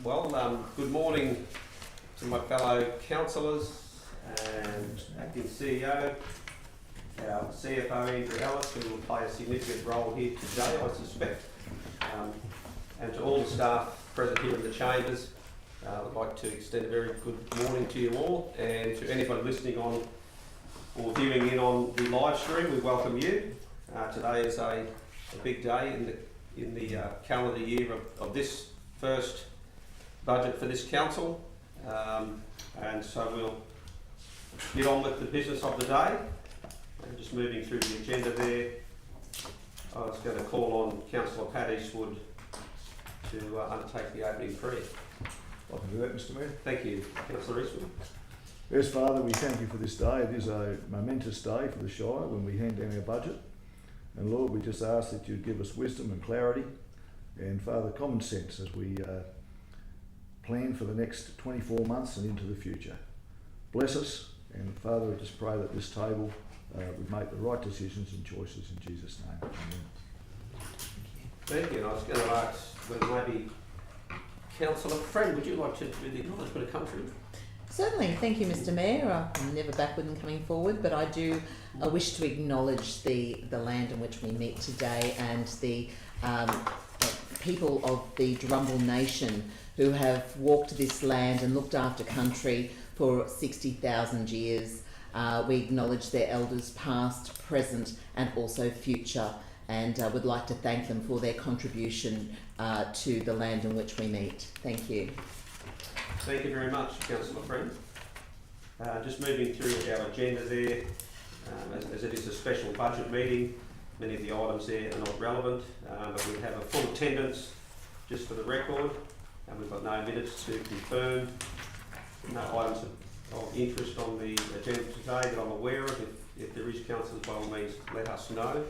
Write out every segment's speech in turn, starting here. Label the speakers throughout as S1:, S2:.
S1: Good morning to my fellow councillors and acting CEO, our CFO Andrew Ellis, who will play a significant role here today, I suspect, and to all the staff present here in the chambers. I'd like to extend a very good morning to you all, and to anybody listening on or viewing in on the live stream, we welcome you. Today is a big day in the calendar year of this first budget for this council, and so we'll get on with the business of the day. And just moving through the agenda there, I was going to call on Councillor Pat Eastwood to undertake the opening prayer.
S2: I can do that, Mr. Mayor.
S1: Thank you, Councillor Eastwood.
S2: Yes, Father, we thank you for this day. It is a momentous day for the Shire when we hand down our budget. And Lord, we just ask that you give us wisdom and clarity and, Father, common sense as we plan for the next 24 months and into the future. Bless us, and Father, I just pray that this table we make the right decisions and choices in Jesus' name. Amen.
S1: Thank you. And I was going to ask whether maybe Councillor Friend, would you like to do the acknowledgement of country?
S3: Certainly, thank you, Mr. Mayor. I'm never backward in coming forward, but I do wish to acknowledge the land in which we meet today and the people of the Drumble Nation who have walked this land and looked after country for 60,000 years. We acknowledge their elders past, present and also future, and would like to thank them for their contribution to the land in which we meet. Thank you.
S1: Thank you very much, Councillor Friend. Just moving through our agenda there, as it is a special budget meeting, many of the items there are not relevant, but we have a full attendance just for the record, and we've got no minutes to confirm, no items of interest on the agenda today that I'm aware of. If there is, councillors, by all means let us know.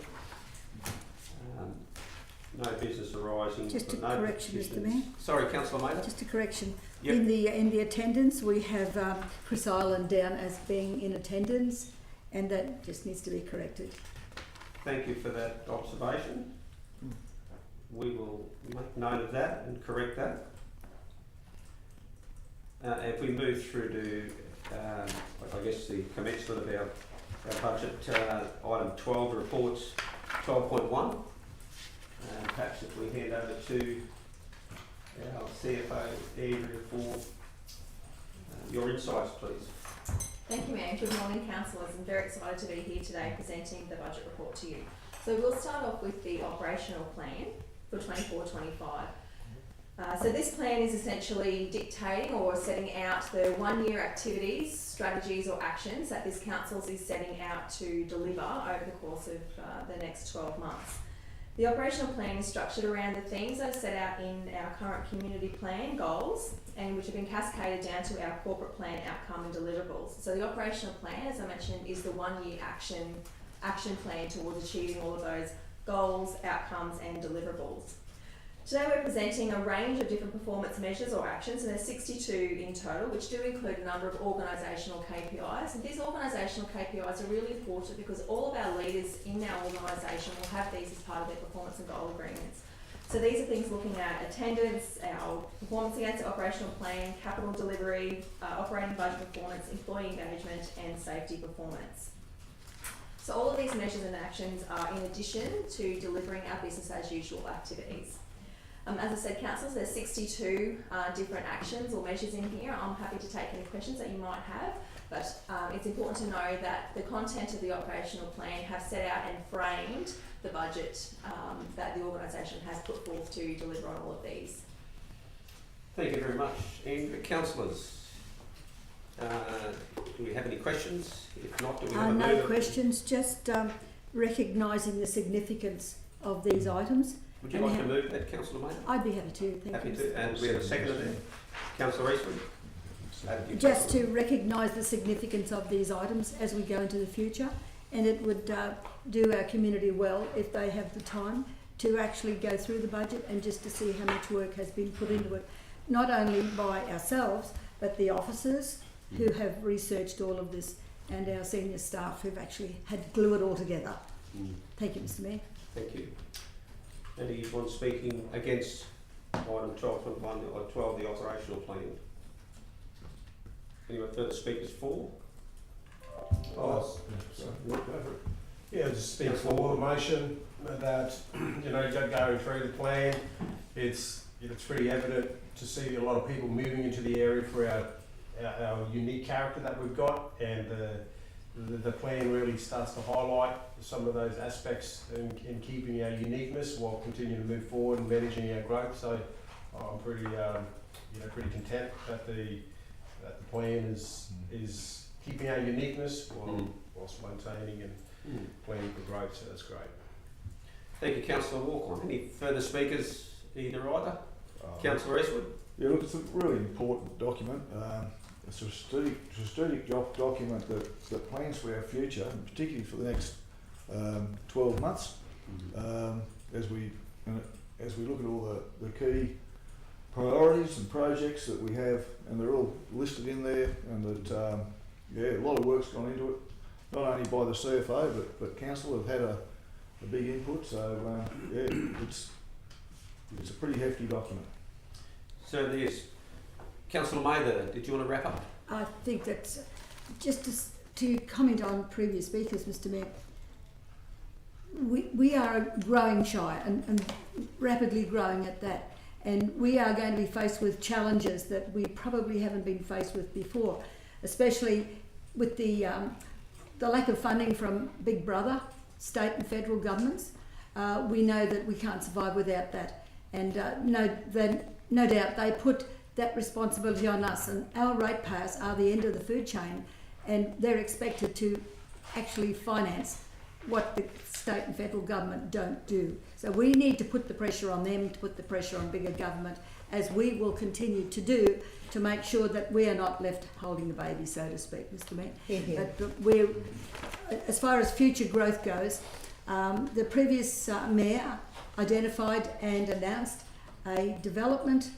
S1: No business arising.
S4: Just a
S1: no
S4: correction, Mr. Mayor.
S1: Sorry, Councillor Mather.
S4: Just a correction.
S1: Yep.
S4: In the attendance, we have Chris Island down as being in attendance, and that just needs to be corrected.
S1: Thank you for that observation. We will make note of that and correct that. If we move through to, I guess, the commencement of our budget, item 12, reports 12.1. Perhaps if we hand over to our CFO, Andrew, for your insights, please.
S5: Thank you, Mayor. Good morning, councillors. I'm very excited to be here today presenting the budget report to you. So we'll start off with the operational plan for 24-25. So this plan is essentially dictating or setting out the one-year activities, strategies or actions that this council is setting out to deliver over the course of the next 12 months. The operational plan is structured around the themes that are set out in our current community plan goals and which have been cascaded down to our corporate plan outcome and deliverables. So the operational plan, as I mentioned, is the one-year action plan towards achieving all of those goals, outcomes and deliverables. Today we're presenting a range of different performance measures or actions, and there's 62 in total, which do include a number of organisational KPIs. And these organisational KPIs are really important because all of our leaders in our organisation will have these as part of their performance and goal agreements. So these are things looking at attendance, our performance against the operational plan, capital delivery, operating budget performance, employee engagement and safety performance. So all of these measures and actions are in addition to delivering our business as usual activities. As I said, councillors, there's 62 different actions or measures in here. I'm happy to take any questions that you might have, but it's important to know that the content of the operational plan have set out and framed the budget that the organisation has put forth to deliver on all of these.
S1: Thank you very much. Andrew, councillors, do we have any questions? If not, do we have a
S4: No
S1: move?
S4: questions, just recognising the significance of these items.
S1: Would you like to move that, Councillor Maynard?
S4: I'd be happy to, thank
S1: Happy
S4: you.
S1: to. And we have a seconder there. Councillor Eastwood.
S4: Just to recognise the significance of these items as we go into the future, and it would do our community well if they have the time to actually go through the budget and just to see how much work has been put into it, not only by ourselves but the officers who have researched all of this and our senior staff who've actually had to glue it all together. Thank you, Mr. Mayor.
S1: Thank you. Anyone speaking against Item 12.1, or 12, the operational plan. Anyone further speakers for? Oh, sorry. Go for it.
S6: Yeah, just speak for the motion that, going through the plan, it's pretty evident to see a lot of people moving into the area for our unique character that we've got, and the plan really starts to highlight some of those aspects in keeping our uniqueness while continuing to move forward and managing our growth. So I'm pretty content that the plan is keeping our uniqueness whilst maintaining and planning for growth. So that's great.
S1: Thank you, Councillor Walker. Any further speakers either? Councillor Eastwood?
S2: Yeah, look, it's a really important document. It's a strategic document that plans for our future, and particularly for the next 12 months, as we look at all the key priorities and projects that we have, and they're all listed in there, and that a lot of work's gone into it, not only by the CFO but council have had a big input. So it's a pretty hefty document.
S1: Certainly is. Councillor Mather, did you want to wrap up?
S4: I think that just to comment on previous speakers, Mr Mayor, we are a growing shire and rapidly growing at that, and we are going to be faced with challenges that we probably haven't been faced with before, especially with the lack of funding from Big Brother, state and federal governments. We know that we can't survive without that, and no doubt they put that responsibility on us, and our ratepayers are the end of the food chain, and they're expected to actually finance what the state and federal government don't do. So we need to put the pressure on them, to put the pressure on bigger government, as we will continue to do, to make sure that we are not left holding the baby, so to speak, Mr Mayor.
S3: Hear.
S4: But as far as future growth goes, the previous mayor identified and announced a development,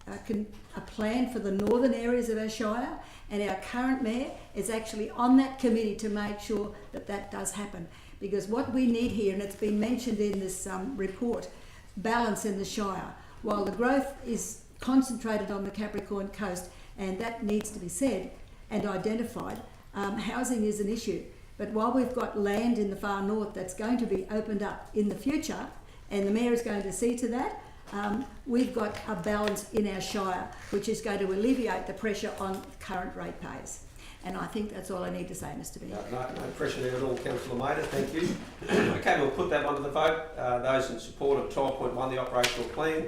S4: a plan for the northern areas of our shire, and our current mayor is actually on that committee to make sure that that does happen. Because what we need here, and it's been mentioned in this report, balance in the shire. While the growth is concentrated on the Capricorn coast, and that needs to be said and identified, housing is an issue. But while we've got land in the far north that's going to be opened up in the future, and the mayor is going to see to that, we've got a balance in our shire, which is going to alleviate the pressure on current ratepayers. And I think that's all I need to say, Mr Mayor.
S1: No pressure there at all, Councillor Mather. Thank you. Okay, we'll put that one to the vote. Those in support of 12.1, the operational plan.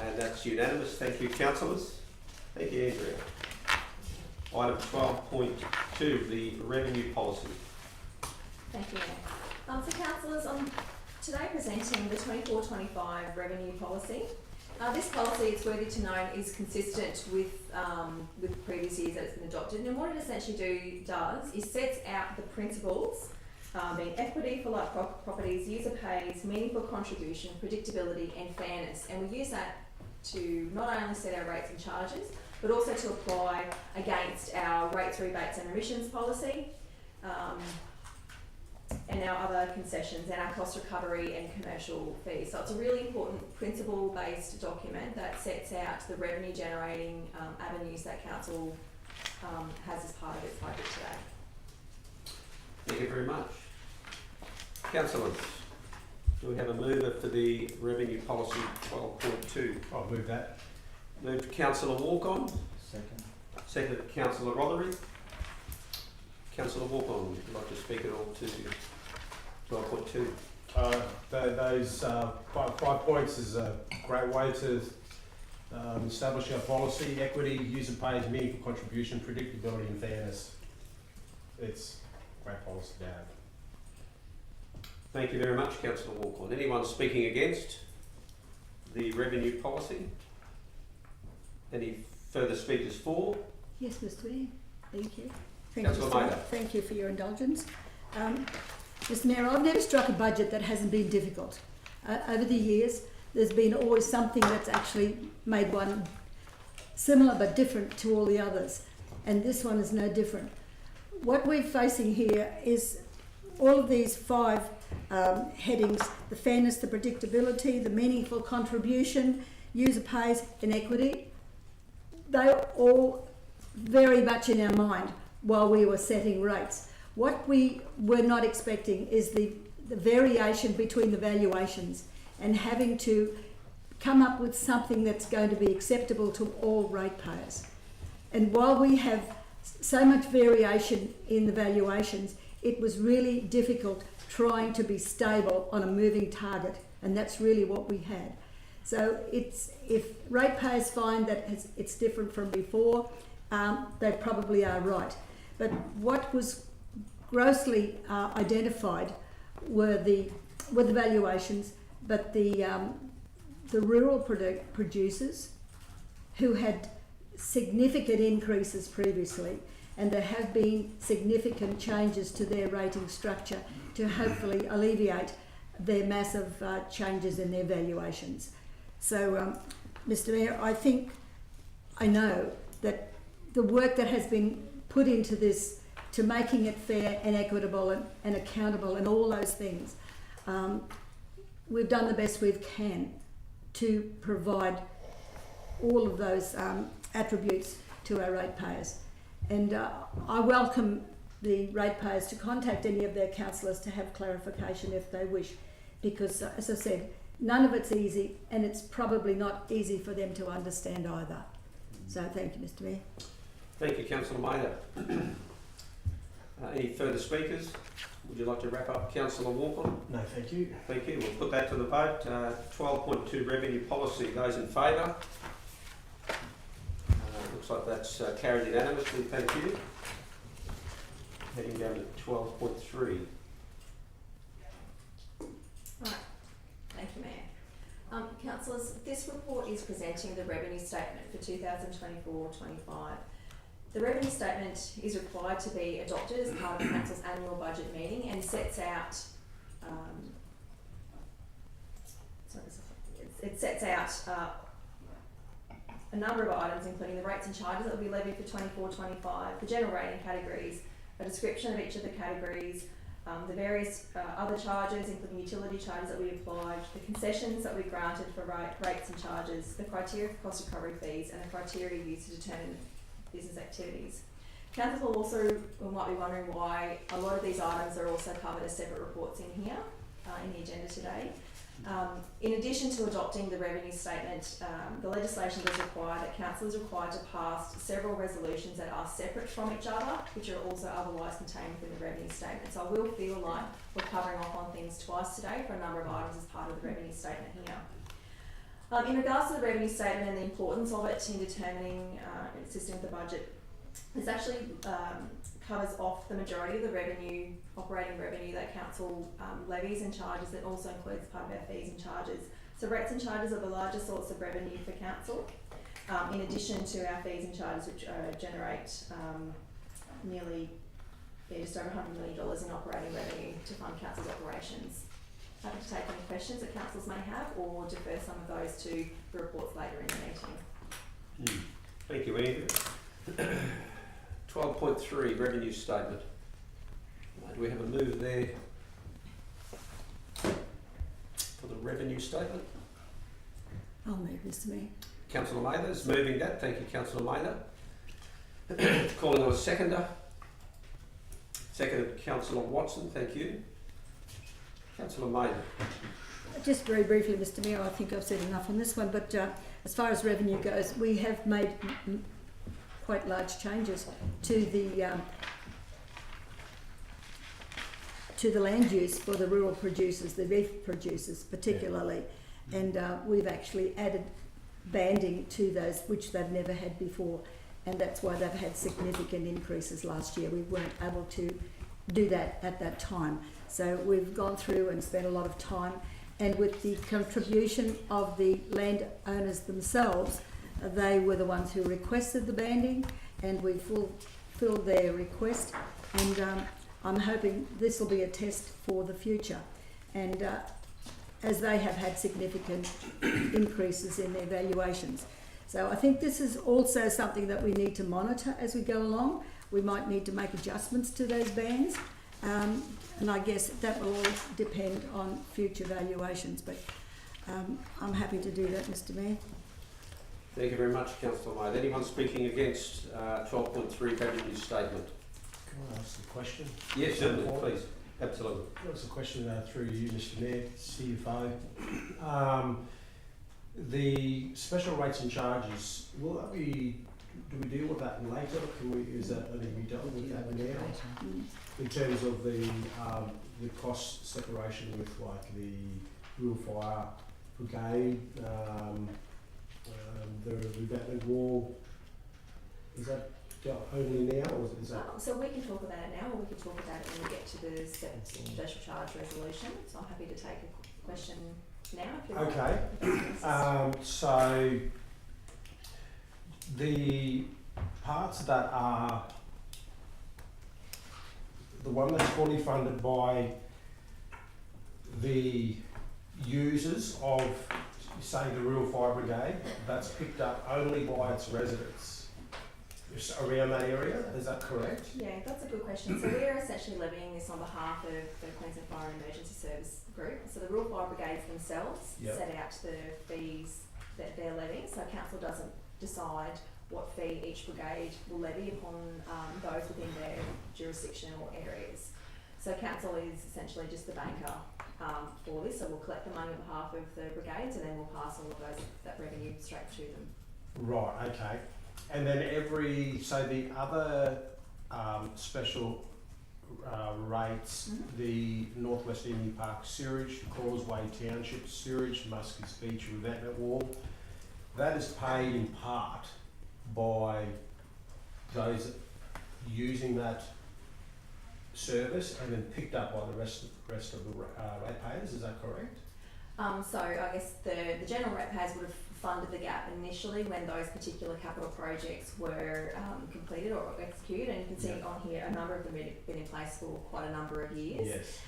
S1: And that's unanimous. Thank you, councillors. Thank you, Andrea. Item 12.2, the revenue policy.
S5: Thank you, Mayor. So councillors, I'm today presenting the 24-25 revenue policy. This policy, it's worthy to know, is consistent with previous years that it's been adopted, and what it essentially does is sets out the principles, being equity for like properties, user pays, meaningful contribution, predictability and fairness, and we use that to not only set our rates and charges, but also to apply against our rates, rebates and remissions policy, and our other concessions and our cost recovery and commercial fees. So it's a really important principle-based document that sets out the revenue generating avenues that council has as part of its budget today.
S1: Thank you very much. Councillors, do we have a mover for the revenue policy 12.2?
S6: I'll move that.
S1: Moved Councillor Walk-on.
S7: Second.
S1: Seconded Councillor Rothery. Councillor Walk-on, would you like to speak at all to 12.2?
S6: Those 5 points is a great way to establish our policy: equity, user pays, meaningful contribution, predictability and fairness. It's a great policy to have.
S1: Thank you very much, Councillor Walk-on. Anyone speaking against the revenue policy? Any further speakers for?
S4: Yes, Mr Mayor. Thank you.
S1: Councillor Mather.
S4: Thank you for your indulgence. Mr Mayor, I've never struck a budget that hasn't been difficult. Over the years, there's been always something that's actually made one similar but different to all the others, and this one is no different. What we're facing here is all of these 5 headings, the fairness, the predictability, the meaningful contribution, user pays and equity, they're all very much in our mind while we were setting rates. What we were not expecting is the variation between the valuations and having to come up with something that's going to be acceptable to all ratepayers. And while we have so much variation in the valuations, it was really difficult trying to be stable on a moving target, and that's really what we had. So if ratepayers find that it's different from before, they probably are right. But what was grossly identified were the valuations, but the rural producers who had significant increases previously, and there have been significant changes to their rating structure to hopefully alleviate their massive changes in their valuations. So, Mr. Mayor, I know that the work that has been put into this to making it fair and equitable and accountable and all those things, we've done the best we can to provide all of those attributes to our ratepayers. And I welcome the ratepayers to contact any of their councillors to have clarification if they wish, because as I said, none of it's easy, and it's probably not easy for them to understand either. So thank you, Mr. Mayor.
S1: Thank you, Councillor Mather. Any further speakers? Would you like to wrap up, Councillor Walker?
S6: No, thank you.
S1: Thank you. We'll put that to the vote. 12.2 revenue policy. Those in favour? Looks like that's carried unanimously. Thank you. Heading down to 12.3.
S5: Right. Thank you, Mayor. Councillors, this report is presenting the revenue statement for 2024-25. The revenue statement is required to be adopted as part of Council's annual budget meeting and sets out a number of items, including the rates and charges that will be levied for 24-25, the general rating categories, a description of each of the categories, the various other charges, including utility charges that we applied, the concessions that we granted for rates and charges, the criteria for cost recovery fees, and the criteria used to determine business activities. Council might be wondering why a lot of these items are also covered as separate reports in here, in the agenda today. In addition to adopting the revenue statement, the legislation does require that Council is required to pass several resolutions that are separate from each other, which are also otherwise contained within the revenue statement. So I will feel like we're covering off on things twice today for a number of items as part of the revenue statement here. In regards to the revenue statement and the importance of it in determining and assisting with the budget, this actually covers off the majority of the revenue, operating revenue that Council levies and charges. It also includes part of our fees and charges. So rates and charges are the largest source of revenue for Council, in addition to our fees and charges, which generate nearly just over $100 million in operating revenue to fund Council's operations. Happy to take any questions that councillors may have, or defer some of those to the reports later in the meeting.
S1: Thank you, Andrew. 12.3 revenue statement. Do we have a move there for the revenue statement?
S4: I'll move, Mr. Mayor.
S1: Councillor Mather is moving that. Thank you, Councillor Mather. Calling on a seconder. Seconded Councillor Watson. Thank you. Councillor Mather.
S4: Just very briefly, Mr. Mayor, I think I've said enough on this one, but as far as revenue goes, we have made quite large changes to the land use for the rural producers, the beef producers particularly, and we've actually added banding to those which they've never had before, and that's why they've had significant increases last year. We weren't able to do that at that time. So we've gone through and spent a lot of time, and with the contribution of the landowners themselves, they were the ones who requested the banding, and we fulfilled their request, and I'm hoping this will be a test for the future. And as they have had significant increases in their valuations. So I think this is also something that we need to monitor as we go along. We might need to make adjustments to those bands. And I guess that will all depend on future valuations, but I'm happy to do that, Mr Mayor.
S1: Thank you very much, Councillor May. Anyone speaking against 12.3 revenue statement?
S6: Can I ask the question?
S1: Yes, certainly, please. Absolutely.
S6: That's a question through you, Mr Mayor, CFO. The special rates and charges, will that be, do we deal with that later? Is that going to be dealt with that now? In terms of the cost separation with like the rural fire brigade, the revetment wall, is that dealt only now, or is that?
S5: So we can talk about it now, or we can talk about it when we get to the special charge resolution. So I'm happy to take a question now if you like.
S6: Okay. So the parts that are the one that's fully funded by the users of, say, the Rural Fire Brigade, that's picked up only by its residents around that area, is that correct?
S5: Yeah, that's a good question. So we're essentially levying this on behalf of the Queensland Fire and Emergency Service Group. So the Rural Fire Brigades themselves set out the fees that they're levying. So council doesn't decide what fee each brigade will levy upon those within their jurisdiction or areas. So council is essentially just the banker for this. So we'll collect the money on behalf of the brigades, and then we'll pass all of that revenue straight to them.
S6: Right, okay. And then so the other special rates, the Northwest Emu Park sewage, Causeway Township sewage, Muskie's Beach revetment wall, that is paid in part by those using that service and then picked up by the rest of the ratepayers, is that correct?
S5: So I guess the general ratepayers would have funded the gap initially when those particular capital projects were completed or executed, and you can see on here a number of them have been in place for quite a number of years.
S6: Yes.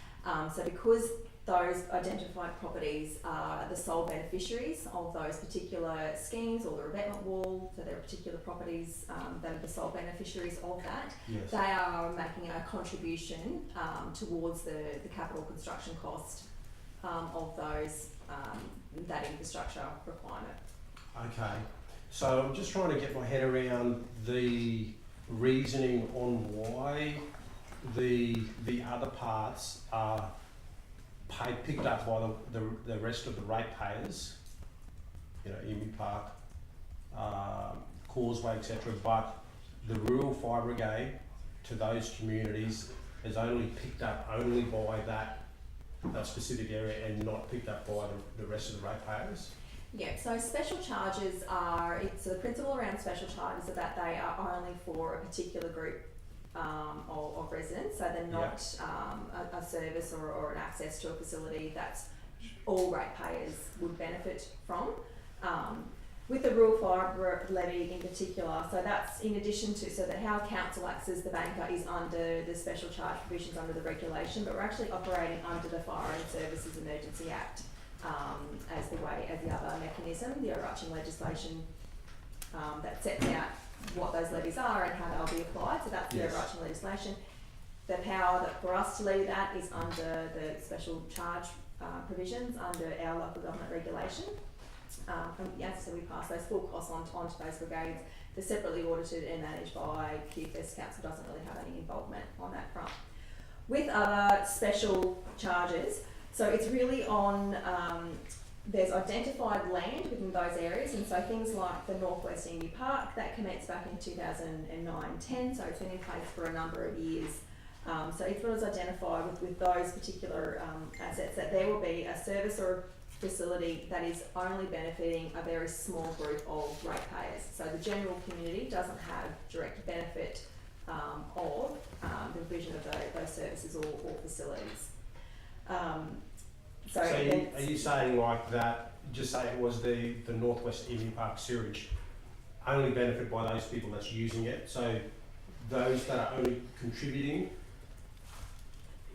S5: So because those identified properties are the sole beneficiaries of those particular schemes or the revetment wall, so there are particular properties that are the sole beneficiaries of that,
S6: Yes.
S5: they are making a contribution towards the capital construction cost of those that infrastructure requirement.
S6: Okay, so I'm just trying to get my head around the reasoning on why the other parts are picked up by the rest of the ratepayers, you know, Emu Park, Causeway, etc. But the Rural Fire Brigade to those communities is only picked up only by that specific area and not picked up by the rest of the ratepayers.
S5: Yeah, so special charges so the principle around special charges is that they are only for a particular group of residents, so they're not a service or an access to a facility that all ratepayers would benefit from. With the rural fire levy in particular, so that's in addition to, so that how council acts as the banker is under the special charge provisions under the regulation, but we're actually operating under the Fire and Services Emergency Act as the other mechanism, the overarching legislation that sets out what those levies are and how they'll be applied. So that's the overarching legislation. The power that for us to levy that is under the special charge provisions under our local government regulation. So we pass those full costs onto those brigades. They're separately audited and managed by QFS. Council doesn't really have any involvement on that front. With other special charges, so it's really on, there's identified land within those areas, and so things like the Northwest Emu Park, that commenced back in 2009-10, so it's been in place for a number of years. So it was identified with those particular assets that there will be a service or facility that is only benefiting a very small group of ratepayers. So the general community doesn't have direct benefit of the provision of those services or facilities.
S6: So are you saying like that, just say it was the Northwest Emu Park sewage, only benefit by those people that's using it, so those that are only contributing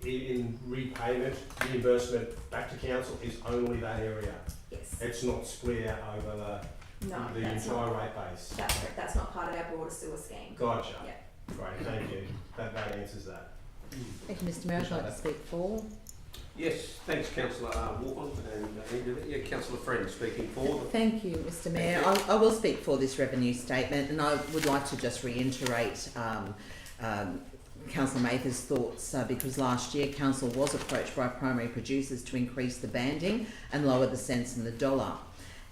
S6: in repayment, reimbursement back to council is only that area?
S5: Yes.
S6: It's not split out over the entire rate base?
S5: That's correct. That's not part of our broader sewer scheme.
S6: Gotcha.
S5: Yeah.
S6: Great, thank you. That answers that.
S3: Thank you, Mr Mayor. I'd like to speak for.
S1: Yes, thanks councillor Warren and councillor Friend speaking for.
S3: Thank you, Mr Mayor. I will speak for this revenue statement, and I would like to just reiterate Councillor Mather's thoughts because last year Council was approached by primary producers to increase the banding and lower the cents in the dollar.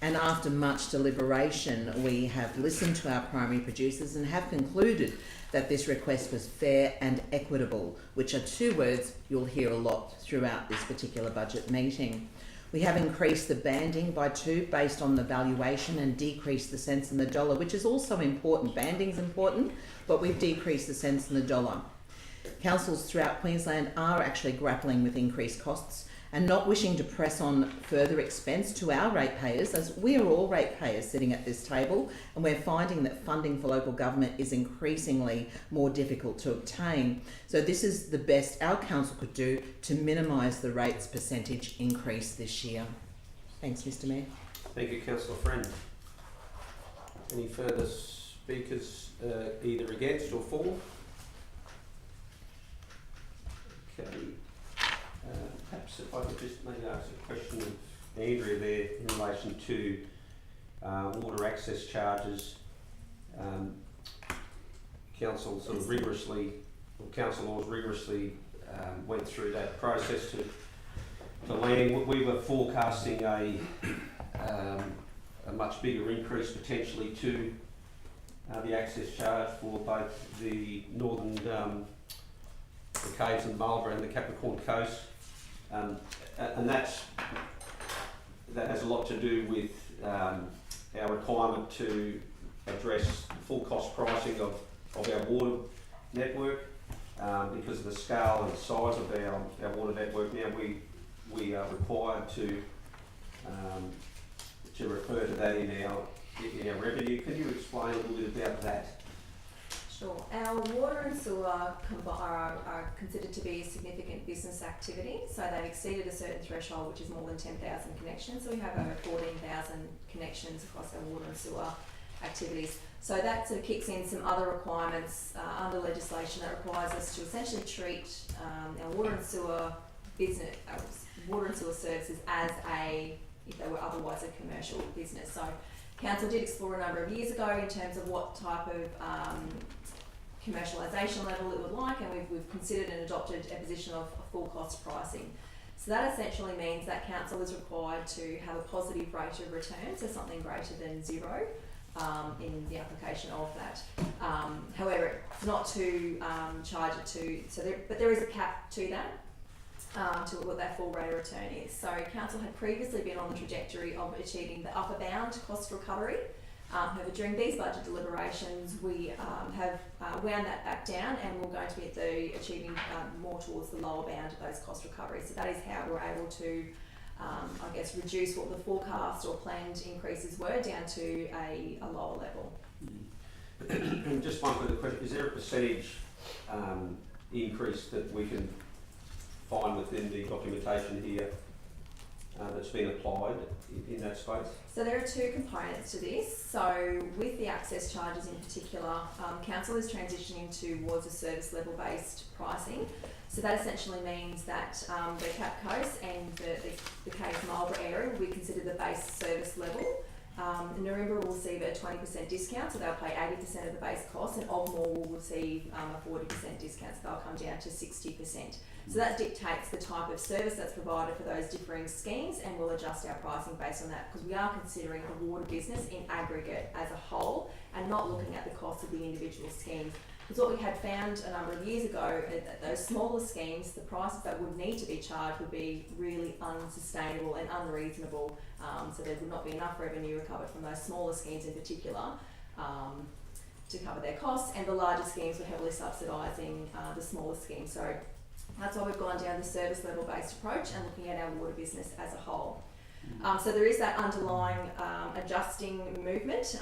S3: And after much deliberation, we have listened to our primary producers and have concluded that this request was fair and equitable, which are two words you'll hear a lot throughout this particular budget meeting. We have increased the banding by 2 based on the valuation and decreased the cents in the dollar, which is also important. Banding's important, but we've decreased the cents in the dollar. Councils throughout Queensland are actually grappling with increased costs and not wishing to press on further expense to our ratepayers, as we are all ratepayers sitting at this table, and we're finding that funding for local government is increasingly more difficult to obtain. So this is the best our council could do to minimise the rates percentage increase this year. Thanks, Mr Mayor.
S1: Thank you, councillor Friend. Any further speakers either against or for? Okay. Perhaps if I could just maybe ask a question of Andrea there in relation to water access charges. Council sort of rigorously, or council laws rigorously went through that process to land. We were forecasting a much bigger increase potentially to the access charge for both the northern the caves in Marlborough and the Capricorn Coast. And that has a lot to do with our requirement to address full cost pricing of our water network because of the scale and size of our water network. Now we are required to refer to that in our revenue. Can you explain a little bit about that?
S5: Sure. Our water and sewer are considered to be a significant business activity, so they've exceeded a certain threshold, which is more than 10,000 connections. So we have over 14,000 connections across our water and sewer activities. So that sort of kicks in some other requirements under legislation that requires us to essentially treat our water and sewer business, water and sewer services as if they were otherwise a commercial business. So Council did explore a number of years ago in terms of what type of commercialisation level it would like, and we've considered and adopted a position of full cost pricing. So that essentially means that council is required to have a positive rate of return, so something greater than 0 in the application of that. However, not to charge it to, but there is a cap to that. To what that full rate of return is. So council had previously been on the trajectory of achieving the upper bound cost recovery. However, during these budget deliberations, we have wound that back down, and we're going to be achieving more towards the lower bound of those cost recoveries. So that is how we're able to, I guess, reduce what the forecast or planned increases were down to a lower level.
S1: And just one further question: is there a percentage increase that we can find within the documentation here that's been applied in that space?
S5: So there are 2 components to this. So with the access charges in particular, council is transitioning towards a service level based pricing. So that essentially means that the Cap Coast and the Caves Marlborough area will be considered the base service level. Naroomba will receive a 20% discount, so they'll pay 80% of the base cost, and Ogmore will receive a 40% discount, so they'll come down to 60%. So that dictates the type of service that's provided for those differing schemes, and we'll adjust our pricing based on that, because we are considering the water business in aggregate as a whole and not looking at the cost of the individual schemes. Because what we had found a number of years ago, that those smaller schemes, the prices that would need to be charged would be really unsustainable and unreasonable. So there would not be enough revenue recovered from those smaller schemes in particular to cover their costs, and the larger schemes were heavily subsidising the smaller schemes. So that's why we've gone down the service level based approach and looking at our water business as a whole. So there is that underlying adjusting movement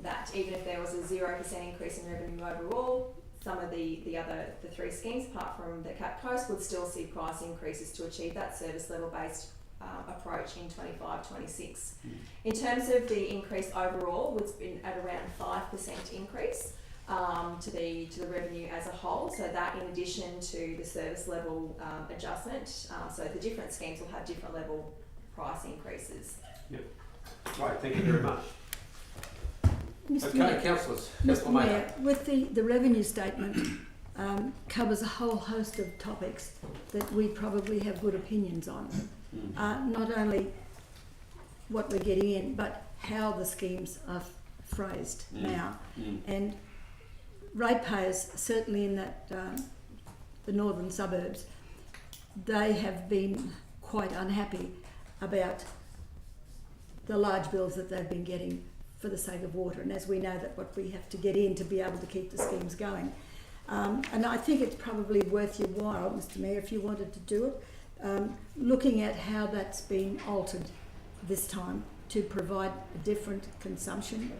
S5: that even if there was a 0% increase in revenue overall, some of the 3 schemes apart from the Cap Coast would still see price increases to achieve that service level based approach in 25-26. In terms of the increase overall, it's been at around 5% increase. to the revenue as a whole. So that in addition to the service level adjustment, so the different schemes will have different level price increases.
S1: Right, thank you very much.
S4: Mr.
S1: Okay,
S4: Mayor,
S1: councillors.
S4: Mr.
S1: Councillor Mayer.
S4: Mayor, with the revenue statement covers a whole host of topics that we probably have good opinions on. Not only what we're getting in, but how the schemes are phrased now. And ratepayers, certainly in that the northern suburbs, they have been quite unhappy about the large bills that they've been getting for the sake of water, and as we know that what we have to get in to be able to keep the schemes going. And I think it's probably worth your while, Mr. Mayor, if you wanted to do it, looking at how that's been altered this time to provide a different consumption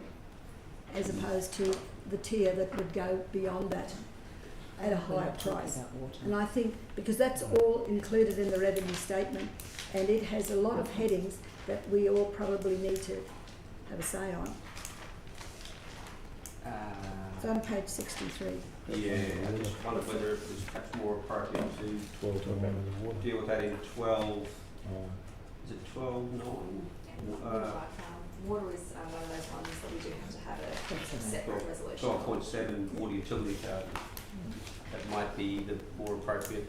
S4: as opposed to the tier that would go beyond that at a higher price. And I think because that's all included in the revenue statement, and it has a lot of headings that we all probably need to have a say on. It's on page 63.
S1: Yeah, I just wondered whether it was perhaps more appropriate to
S2: 12 to remember the water.
S1: deal with that in 12, is it 12.9?
S5: Water is one of those ones that we do have to have a separate resolution.
S1: 12.7 water utility charges. That might be the more appropriate.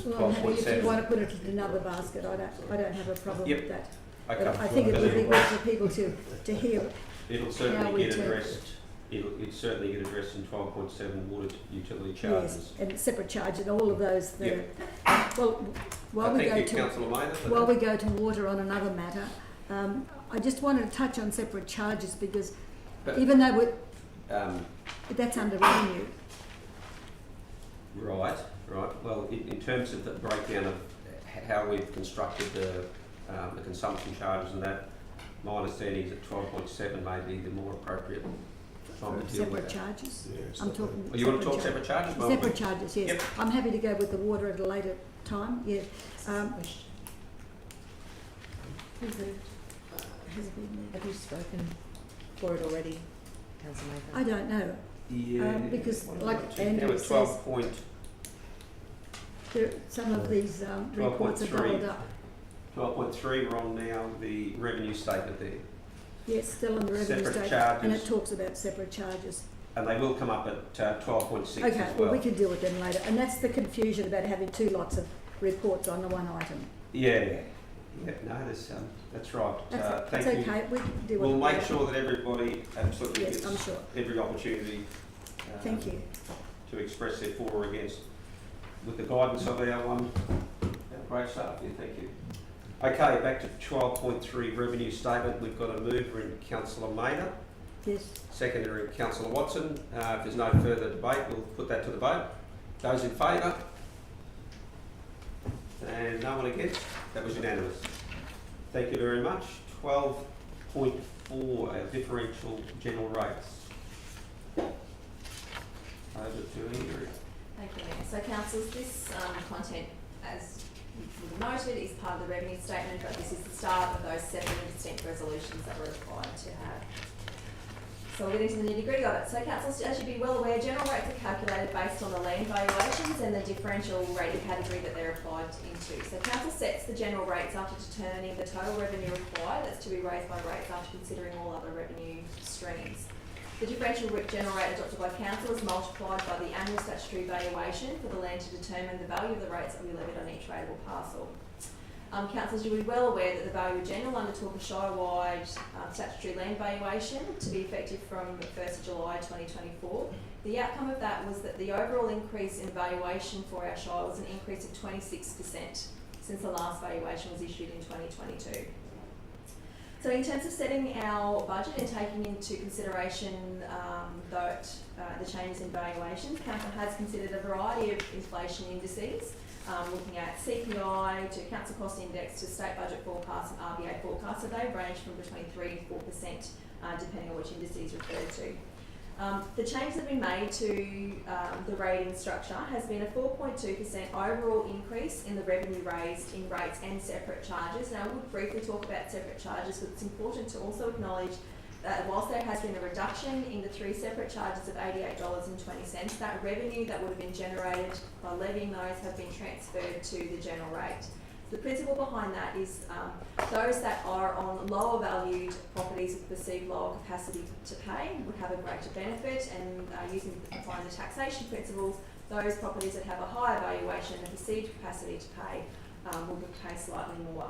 S4: Well, I'm happy if
S1: 12.7.
S4: you want to put it in another basket, I don't have a problem
S1: Yep.
S4: with that.
S1: Okay.
S4: But I think it would be good for people to hear.
S1: It'll
S4: how
S1: certainly
S4: we
S1: get
S4: take
S1: addressed. It'll certainly get addressed in 12.7 water utility charges.
S4: Yes, and separate charge and all of those that
S1: Yep.
S4: well, while we
S1: Thank
S4: go
S1: you,
S4: to
S1: Councillor Maynard, for
S4: while
S1: that.
S4: we go to water on another matter, I just wanted to touch on separate charges because
S1: But-
S4: even though we're,
S1: Um,
S4: that's under revenue,
S1: Right. Well, in terms of the breakdown of how we've constructed the consumption charges and that, my understanding is that 12.7 may be the more appropriate time to deal with
S4: separate
S1: that.
S4: charges. I'm talking.
S1: Oh, you want to talk
S4: charge-
S1: separate charges? Well,
S4: Separate charges, yes.
S1: Yep.
S4: I'm happy to go with the water at a later time, yeah. Has it been there?
S3: Have you spoken for it already, Councillor Mather?
S4: I don't know.
S1: Yeah.
S4: because
S1: What
S4: like
S1: about it?
S4: Andrew
S1: Now at
S4: says-
S1: 12
S4: Some of these reports are
S1: 12.3.
S4: doubled up.
S1: 12.3, we're on now, the revenue statement there.
S4: Yes, still on the revenue
S1: Separate
S4: statement, and it
S1: charges.
S4: talks about separate charges.
S1: And they will come up at 12.6
S4: Okay,
S1: as
S4: well,
S1: well.
S4: we can deal with them later, and that's the confusion about having two lots of reports on the one item.
S1: Yeah, no, that's right.
S4: That's
S1: Thank
S4: it's
S1: you.
S4: okay, we can deal with it
S1: We'll make
S4: later.
S1: sure that everybody absolutely
S4: Yes, I'm
S1: gets
S4: sure.
S1: every opportunity
S4: Thank you.
S1: to express their for or against with the guidance of our great staff here. Thank you. Okay, back to 12.3 revenue statement. We've got a mover in Councillor Maynard,
S4: Yes,
S1: seconder in Councillor Watson. If there's no further debate, we'll put that to the vote. Those in favour? And no one against? That was unanimous. Thank you very much. 12.4, differential general rates. Over to Ingrid.
S5: Thank you, Mayor. So councillors, this content, as you would have noted, is part of the revenue statement, but this is the start of those 7 distinct resolutions that we're required to have. So we'll get into the nitty-gritty of it. So councillors, as you'd be well aware, general rates are calculated based on the land valuations and the differential rating category that they're applied into. So council sets the general rates after determining the total revenue required that's to be raised by rates after considering all other revenue streams. The differential general rate adopted by council is multiplied by the annual statutory valuation for the land to determine the value of the rates that will be levied on each rateable parcel. Councillors, you'll be well aware that the Value General undertook a Shire-wide statutory land valuation to be effective from the 1st of July 2024. The outcome of that was that the overall increase in valuation for our Shire was an increase of 26% since the last valuation was issued in 2022. So in terms of setting our budget and taking into consideration the changes in valuations, Council has considered a variety of inflation indices, looking at CPI to Council Cost Index to State Budget Forecast and RBA Forecast. So they range from between 3 and 4%, depending on which indices referred to. The changes that have been made to the rating structure has been a 4.2% overall increase in the revenue raised in rates and separate charges. Now I would briefly talk about separate charges, but it's important to also acknowledge whilst there has been a reduction in the three separate charges of $88.20, that revenue that would have been generated by levying those have been transferred to the general rate. The principle behind that is those that are on lower valued properties with perceived lower capacity to pay would have a greater benefit, and applying the taxation principles, those properties that have a higher valuation and perceived capacity to pay will pay slightly more.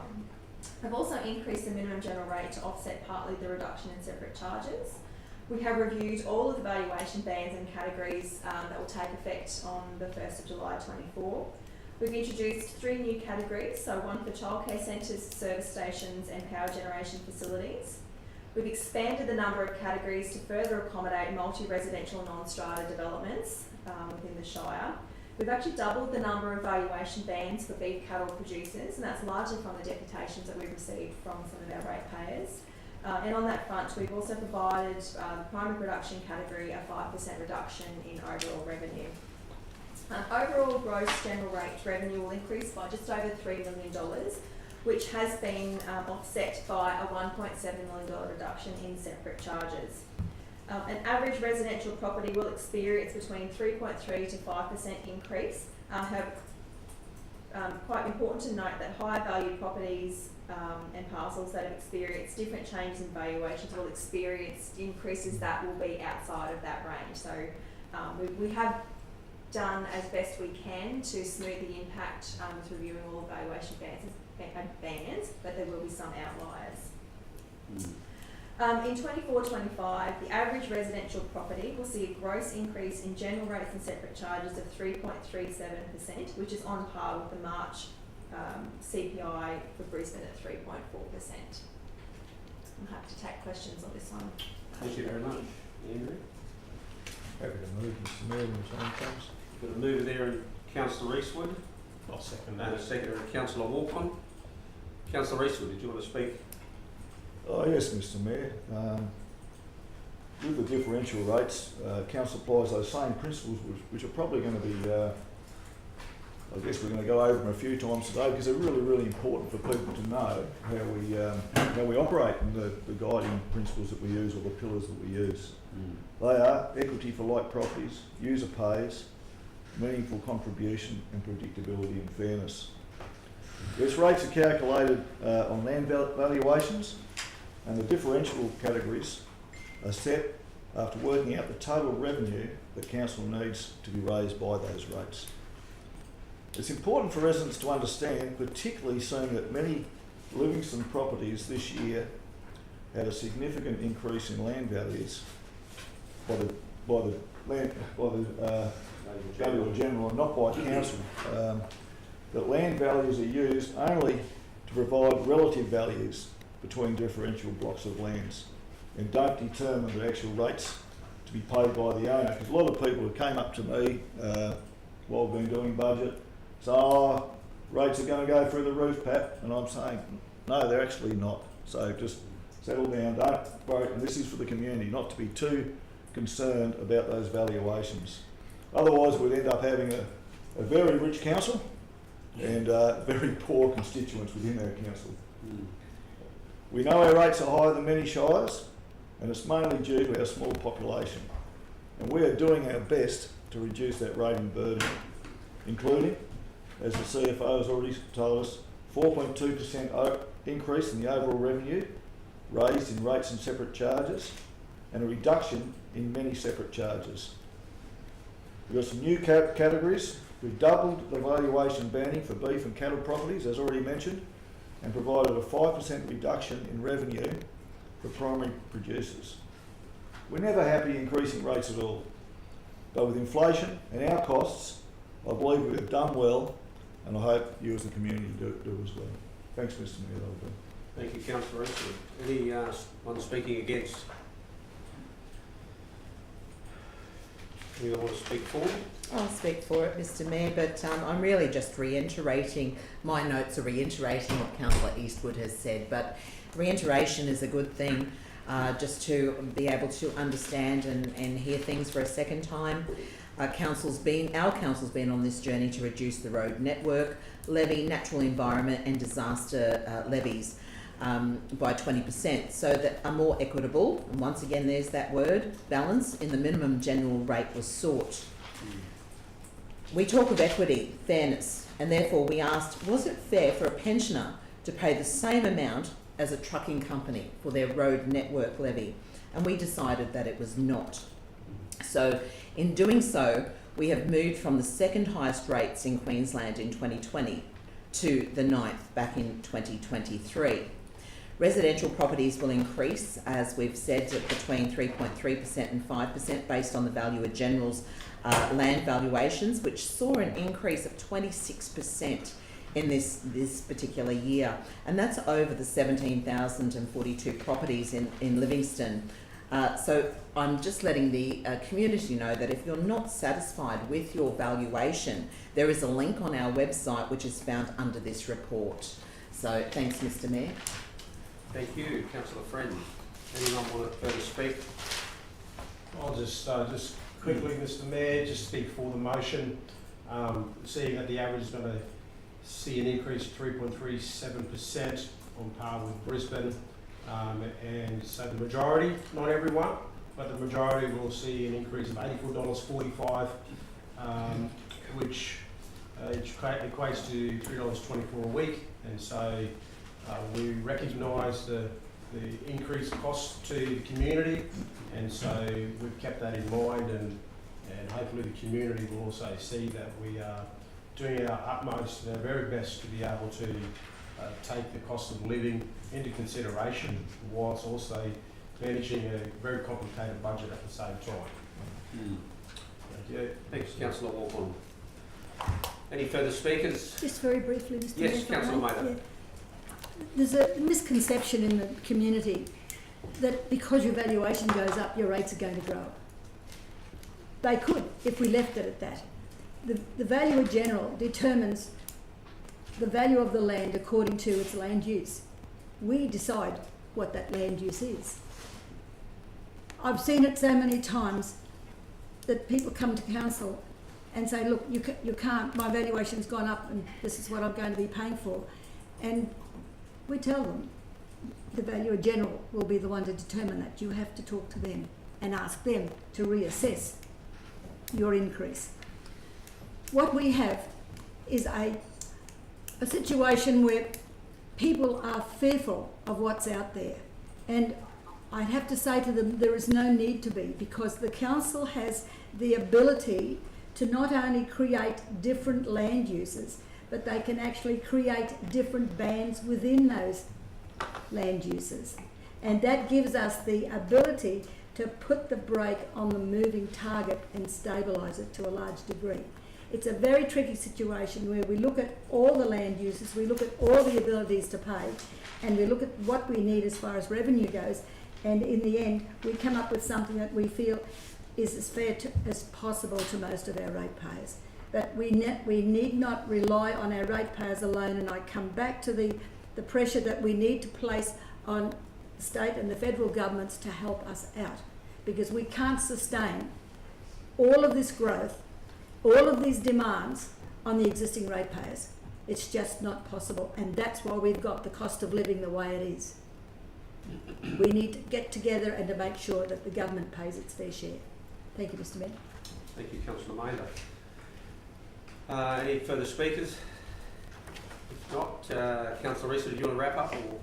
S5: I've also increased the minimum general rate to offset partly the reduction in separate charges. We have reviewed all of the valuation bands and categories that will take effect on the 1st of July 24. We've introduced 3 new categories, so one for childcare centres, service stations and power generation facilities. We've expanded the number of categories to further accommodate multi-residential non-strata developments within the Shire. We've actually doubled the number of valuation bands for beef cattle producers, and that's largely from the deputations that we've received from some of our ratepayers. And on that front, we've also provided the primary production category a 5% reduction in overall revenue. Overall gross general rate revenue will increase by just over $3 million, which has been offset by a $1.7 million reduction in separate charges. An average residential property will experience between 3.3 to 5% increase. Quite important to note that higher value properties and parcels that have experienced different changes in valuations will experience increases that will be outside of that range. So we have done as best we can to smooth the impact with reviewing all the valuation bands, but there will be some outliers. In 24-25, the average residential property will see a gross increase in general rates and separate charges of 3.37%, which is on par with the March CPI for Brisbane at 3.4%. I'm happy to take questions on this one.
S1: Thank you very much. Andrew?
S2: Happy to move, Mr Mayor, when the time comes.
S1: Got a mover there in Councillor Eastwood
S6: I'll second
S1: and a
S6: that.
S1: seconder in Councillor Walcon. Councillor Eastwood, did you want to speak?
S2: Oh yes, Mr Mayor. With the differential rates, council applies those same principles which are probably going to be, I guess we're going to go over them a few times today because they're really, really important for people to know how we operate and the guiding principles that we use or the pillars that we use. They are equity for like properties, user pays, meaningful contribution and predictability and fairness. These rates are calculated on land valuations, and the differential categories are set after working out the total revenue that council needs to be raised by those rates. It's important for residents to understand, particularly seeing that many Livingstone properties this year had a significant increase in land values by the Valuer General and not by council. That land values are used only to provide relative values between differential blocks of lands and don't determine the actual rates to be paid by the owner. Because a lot of people have came up to me while we've been doing budget, so rates are going to go through the roof, Pat, and I'm saying no, they're actually not. So just settle down, don't worry, and this is for the community, not to be too concerned about those valuations. Otherwise we'd end up having a very rich council and very poor constituents within our council. We know our rates are higher than many shires, and it's mainly due to our small population. And we are doing our best to reduce that rating burden, including, as the CFO has already told us, 4.2% increase in the overall revenue raised in rates and separate charges, and a reduction in many separate charges. We've got some new categories. We've doubled the valuation banding for beef and cattle properties, as already mentioned, and provided a 5% reduction in revenue for primary producers. We're never happy increasing rates at all, but with inflation and our costs, I believe we have done well, and I hope you as the community do as well. Thanks, Mr Mayor.
S1: Thank you, Councillor Eastwood. Anyone speaking against? Anyone want to speak for?
S3: I'll speak for it, Mr Mayor, but I'm really just reiterating, my notes are reiterating what Councillor Eastwood has said, but reiteration is a good thing, just to be able to understand and hear things for a second time. Our council's been on this journey to reduce the road network, levy natural environment and disaster levies. by 20%, so that a more equitable, and once again there's that word, balance in the minimum general rate was sought. We talk of equity, fairness, and therefore we asked, was it fair for a pensioner to pay the same amount as a trucking company for their road network levy? And we decided that it was not. So in doing so, we have moved from the second highest rates in Queensland in 2020 to the 9th back in 2023. Residential properties will increase, as we've said, at between 3.3% and 5% based on the Valuer General's land valuations, which saw an increase of 26% in this particular year. And that's over the 17,042 properties in Livingstone. So I'm just letting the community know that if you're not satisfied with your valuation, there is a link on our website which is found under this report. So thanks, Mr. Mayor.
S1: Thank you, Councillor Friend. Anyone want to further speak?
S6: I'll just quickly, Mr. Mayor, just speak for the motion. Seeing that the average is going to see an increase of 3.37% on par with Brisbane, and so the majority, not everyone, but the majority will see an increase of $84.45, which equates to $3.24 a week, and so we recognise the increased cost to the community, and so we've kept that in mind, and hopefully the community will also see that we are doing our utmost and our very best to be able to take the cost of living into consideration whilst also managing a very complicated budget at the same time. Thank you.
S1: Thanks, Councillor Walthorn. Any further speakers?
S4: Just very briefly, Mr. Mayor.
S1: Yes, Councillor Mather.
S4: Yeah. There's a misconception in the community that because your valuation goes up, your rates are going to grow. They could, if we left it at that. The Valuer General determines the value of the land according to its land use. We decide what that land use is. I've seen it so many times that people come to council and say, look, you can't, my valuation's gone up and this is what I'm going to be paying for. And we tell them the Valuer General will be the one to determine that. You have to talk to them and ask them to reassess your increase. What we have is a situation where people are fearful of what's out there. And I have to say to them, there is no need to be, because the council has the ability to not only create different land uses, but they can actually create different bands within those land uses. And that gives us the ability to put the brake on the moving target and stabilise it to a large degree. It's a very tricky situation where we look at all the land uses, we look at all the abilities to pay, and we look at what we need as far as revenue goes, and in the end we come up with something that we feel is as fair as possible to most of our ratepayers. But we need not rely on our ratepayers alone, and I come back to the pressure that we need to place on the state and the federal governments to help us out, because we can't sustain all of this growth, all of these demands on the existing ratepayers. It's just not possible, and that's why we've got the cost of living the way it is. We need to get together and to make sure that the government pays its fair share. Thank you, Mr. Mayor.
S1: Thank you, Councillor Mather. Any further speakers? If not, Councillor Rees, do you want to wrap up? Or?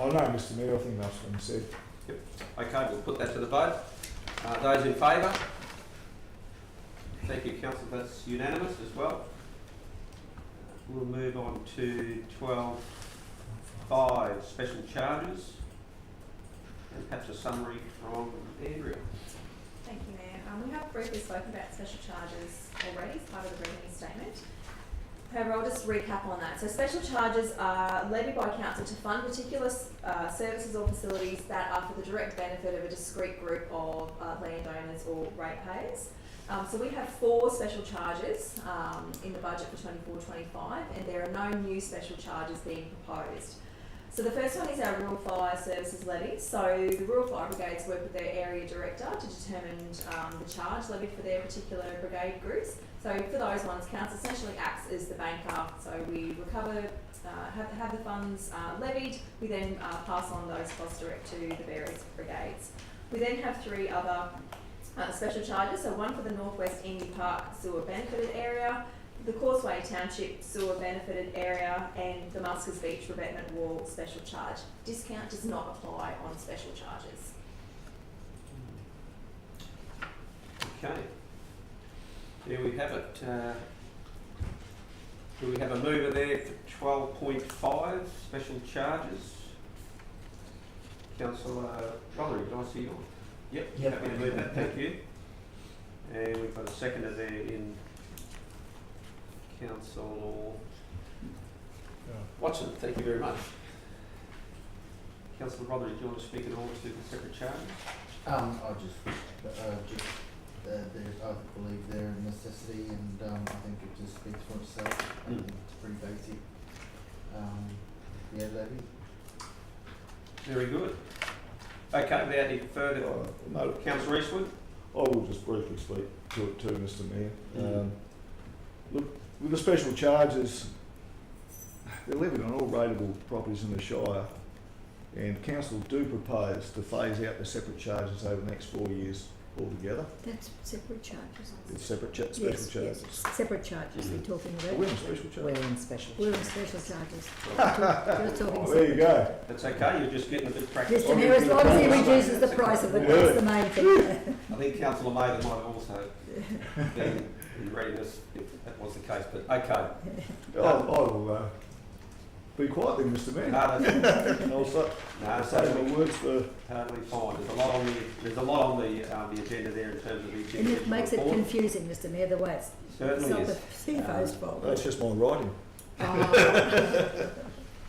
S2: Oh no, Mr. Mayor, I think that's been said.
S1: Yep. Okay, we'll put that to the vote. Those in favour? Thank you, Councillor. That's unanimous as well. We'll move on to 12.5, special charges. And perhaps a summary from Andrea.
S5: Thank you, Mayor. We have briefly spoken about special charges already as part of the revenue statement. However, I'll just recap on that. So special charges are levied by council to fund particular services or facilities that are for the direct benefit of a discrete group of landowners or ratepayers. So we have 4 special charges in the budget for 24-25, and there are no new special charges being proposed. So the first one is our Rural Fire Services levy. So the Rural Fire Brigades work with their area director to determine the charge levied for their particular brigade groups. So So for those ones, council essentially acts as the banker. So we recover, have the funds levied. We then pass on those costs direct to the various brigades. We then have 3 other special charges. So one for the Northwest Emu Park sewer benefited area, the Causeway Township sewer benefited area, and the Muskers Beach revetment wall special charge. Discount does not apply on special charges.
S1: Okay. There we have it. Do we have a mover there for 12.5 special charges? Councillor Roderick, did I see you? Yep. Happy to move that, thank you. And we've got a seconder there in Councillor Watson, thank you very much. Councillor Roderick, do you want to speak at all to the separate charges?
S7: I believe they're a necessity, and I think it just speaks for itself. I think it's pretty basic. Levy.
S1: Very good. Okay, without any further,
S2: No,
S1: Councillor Eastwood?
S2: I will just briefly speak to it too, Mr Mayor. Look, with the special charges, they're levied on all rateable properties in the Shire, and council do propose to phase out the separate charges over the next 4 years altogether.
S4: That's separate charges.
S2: It's separate special
S4: Yes,
S2: charges.
S4: yes, separate charges we're talking
S2: We're
S4: about.
S2: in special charges.
S3: We're in special.
S4: We're in special charges. You're talking
S2: Oh, there you
S4: separate.
S2: go.
S1: That's okay, you're just getting a bit practice.
S4: Mr Mayor, as long as he reduces the price of it, that's the main thing.
S1: I think Councillor Mather might have also been in readiness if that was the case, but okay.
S2: I'll be quiet then, Mr Mayor.
S1: No, that's,
S2: I'll say
S1: so
S2: my words for...
S1: totally fine. There's a lot on the agenda there in terms of the
S4: And
S1: agenda
S4: it makes it
S1: report.
S4: confusing, Mr Mayor, the way it's
S1: Certainly
S4: not the
S1: is.
S4: CFO's fault.
S2: That's just my writing.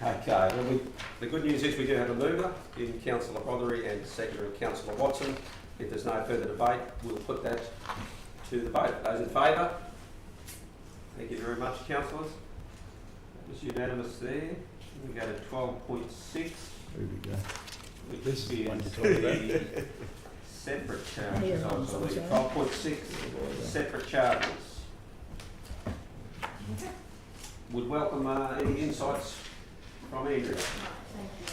S1: Okay, well, the good news is we do have a mover in Councillor Rothery and seconder of Councillor Watson. If there's no further debate, we'll put that to the vote. Those in favour? Thank you very much, councillors. That was unanimous there. We go to 12.6.
S2: There we go.
S1: Which
S6: This is the one
S1: is
S6: you're talking
S1: the separate charges, I believe.
S4: sorry.
S1: 12.6, separate charges. Would welcome any insights from Andrea.
S5: Right, thank you,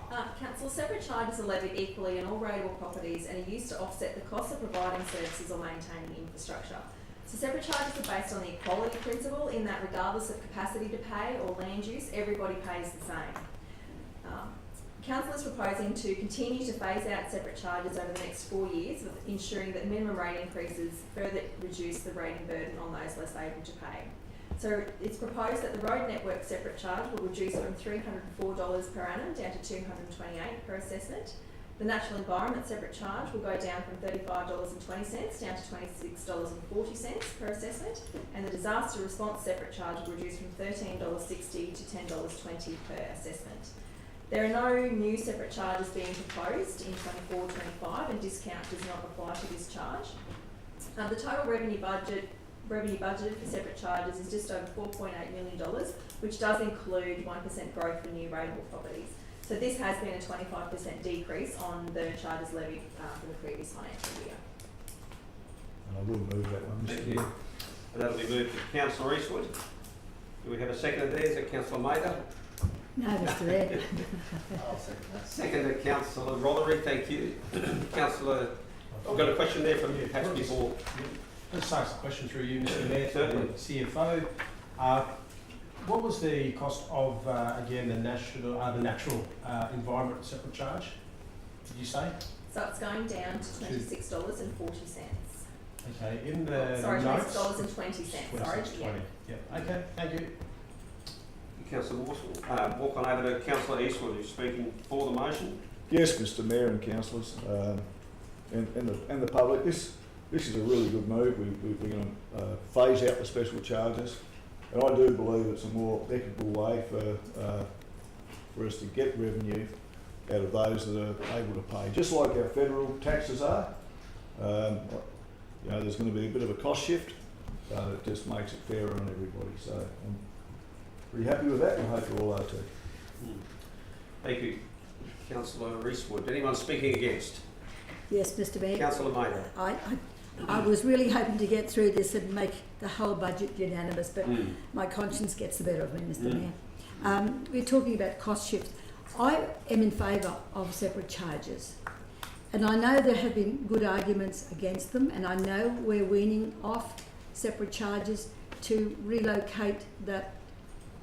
S5: Mayor. Council, separate charges are levied equally on all rateable properties and are used to offset the cost of providing services or maintaining infrastructure. So separate charges are based on the equality principle in that regardless of capacity to pay or land use, everybody pays the same. Council is proposing to continue to phase out separate charges over the next 4 years, with ensuring that minimum rate increases further reduce the rating burden on those less able to pay. So it's proposed that the road network separate charge will reduce from $304 per annum down to $228 per assessment. The natural environment separate charge will go down from $35.20 down to $26.40 per assessment, and the disaster response separate charge will reduce from $13.60 to $10.20 per assessment. There are no new separate charges being proposed in 24-25, and discount does not apply to this charge. The total revenue budgeted for separate charges is just over $4.8 million, which does include 1% growth for new rateable properties. So this has been a 25% decrease on the charges levied from the previous financial year.
S2: And I will move that one,
S1: Thank
S2: Mr
S1: you.
S2: Mayor.
S1: And that'll be moved to Councillor Eastwood. Do we have a seconder there? Is that Councillor Mather?
S4: No, Mr Mayor.
S7: I'll second that.
S1: Seconder, Councillor Rothery, thank you. Councillor, I've got a question there from you, perhaps before.
S6: Let's ask the question through you, Mr Mayor,
S1: Certainly.
S6: CFO. What was the cost of, again, the natural environment separate charge, did you say?
S5: So it's going down to $26.40.
S6: Okay, in the
S5: Sorry,
S6: notes?
S5: $26.20, sorry.
S6: $26.20. Yeah, okay, thank you.
S1: Councillor Walk on over to Councillor Eastwood, who's speaking for the motion.
S2: Yes, Mr Mayor and councillors, and the public, this is a really good move. We're going to phase out the special charges, and I do believe it's a more equitable way for us to get revenue out of those that are able to pay, just like our federal taxes are. You know, there's going to be a bit of a cost shift, but it just makes it fairer on everybody. So I'm pretty happy with that, and I hope you all are too.
S1: Thank you, Councillor Eastwood. Anyone speaking against?
S4: Yes, Mr Mayor.
S1: Councillor Mather.
S4: I I was really hoping to get through this and make the whole budget unanimous, but my conscience gets the better of me, Mr. Mayor. We're talking about cost shifts. I am in favour of separate charges, and I know there have been good arguments against them, and I know we're weaning off separate charges to relocate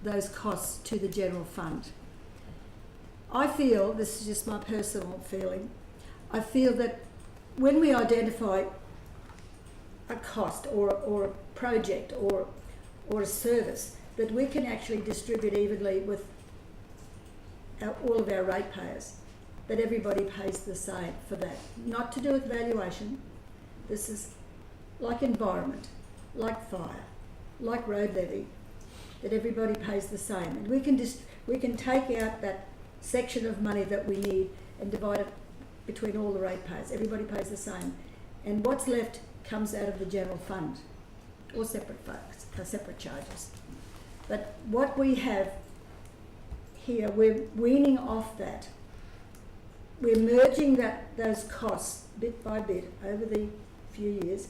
S4: those costs to the general fund. I feel, this is just my personal feeling, I feel that when we identify a cost or a project or a service, that we can actually distribute evenly with all of our ratepayers, that everybody pays the same for that. Not to do with valuation. This is like environment, like fire, like road levy, that everybody pays the same. And we can take out that section of money that we need and divide it between all the ratepayers. Everybody pays the same. And what's left comes out of the general fund or separate charges. But what we have here, we're weaning off that. We're merging those costs bit by bit over the few years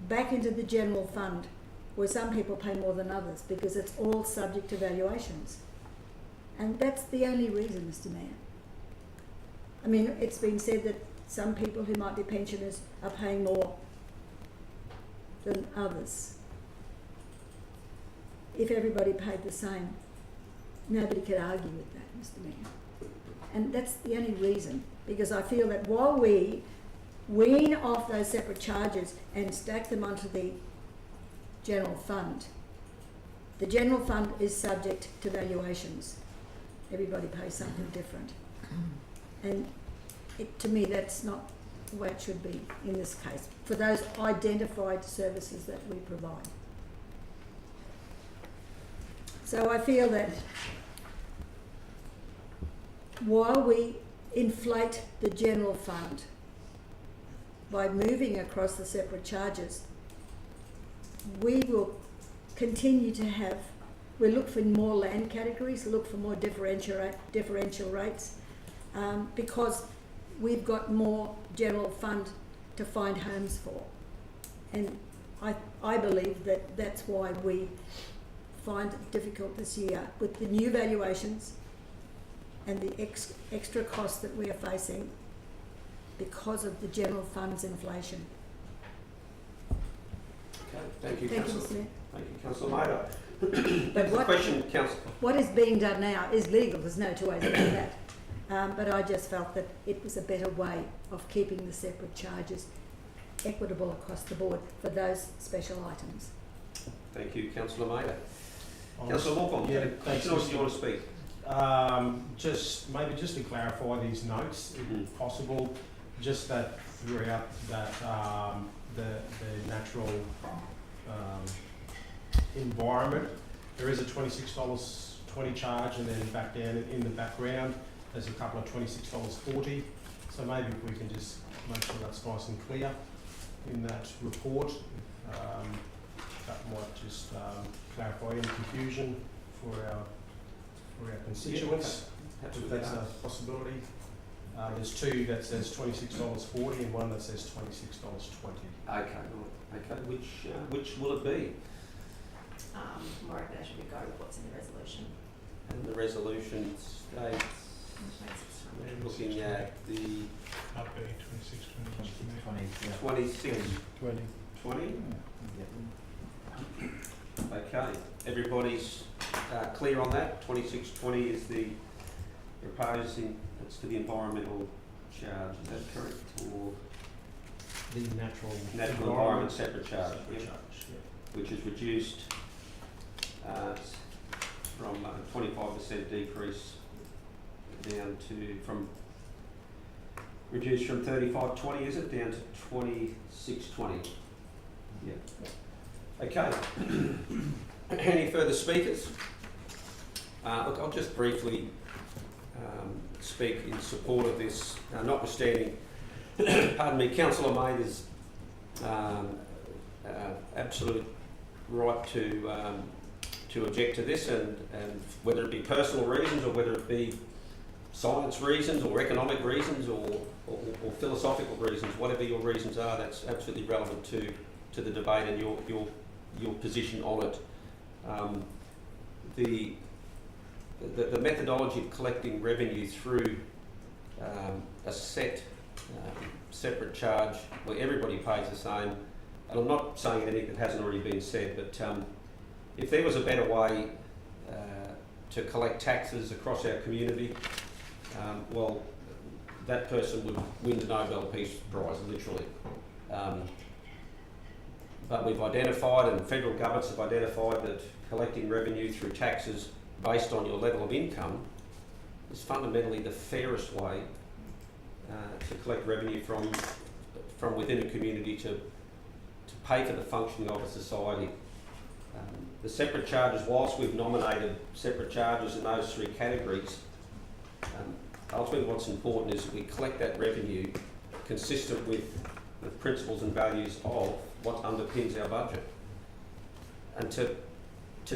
S4: back into the general fund, where some people pay more than others because it's all subject to valuations. And that's the only reason, Mr. Mayor. I mean, it's been said that some people who might be pensioners are paying more than others. If everybody paid the same, nobody could argue with that, Mr. Mayor. And that's the only reason, because I feel that while we wean off those separate charges and stack them onto the general fund, the general fund is subject to valuations. Everybody pays something different. And to me, that's not the way it should be in this case, for those identified services that we provide. So I feel that while we inflate the general fund by moving across the separate charges, we will continue to have, we look for more land categories, look for more differential rates, because we've got more general fund to find homes for. And I believe that that's why we find it difficult this year with the new valuations and the extra costs that we are facing because of the general fund's inflation.
S1: Okay, thank you,
S4: Thank you,
S1: Councillor.
S4: Mr. Mayor.
S1: Thank you, Councillor Mader.
S4: But
S1: Next question, Councillor.
S4: what is being done now is legal, there's no two ways about that. But I just felt that it was a better way of keeping the separate charges equitable across the board for those special items.
S1: Thank you, Councillor Mader.
S6: I'll
S1: Councillor Morcom,
S6: yeah,
S1: thanks.
S6: thanks,
S1: You want to speak?
S6: Just to clarify these notes, if possible, just that throughout that the natural environment, there is a $26.20 charge, and then back down in the background there's a couple of $26.40. So maybe if we can just make sure that's nice and clear in that report, that might just clarify any confusion for our constituents, if that's a possibility. There's two that says $26.40 and one that says $26.20.
S1: Okay, okay. Which will it be?
S5: My recommendation would go with what's in the resolution.
S1: And the resolution states, we're looking at the 2620. Okay, everybody's clear on that. 2620 is the proposing, that's to the environmental charge, is that correct? Or
S6: The natural
S1: environment separate charge,
S6: separate
S1: yeah,
S6: charge, yeah.
S1: which is reduced from a 25% decrease down to reduced from 35.20, is it, down to 26.20? Yeah. Okay. Any further speakers? Look, I'll just briefly speak in support of this, notwithstanding, pardon me, Councillor Mader's absolute right to object to this, and whether it be personal reasons or whether it be science reasons or economic reasons or philosophical reasons, whatever your reasons are, that's absolutely relevant to the debate and your position on it. The methodology of collecting revenue through a separate charge where everybody pays the same, and I'm not saying anything that hasn't already been said, but if there was a better way to collect taxes across our community, well, that person would win the Nobel Peace Prize, literally. But we've identified, and federal governments have identified, that collecting revenue through taxes based on your level of income is fundamentally the fairest way to collect revenue from within a community to pay for the functioning of a society. The separate charges, whilst we've nominated separate charges in those three categories, ultimately what's important is that we collect that revenue consistent with the principles and values of what underpins our budget. And to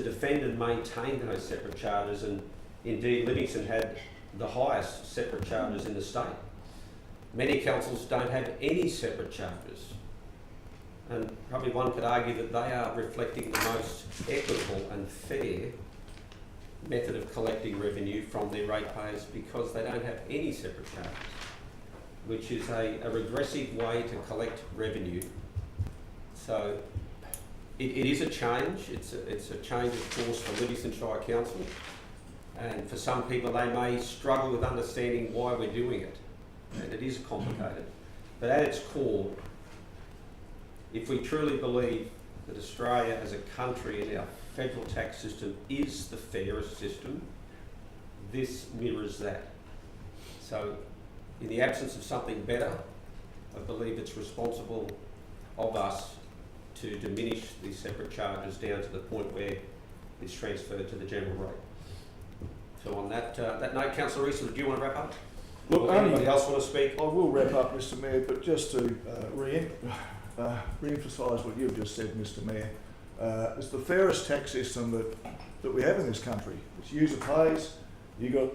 S1: defend and maintain those separate charges, and indeed Livingstone had the highest separate charges in the state. Many councils don't have any separate charges, and probably one could argue that they are reflecting the most equitable and fair method of collecting revenue from their ratepayers because they don't have any separate charges, which is a regressive way to collect revenue. So it is a change. It's a change of course for Livingstone Shire Council, and for some people they may struggle with understanding why we're doing it, and it is complicated. But at its core, if we truly believe that Australia as a country and our federal tax system is the fairest system, this mirrors that. So in the absence of something better, I believe it's responsible of us to diminish these separate charges down to the point where it's transferred to the general rate. So on that note, Councillor Rees, do you want to wrap up?
S2: Look,
S1: or anybody else want to speak?
S2: I will wrap up, Mr. Mayor, but just to re-emphasise what you've just said, Mr. Mayor. It's the fairest tax system that we have in this country. It's user pays, you got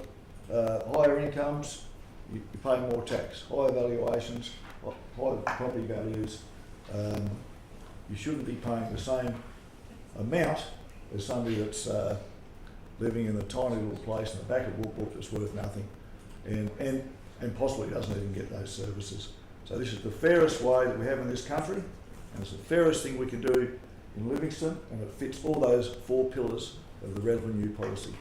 S2: higher incomes, you pay more tax, higher valuations, higher property values. You shouldn't be paying the same amount as somebody that's living in a tiny little place in the back of Woodbrook that's worth nothing and possibly doesn't even get those services. So this is the fairest way that we have in this country, and it's the fairest thing we can do in Livingstone, and it fits all those four pillars of the revenue policy.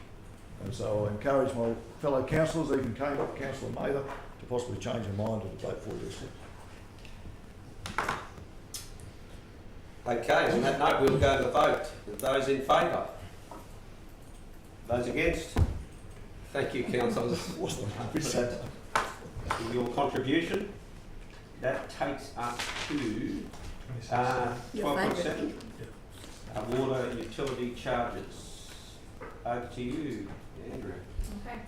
S2: And so I encourage my fellow councillors, even Councillor Mather, to possibly change their mind and vote for this.
S1: Okay, on that note, we'll go to the vote. Those in favour? Those against? Thank you, councillors, for your contribution. That takes us to 12.7, water utility charges. Over to you, Andrew.
S5: Okay.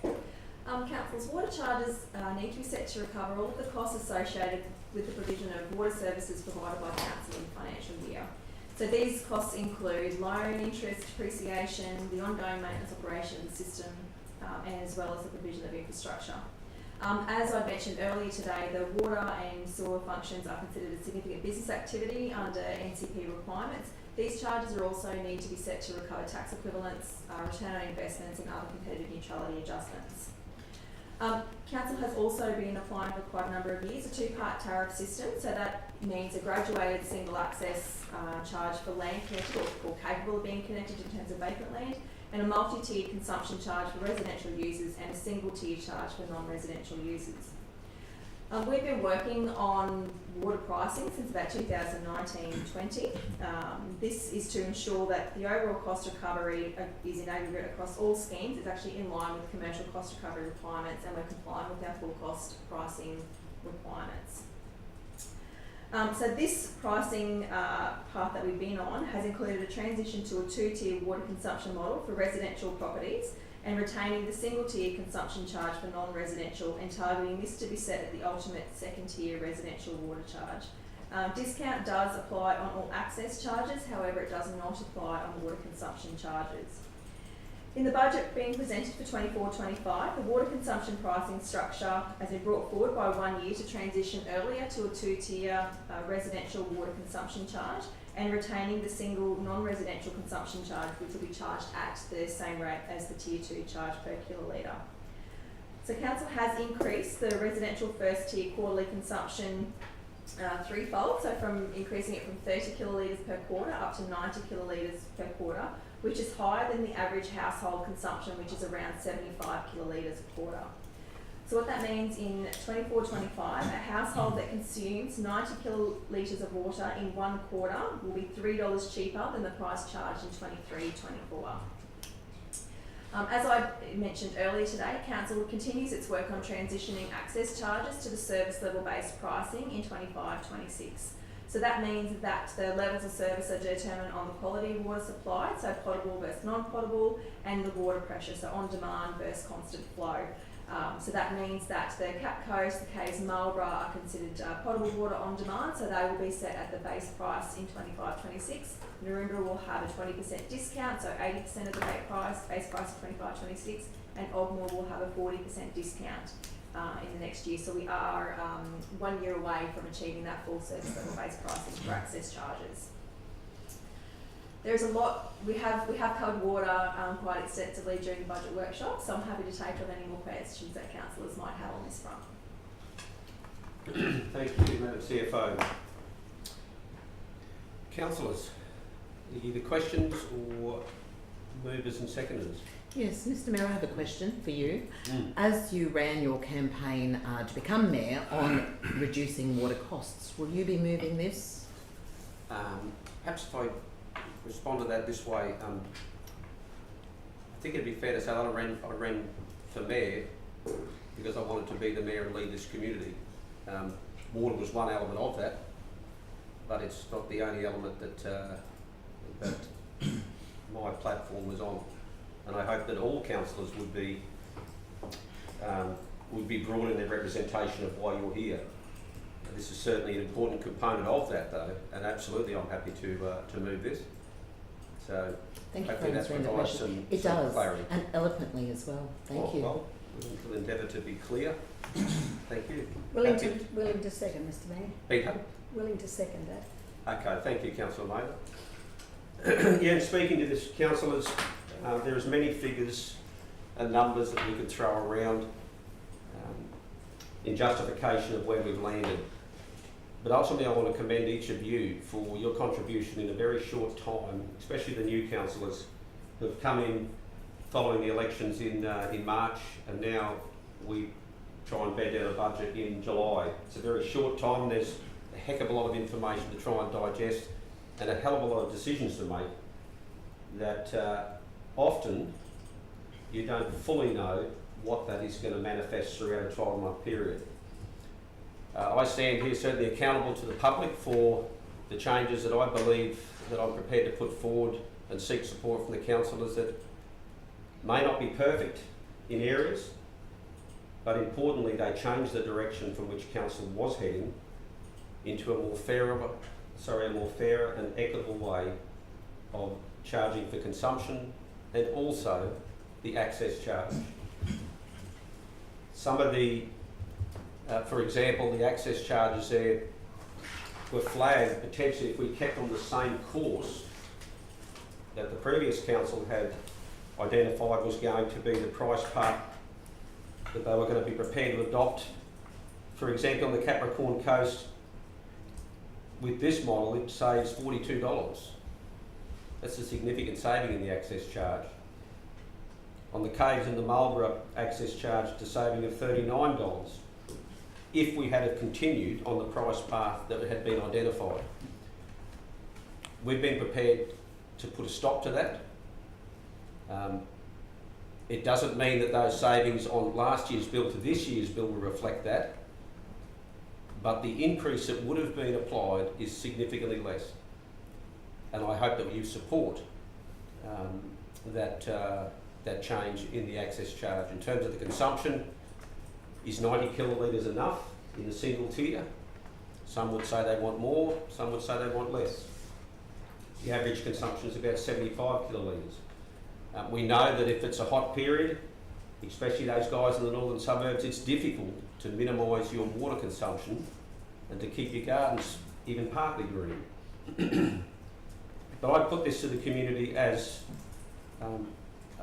S5: Councils, water charges need to be set to recover all of the costs associated with the provision of water services provided by council in the financial year. So these costs include loan, interest, depreciation, the ongoing maintenance operation of the system, and as well as the provision of infrastructure. As I mentioned earlier today, the water and sewer functions are considered a significant business activity under NCP requirements. These charges are also need to be set to recover tax equivalents, return on investments and other competitive neutrality adjustments. Council has also been applying for quite a number of years a two-part tariff system, so that means a graduated single access charge for land connected or capable of being connected in terms of vacant land, and a multi-tiered consumption charge for residential users and a single tier charge for non-residential users. We've been working on water pricing since about 2019-20. This is to ensure that the overall cost recovery is in aggregate across all schemes is actually in line with commercial cost recovery requirements, and we're complying with our full cost pricing requirements. So this pricing path that we've been on has included a transition to a two-tier water consumption model for residential properties and retaining the single-tier consumption charge for non-residential and targeting this to be set at the ultimate second-tier residential water charge. Discount does apply on all access charges, however it does not apply on water consumption charges. In the budget being presented for 24-25, the water consumption pricing structure has been brought forward by 1 year to transition earlier to a two-tier residential water consumption charge and retaining the single non-residential consumption charge, which will be charged at the same rate as the tier 2 charge per kilolitre. So council has increased the residential first tier quarterly consumption threefold, so from increasing it from 30 kilolitres per quarter up to 90 kilolitres per quarter, which is higher than the average household consumption, which is around 75 kilolitres a quarter. So what that means in 24-25, a household that consumes 90 kilolitres of water in 1 quarter will be $3 cheaper than the price charged in 23-24. As I mentioned earlier today, Council continues its work on transitioning access charges to the service level based pricing in 25-26. So that means that the levels of service are determined on the quality of water supplied, so potable versus non-potable, and the water pressure, so on demand versus constant flow. So that means that the Cap Coast, the Caves Marlborough are considered potable water on demand, so they will be set at the base price in 25-26. Naroomba will have a 20% discount, so 80% of the base price of 25-26, and Ogmore will have a 40% discount in the next year. So we are 1 year away from achieving that full service level based pricing for access charges. There's a lot, we have covered water quite extensively during the budget workshop, so I'm happy to take on any more questions that councillors might have on this front.
S1: Thank you, Madam CFO. Councillors, either questions or movers and seconders?
S3: Yes, Mr Mayor, I have a question for you. As you ran your campaign to become Mayor on reducing water costs, will you be moving this?
S1: Perhaps if I respond to that this way, I think it'd be fair to say that I ran for Mayor because I wanted to be the Mayor and lead this community. Water was one element of that, but it's not the only element that my platform was on. And I hope that all councillors would be broad in their representation of why you're here. This is certainly an important component of that, though, and absolutely I'm happy to move this. So
S3: Thank you for
S1: hopefully that
S3: answering the
S1: provides
S3: question.
S1: some
S3: It does,
S1: clarity.
S3: and eloquently as well. Thank you.
S1: Well, we'll endeavour to be clear. Thank you.
S4: Willing to second, Mr Mayor.
S1: Peter?
S4: Willing to second that.
S1: Okay, thank you, Councillor Mather. Yeah, and speaking to this, councillors, there's many figures and numbers that we could throw around in justification of where we've landed. But ultimately I want to commend each of you for your contribution in a very short time, especially the new councillors who have come in following the elections in March, and now we try and bed down a budget in July. It's a very short time, there's a heck of a lot of information to try and digest and a hell of a lot of decisions to make that often you don't fully know what that is going to manifest throughout a 12-month period. I stand here certainly accountable to the public for the changes that I believe that I'm prepared to put forward and seek support from the councillors that may not be perfect in areas, but importantly they change the direction from which council was heading into a more fairer and equitable way of charging for consumption and also the access charge. Some of the, for example, the access charges there were flagged potentially if we kept on the same course that the previous council had identified was going to be the price part that they were going to be prepared to adopt. For example, on the Capricorn Coast, with this model, it saves $42. That's a significant saving in the access charge. On the Caves and the Marlborough access charge, it's a saving of $39 if we had have continued on the price path that had been identified. We've been prepared to put a stop to that. It doesn't mean that those savings on last year's bill to this year's bill will reflect that, but the increase that would have been applied is significantly less. And I hope that you support that change in the access charge. In terms of the consumption, is 90 kilolitres enough in a single tier? Some would say they want more, some would say they want less. The average consumption is about 75 kilolitres. We know that if it's a hot period, especially those guys in the northern suburbs, it's difficult to minimise your water consumption and to keep your gardens even partly green. But I put this to the community as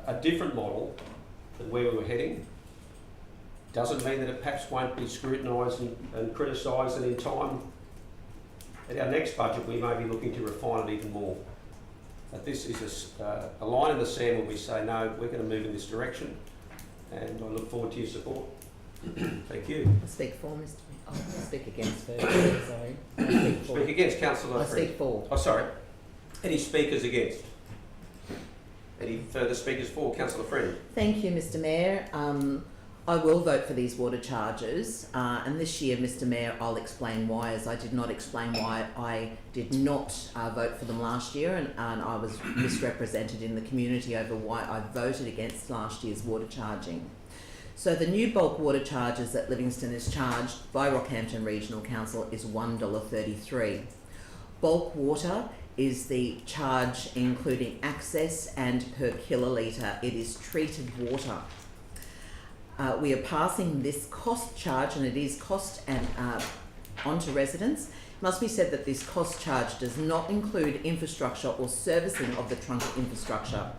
S1: a different model than where we were heading. Doesn't mean that it perhaps won't be scrutinised and criticised, and in time, at our next budget, we may be looking to refine it even more. But this is a line in the sand where we say, no, we're going to move in this direction, and I look forward to your support. Thank you.
S3: I speak for Mr. Oh, I speak against first. Sorry. I speak for.
S1: Speak against, Councillor
S3: I
S1: Friend.
S3: speak for.
S1: Oh, sorry. Any speakers against? Any further speakers for? Councillor Friend.
S3: Thank you, Mr. Mayor. I will vote for these water charges, and this year, Mr. Mayor, I'll explain why, as I did not explain why I did not vote for them last year, and I was misrepresented in the community over why I voted against last year's water charging. So the new bulk water charges that Livingstone is charged by Rockhampton Regional Council is $1.33. Bulk water is the charge including access and per kilolitre. It is treated water. We are passing this cost charge, and it is cost and onto residents. It must be said that this cost charge does not include infrastructure or servicing of the trunk infrastructure.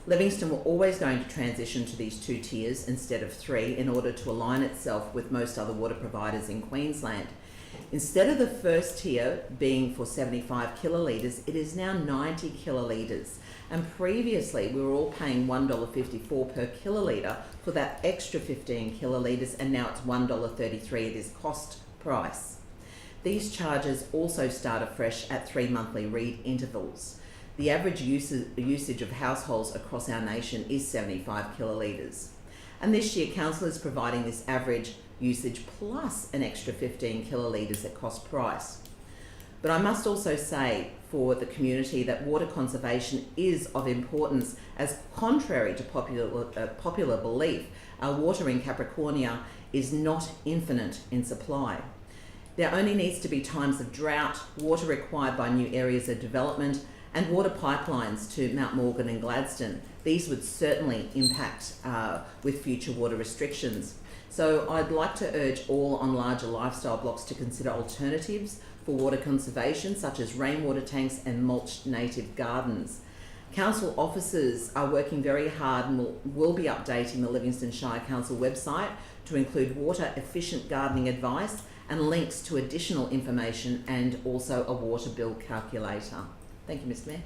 S3: Livingstone were always going to transition to these 2 tiers instead of 3 in order to align itself with most other water providers in Queensland. Instead of the first tier being for 75 kilolitres, it is now 90 kilolitres. And previously we were all paying $1.54 per kilolitre for that extra 15 kilolitres, and now it's $1.33. It is cost price. These charges also start afresh at 3 monthly read intervals. The average usage of households across our nation is 75 kilolitres. And this year, Council is providing this average usage plus an extra 15 kilolitres at cost price. But I must also say for the community that water conservation is of importance, as contrary to popular belief, our water in Capricornia is not infinite in supply. There only needs to be times of drought, water required by new areas of development, and water pipelines to Mount Morgan and Gladstone. These would certainly impact with future water restrictions. So I'd like to urge all on larger lifestyle blocks to consider alternatives for water conservation, such as rainwater tanks and mulched native gardens. Council officers are working very hard and will be updating the Livingstone Shire Council website to include water efficient gardening advice and links to additional information, and also a water bill calculator. Thank you, Mr. Mayor.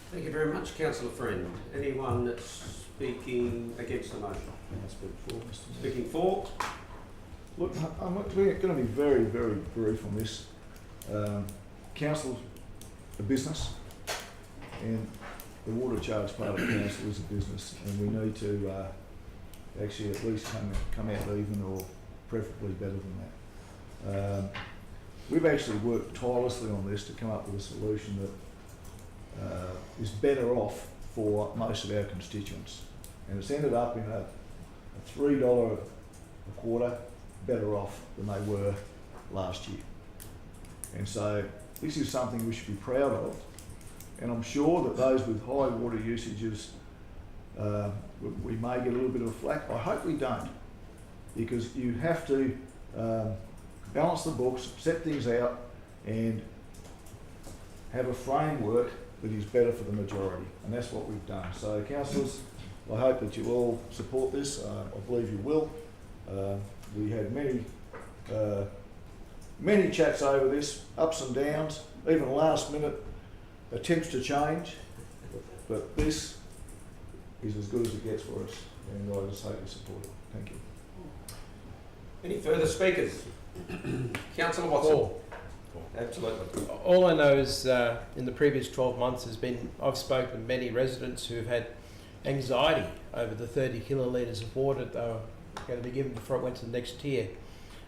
S1: Thank you very much, Councillor Friend. Anyone speaking against the motion?
S2: I speak for, Mr. Mayor.
S1: Speaking for?
S2: Look, we're going to be very, very brief on this. Council's a business, and the water charge part of council is a business, and we need to actually at least come out even, or preferably better than that. We've actually worked tirelessly on this to come up with a solution that is better off for most of our constituents, and it's ended up in a $3 a quarter better off than they were last year. And so this is something we should be proud of, and I'm sure that those with high water usages, we may get a little bit of flack. I hope we don't, because you have to balance the books, set things out, and have a framework that is better for the majority, and that's what we've done. So councillors, I hope that you all support this. I believe you will. We had many chats over this, ups and downs, even last minute attempts to change, but this is as good as it gets for us, and I just hope you support it. Thank you.
S1: Any further speakers? Councillor Watson. Absolutely.
S8: All I know is in the previous 12 months I've spoken to many residents who have had anxiety over the 30 kilolitres of water they were going to be given before it went to the next tier.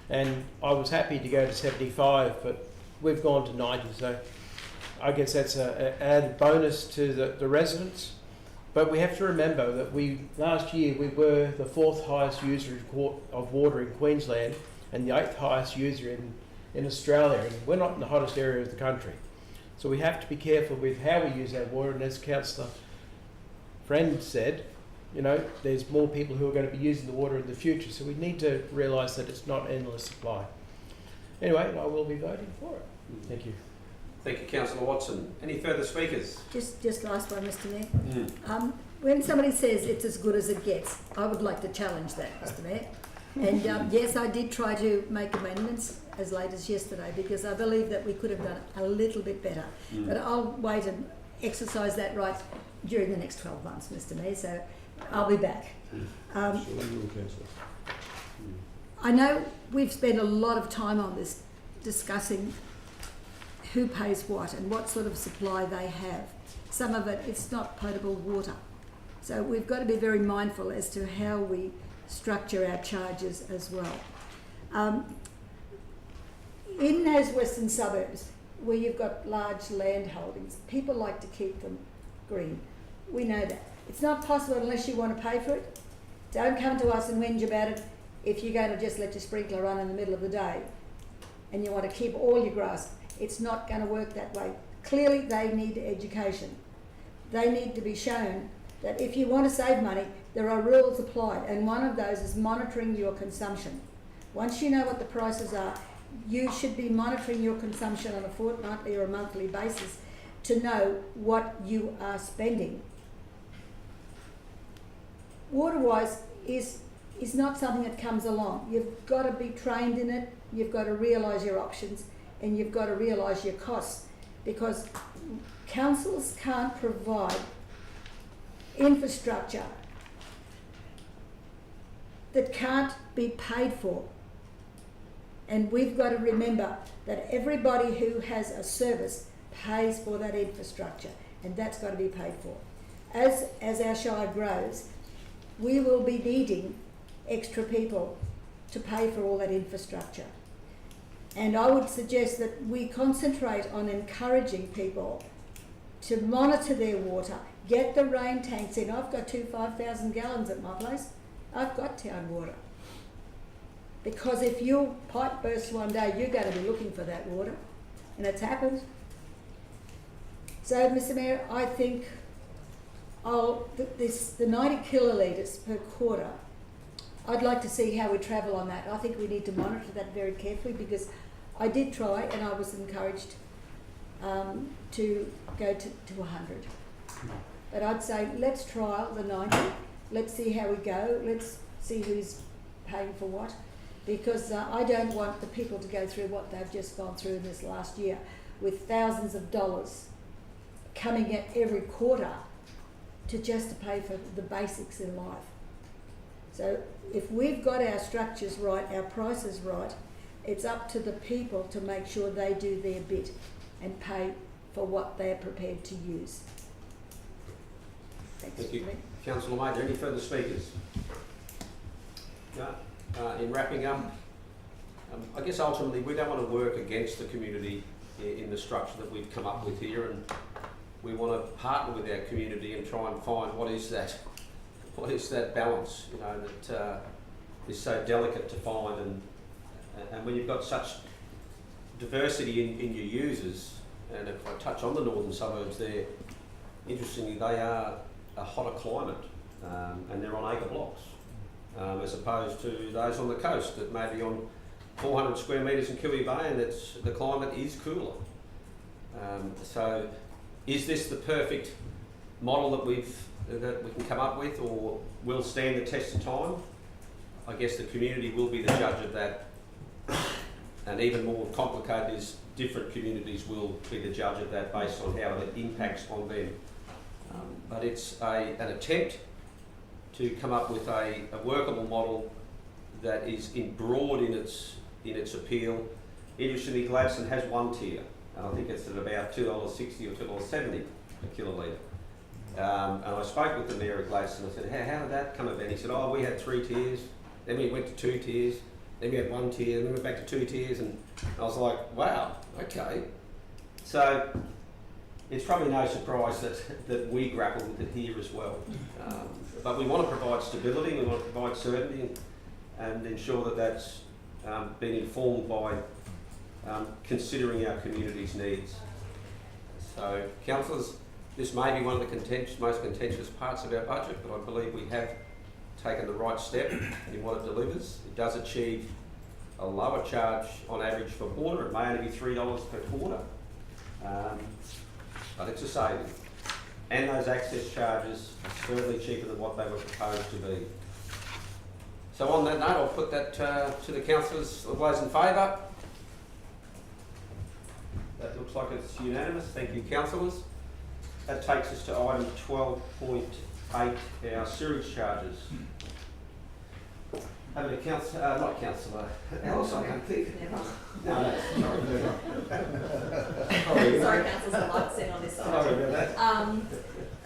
S8: And I was happy to go to 75, but we've gone to 90, so I guess that's an added bonus to the residents. But we have to remember that last year we were the 4th highest user of water in Queensland and the 8th highest user in Australia, and we're not in the hottest area of the country. So we have to be careful with how we use our water, and as Councillor friend said, you know, there's more people who are going to be using the water in the future, so we need to realise that it's not endless supply. Anyway, I will be voting for it. Thank you.
S1: Thank you, Councillor Watson. Any further speakers?
S4: Just last one, Mr Mayor. When somebody says it's as good as it gets, I would like to challenge that, Mr Mayor. And yes, I did try to make amendments as late as yesterday because I believe that we could have done a little bit better. But I'll wait and exercise that right during the next 12 months, Mr Mayor, so I'll be back. I know we've spent a lot of time on this discussing who pays what and what sort of supply they have. Some of it, it's not potable water. So we've got to be very mindful as to how we structure our charges as well. In those western suburbs where you've got large land holdings, people like to keep them green. We know that. It's not possible unless you want to pay for it. Don't come to us and whinge about it if you're going to just let your sprinkler run in the middle of the day and you want to keep all your grass. It's not going to work that way. Clearly they need education. They need to be shown that if you want to save money, there are rules applied, and one of those is monitoring your consumption. Once you know what the prices are, you should be monitoring your consumption on a fortnightly or a monthly basis to know what you are spending. Water-wise is not something that comes along. You've got to be trained in it, you've got to realise your options, and you've got to realise your costs, because councils can't provide infrastructure that can't be paid for. And we've got to remember that everybody who has a service pays for that infrastructure, and that's got to be paid for. As our Shire grows, we will be needing extra people to pay for all that infrastructure. And I would suggest that we concentrate on encouraging people to monitor their water, get the rain tanks in. I've got 5,000 gallons at my place. I've got town water. Because if your pipe bursts one day, you're going to be looking for that water. And it's happened. So, Mr Mayor, I think the 90 kilolitres per quarter, I'd like to see how we travel on that. I think we need to monitor that very carefully, because I did try and I was encouraged to go to 100. But I'd say let's trial the 90, let's see how we go, let's see who's paying for what, because I don't want the people to go through what they've just gone through in this last year, with thousands of dollars coming at every quarter to pay for the basics in life. So if we've got our structures right, our prices right, it's up to the people to make sure they do their bit and pay for what they're prepared to use. Thanks.
S1: Thank you. Councillor May, are there any further speakers? No? In wrapping up, I guess ultimately we don't want to work against the community in the structure that we've come up with here, and we want to partner with our community and try and find what is that balance, you know, that is so delicate to find, and when you've got such diversity in your users, and if I touch on the northern suburbs there, interestingly they are a hotter climate, and they're on acre blocks, as opposed to those on the coast that may be on 400 square metres in Kiwi Bay, and the climate is cooler. So is this the perfect model that we can come up with, or will stand the test of time? I guess the community will be the judge of that, and even more complicated is different communities will be the judge of that based on how it impacts on them. But it's an attempt to come up with a workable model that is broad in its appeal. Interestingly, Gladstone has one tier, and I think it's at about $2.60 or $2.70 a kilolitre. And I spoke with the Mayor of Gladstone. I said, how did that come about? He said, we had 3 tiers, then we went to 2 tiers, then we had 1 tier, then we went back to 2 tiers, and I was like, wow, okay. So it's probably no surprise that we grapple with it here as well. But we want to provide stability, we want to provide certainty, and ensure that that's been informed by considering our community's needs. So, councillors, This may be one of the most contentious parts of our budget, but I believe we have taken the right step in what it delivers. It does achieve a lower charge on average for water. It may only be $3 per quarter, but it's a saving. And those access charges are certainly cheaper than what they were proposed to be. So on that note, I'll put that to the councillors. All those in favour? That looks like it's unanimous. Thank you, councillors. That takes us to item 12.8, our sewage charges. Over to not councillor Alice, I don't think. No,
S5: Sorry, councillors, I'd like to sit on this side.
S1: Sorry about that.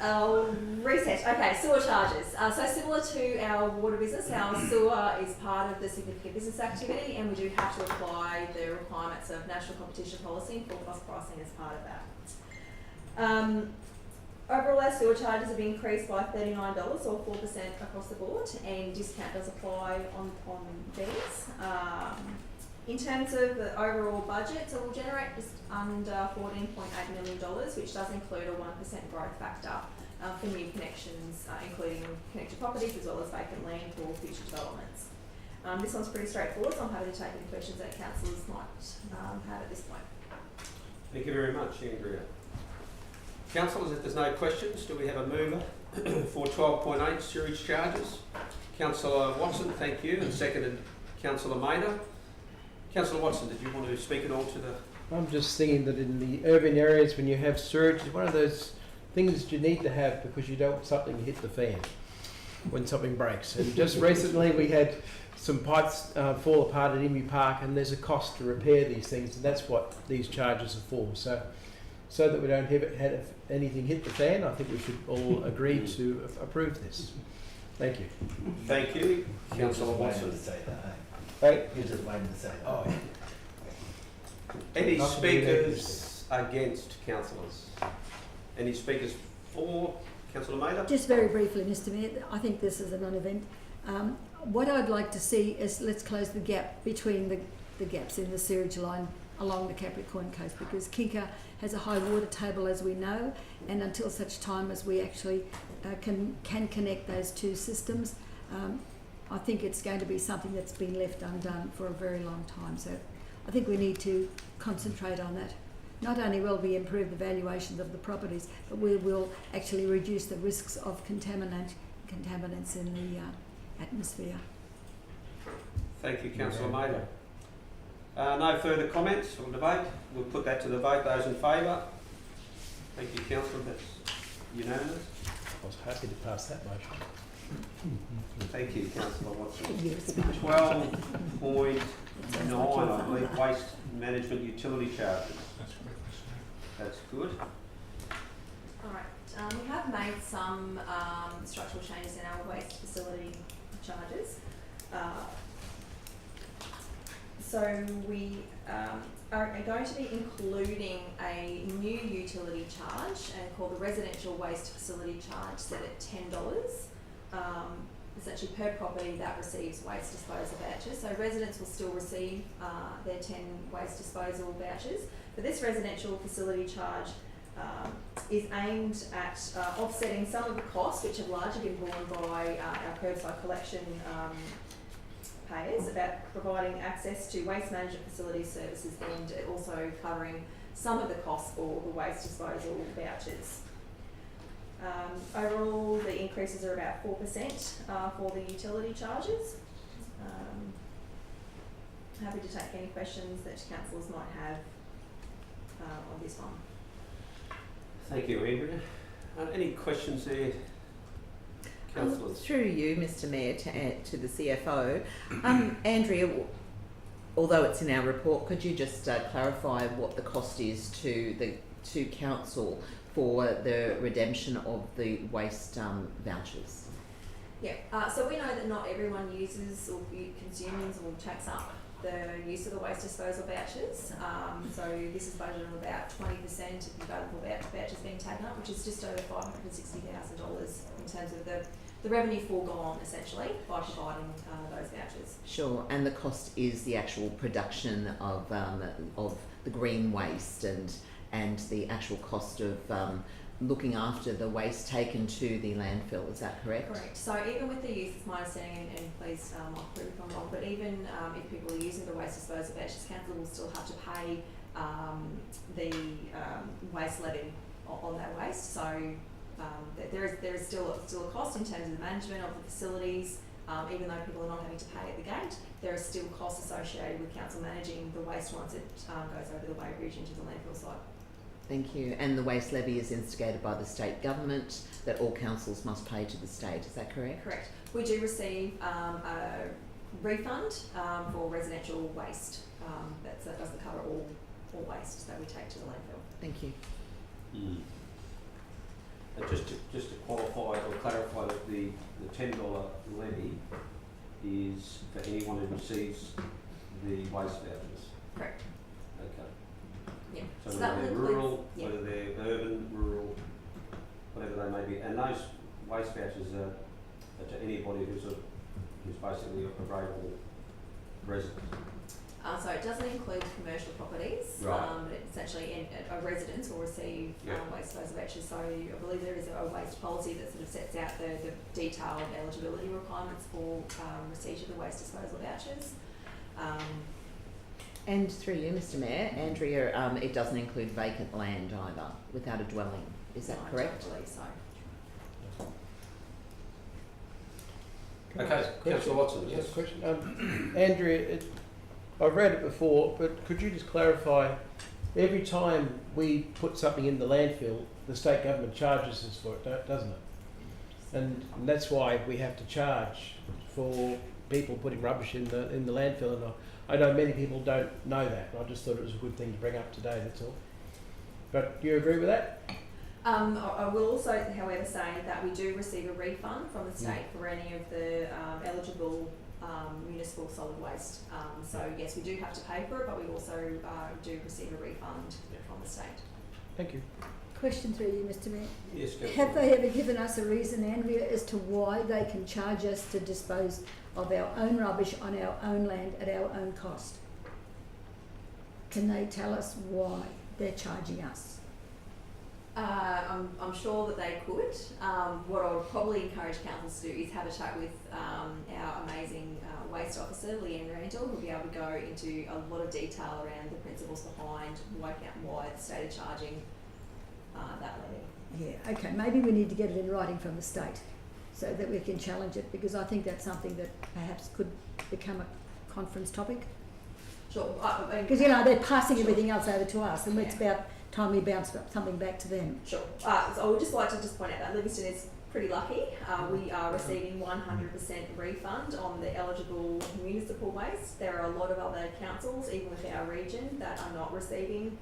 S5: I'll reset. Okay, sewer charges. So similar to our water business, our sewer is part of the significant business activity, and we do have to apply the requirements of national competition policy and full cost pricing as part of that. Overall, our sewer charges have increased by $39 or 4% across the board, and discount does apply on these. In terms of the overall budget, so we'll generate just under $14.8 million, which does include a 1% growth factor for new connections, including connected properties as well as vacant land for future developments. This one's pretty straightforward, so I'm happy to take any questions that councillors might have at this point.
S1: Thank you very much, Andrea. Councillors, if there's no questions, do we have a mover for 12.8 sewage charges? Councillor Watson, thank you, and seconded Councillor Maynard. Councillor Watson, did you want to speak at all to the...
S8: I'm just thinking that in the urban areas, when you have sewage, it's one of those things that you need to have because you don't want something to hit the fan when something breaks. And just recently we had some pipes fall apart at Emu Park, and there's a cost to repair these things, and that's what these charges are for. So that we don't have anything hit the fan, I think we should all agree to approve this. Thank you.
S1: Thank you, Councillor Watson.
S8: Hey.
S7: You're just waiting to say that.
S8: Oh,
S1: Any
S8: Not to be
S1: speakers against, councillors? Any speakers for? Councillor Maynard?
S4: Just very briefly, Mr Mayor, I think this is a non-event. What I'd like to see is let's close the gap between the gaps in the sewage line along the Capricorn Coast, because Kinka has a high water table, as we know, and until such time as we actually can connect those two systems, I think it's going to be something that's been left undone for a very long time. So I think we need to concentrate on that. Not only will we improve the valuations of the properties, but we will actually reduce the risks of contaminants in the atmosphere.
S1: Thank you, Councillor Maynard. No further comments or debate. We'll put that to the vote. Those in favour? Thank you, Councillor. That's unanimous.
S8: I was happy to pass that motion.
S1: Thank you, Councillor Watson. 12.9, I believe, waste management utility charges. That's good.
S5: Alright, we have made some structural changes in our waste facility charges. So we are going to be including a new utility charge called the residential waste facility charge, set at $10. Essentially per property that receives waste disposal vouchers. So residents will still receive their 10 waste disposal vouchers, but this residential facility charge is aimed at offsetting some of the costs which have largely been borne by our curbside collection payers, about providing access to waste management facility services and also covering some of the costs for the waste disposal vouchers. Overall, the increases are about 4% for the utility charges. Happy to take any questions that councillors might have on this one.
S1: Thank you, Andrea. Any questions there, councillors?
S3: Through you, Mr Mayor, to the CFO. Andrea, although it's in our report, could you just clarify what the cost is to council for the redemption of the waste vouchers?
S5: Yeah, so we know that not everyone uses or consumes or takes up the use of the waste disposal vouchers. So this is budgeted on about 20% of the available vouchers being taken up, which is just over $560,000 in terms of the revenue foregone, essentially, by providing those vouchers.
S3: Sure, and the cost is the actual production of the green waste and the actual cost of looking after the waste taken to the landfill. Is that correct?
S5: Correct. So even with the use, it's my understanding, and please, I'll prove if I'm wrong, but even if people are using the waste disposal vouchers, council will still have to pay the waste levy on that waste. So there is still a cost in terms of the management of the facilities. Even though people are not having to pay at the gate, there are still costs associated with council managing the waste once it goes over the weighbridge into the landfill site.
S3: Thank you. And the waste levy is instigated by the state government that all councils must pay to the state. Is that correct?
S5: Correct. We do receive a refund for residential waste. That doesn't cover all waste that we take to the landfill.
S3: Thank you.
S1: And just to qualify or clarify that the $10 levy is for anyone who receives the waste vouchers.
S5: Correct.
S1: Okay.
S5: Yeah.
S1: So
S5: that
S1: whether they're
S5: will include,
S1: rural,
S5: yeah.
S1: whether they're urban, rural, whatever they may be, and those waste vouchers are to anybody who's basically a rural resident.
S5: So it doesn't include commercial properties.
S1: Right.
S5: But essentially, a resident will receive waste disposal vouchers. So I believe there is a waste policy that sort of sets out the detailed eligibility requirements for receipt of the waste disposal vouchers.
S3: And through you, Mr. Mayor, Andrea, it doesn't include vacant land either, without a dwelling. Is that correct?
S5: I don't believe so.
S1: Okay, Councillor Watson.
S8: Yes, question. Andrea, I've read it before, but could you just clarify, every time we put something in the landfill, the state government charges us for it, doesn't it? And that's why we have to charge for people putting rubbish in the landfill. And I know many people don't know that. I just thought it was a good thing to bring up today, that's all. But do you agree with that?
S5: I will also, however, say that we do receive a refund from the state for any of the eligible municipal solid waste. So yes, we do have to pay for it, but we also do receive a refund from the state.
S8: Thank you.
S4: Question through you, Mr. Mayor.
S1: Yes, Councillor.
S4: Have they ever given us a reason, Andrea, as to why they can charge us to dispose of our own rubbish on our own land at our own cost? Can they tell us why they're charging us?
S5: I'm sure that they could. What I would probably encourage councils to do is have a chat with our amazing waste officer, Leanne Randall, who'll be able to go into a lot of detail around the principles behind working out why the state are charging that levy.
S4: Yeah, okay, maybe we need to get it in writing from the state so that we can challenge it, because I think that's something that perhaps could become a conference topic.
S5: Sure.
S4: Because, you know, they're passing everything else over to us, and it's about time we bounce something back to them.
S5: Sure. So I would just like to point out that Livingstone is pretty lucky. We are receiving 100% refund on the eligible municipal waste. There are a lot of other councils, even within our region, that are not receiving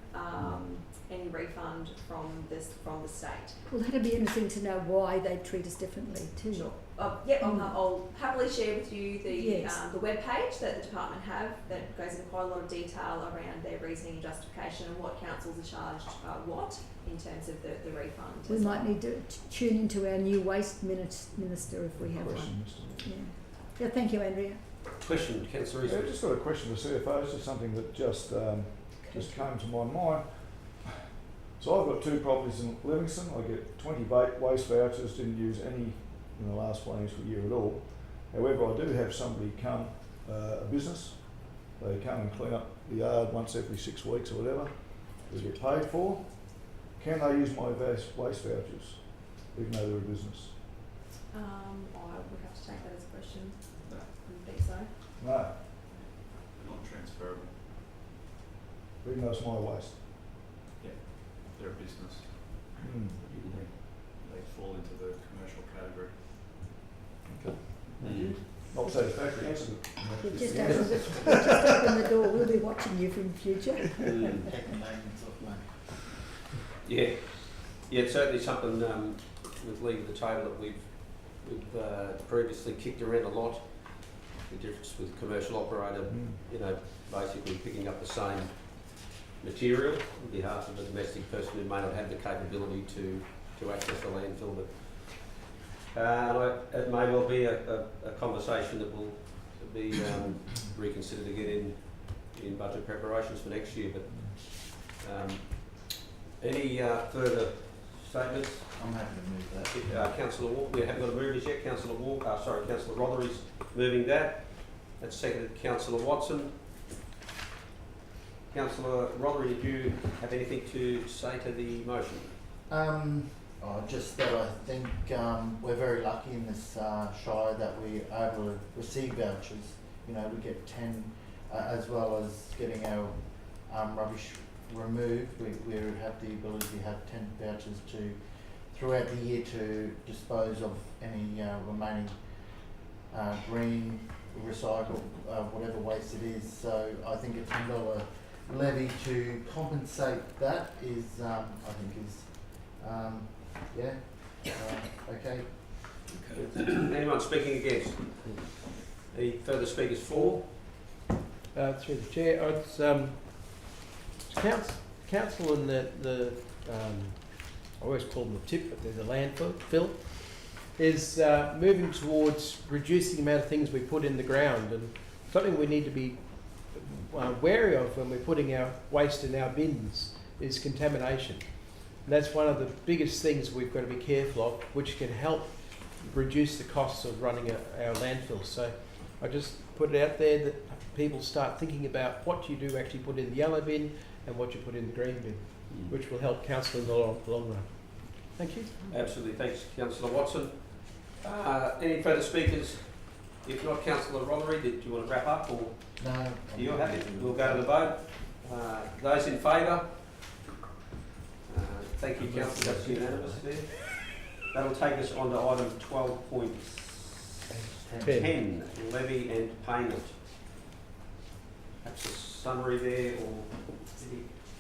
S5: any refund from the state.
S4: Well, that'd be interesting to know why they treat us differently too.
S5: Sure. I'll happily share with you the web page that the department have that goes into quite a lot of detail around their reasoning and justification and what councils are charged what in terms of the refund.
S4: We might need to tune into our new waste minister if we have one. Yeah, thank you, Andrea.
S1: Question, Councillor Eastwood.
S2: I've just got a question for CFO. It's just something that just came to my mind. So I've got 2 properties in Livingstone. I get 20 waste vouchers, didn't use any in the last financial year at all. However, I do have somebody come, a business, they come and clean up the yard once every 6 weeks or whatever. They get paid for. Can they use my waste vouchers, even though they're a business?
S5: I would have to take that as a question. No. I don't think so.
S2: No,
S9: Not transferable.
S2: even though it's my waste.
S9: They're a business.
S2: Mm.
S9: They fall into the commercial category.
S2: Okay. Not satisfactory answer.
S4: You've just opened the door. We'll be watching you from the future.
S7: Take the maintenance of money.
S1: Yeah, it's certainly something with Leave the Table that we've previously kicked around a lot. The difference with commercial operator, you know, basically picking up the same material on behalf of a domestic person who may not have the capability to access the landfill. But it may well be a conversation that will be reconsidered again in budget preparations for next year. But any further statements.
S7: I'm happy to move that.
S1: Councillor Walker, we haven't got a move as yet. Councillor Walker, Councillor Rothery's moving that. That's seconded Councillor Watson. Councillor Rothery, did you have anything to say to the motion?
S7: Just that I think we're very lucky in this Shire that we are able to receive vouchers. You know, we get 10, as well as getting our rubbish removed. We have the ability to have 10 vouchers throughout the year to dispose of any remaining green, recycle, whatever waste it is. So I think a $10 levy to compensate that is, okay.
S1: Anyone speaking against? Any further speakers for?
S8: Through the chair, it's council and the I always call them the tip, but they're the landfill, is moving towards reducing the amount of things we put in the ground, and something we need to be wary of when we're putting our waste in our bins is contamination. And that's one of the biggest things we've got to be careful of, which can help reduce the costs of running our landfills. So I just put it out there that people start thinking about what you do actually put in the yellow bin and what you put in the green bin, which will help council in the long run. Thank you.
S1: Absolutely, thanks Councillor Watson. Any further speakers? If not, Councillor Rothery, did you want to wrap up, or
S7: No.
S1: you're happy? We'll go to the vote. Those in favour? Thank you, Councillor, that's unanimous there. That'll take us on to item 12.10, levy and payment. Perhaps a summary there, or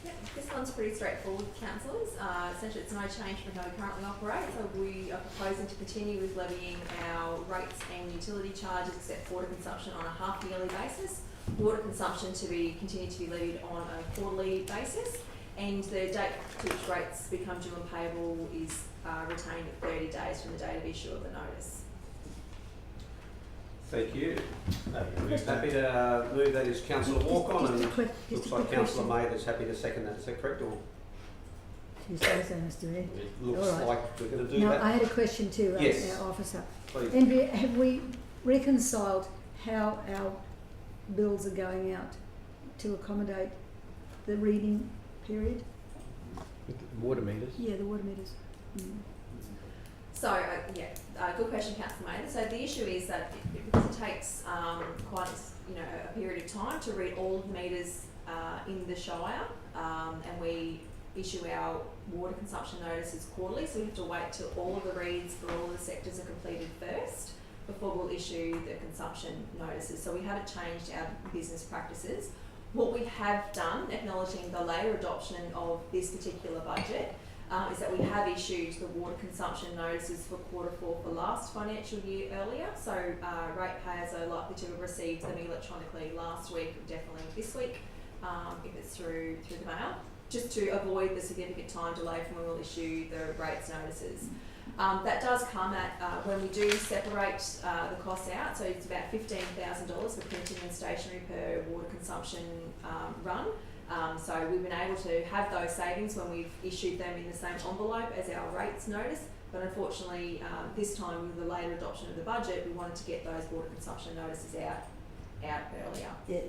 S5: Yep, this one's pretty straightforward, councillors. Essentially, it's no change from how we currently operate. So we are proposing to continue with levying our rates and utility charges, except water consumption, on a half-yearly basis. Water consumption continue to be levied on a quarterly basis, and the date to which rates become due and payable is retained at 30 days from the date of issue of the notice.
S1: thank you. Happy to move that is Councillor Walker, and looks like Councillor May is happy to second that. Is that correct? Or
S4: You say so, Mr. Mayor.
S1: it looks
S4: All right.
S1: like we're going to do
S4: Now,
S1: that.
S4: I had a question too,
S1: Yes.
S4: our officer.
S1: Please.
S4: Andrea, have we reconciled how our bills are going out to accommodate the reading period?
S8: With the water meters.
S4: Yeah, the water meters.
S5: So, good question, Councillor Mather. So the issue is that because it takes quite a period of time to read all of the meters in the Shire, and we issue our water consumption notices quarterly, so we have to wait till all of the reads for all of the sectors are completed first before we'll issue the consumption notices. So we haven't changed our business practices. What we have done, acknowledging the later adoption of this particular budget, is that we have issued the water consumption notices for Q4 for last financial year earlier. So ratepayers are likely to have received them electronically last week, definitely this week, if it's through the mail, just to avoid the significant time delay from when we'll issue the rates notices. That does come at, when we do separate the costs out, so it's about $15,000 for printing and stationery per water consumption run. So we've been able to have those savings when we've issued them in the same envelope as our rates notice, but unfortunately this time with the later adoption of the budget, we wanted to get those water consumption notices out earlier.
S4: Yeah,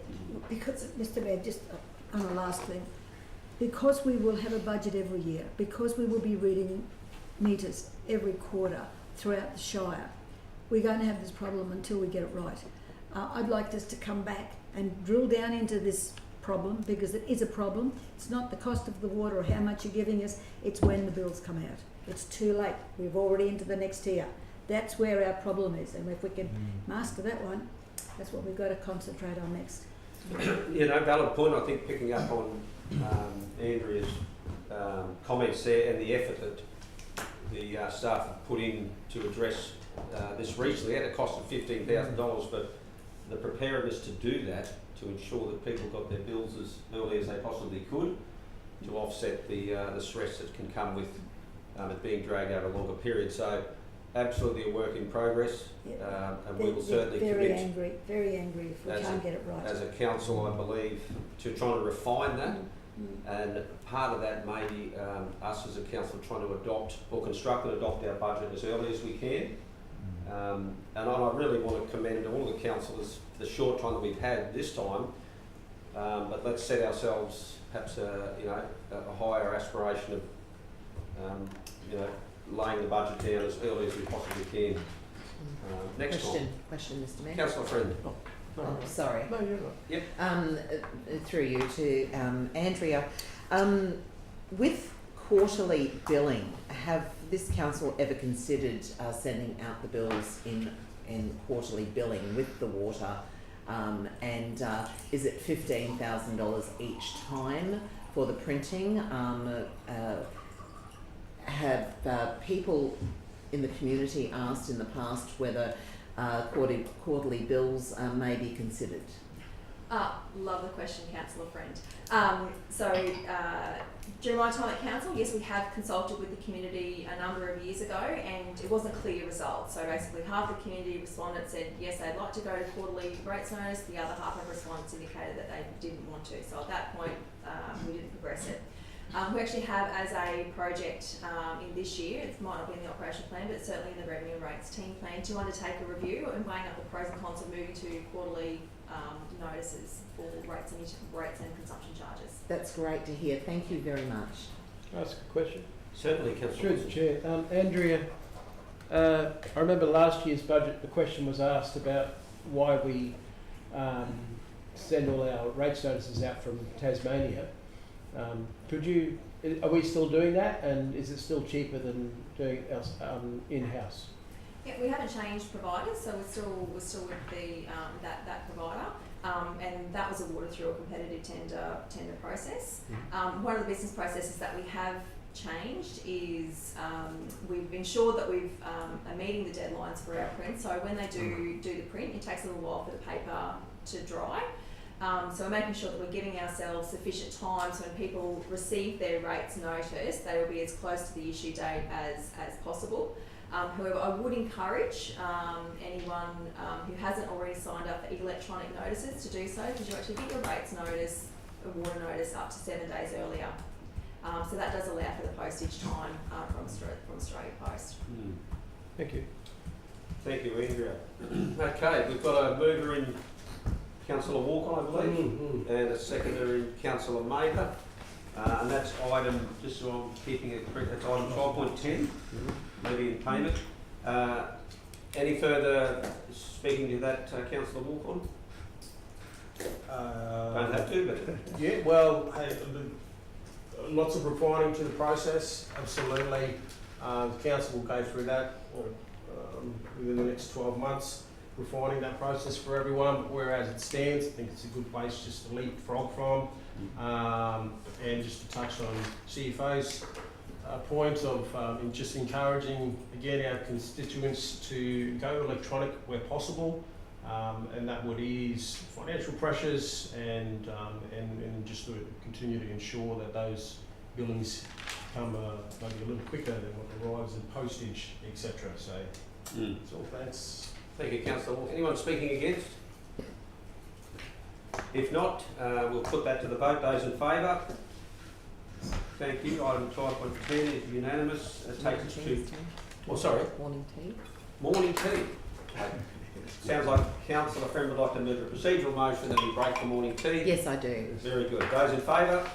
S4: because, Mr. Mayor, just on the last thing, because we will have a budget every year, because we will be reading meters every quarter throughout the Shire, we're going to have this problem until we get it right. I'd like us to come back and drill down into this problem, because it is a problem. It's not the cost of the water or how much you're giving us, it's when the bills come out. It's too late. We're already into the next tier. That's where our problem is, and if we can master that one, that's what we've got to concentrate on next.
S1: Valid point. I think picking up on Andrea's comments there, and the effort that the staff have put in to address this recently at a cost of $15,000, but the preparedness to do that, to ensure that people got their bills as early as they possibly could, to offset the stress that can come with it being dragged over a longer period. So absolutely a work in progress, and we will certainly commit
S4: very angry if we can't get it right.
S1: as a council, I believe, to trying to refine that And part of that may be us as a council trying to adopt or construct and adopt our budget as early as we can. And I really want to commend all the councillors for the short time that we've had this time. But let's set ourselves perhaps a higher aspiration of laying the budget down as early as we possibly can. Next
S3: Question, Mr. Mayor.
S1: Councillor Friend.
S3: Oh, sorry.
S8: No, you're not.
S3: Yep. Through you to Andrea. With quarterly billing, have this council ever considered sending out the bills in quarterly billing with the water? And is it $15,000 each time for the printing? Have people in the community asked in the past whether quarterly bills may be considered?
S5: Love the question, Councillor Friend. During my time at council, yes, we have consulted with the community a number of years ago, and it wasn't a clear result. So basically, half the community respondents said yes, they'd like to go to quarterly rates notice. The other half of respondents indicated that they didn't want to. So at that point, we didn't progress it. We actually have as a project in this year, it might not be in the operation plan, but certainly in the revenue rates team plan, to undertake a review and weighing up the pros and cons of moving to quarterly notices for rates and consumption charges.
S3: That's great to hear. Thank you very much.
S8: Can I ask a question?
S1: Certainly, Councillor.
S8: Through the Chair. Andrea, I remember last year's budget, the question was asked about why we send all our rates notices out from Tasmania. Are we still doing that, and is it still cheaper than doing it in-house?
S5: Yeah, we haven't changed providers, so we're still with the that provider, and that was awarded through a competitive tender process. One of the business processes that we have changed is we've ensured that we've are meeting the deadlines for our print. So when they do the print, it takes a little while for the paper to dry. So we're making sure that we're giving ourselves sufficient time so when people receive their rates notice, they will be as close to the issue date as possible. However, I would encourage anyone who hasn't already signed up for electronic notices to do so, because you actually get your rates notice, a water notice up to 7 days earlier. So that does allow for the postage time from Australia Post.
S8: Thank you.
S1: Thank you, Andrea. Okay, we've got a mover in Councillor Walker, I believe, and a seconder in Councillor Mather. And that's item, just so I'm keeping it correct, that's item 12.10, levy and payment. Any further speaking to that, Councillor Walker? Don't have to, but...
S6: Yeah, well, hey, lots of refining to the process, absolutely. The council will go through that within the next 12 months, refining that process for everyone. Whereas it stands, I think it's a good place just to leapfrog from. And just to touch on CFO's point of just encouraging, again, our constituents to go electronic where possible. And that would ease financial pressures and just to continue to ensure that those billings come maybe a little quicker than what arrives in postage, etc. So, that's all. Thanks.
S1: Thank you, Councillor Walker. Anyone speaking against? If not, we'll put that to the vote. Those in favour? Thank you. Item 12.10 is unanimous. It takes us to... Oh, sorry.
S3: Morning tea.
S1: Morning tea. Okay. Sounds like Councillor Friend would like to move a procedural motion that we break for morning tea.
S3: Yes, I do.
S1: Very good. Those in favour?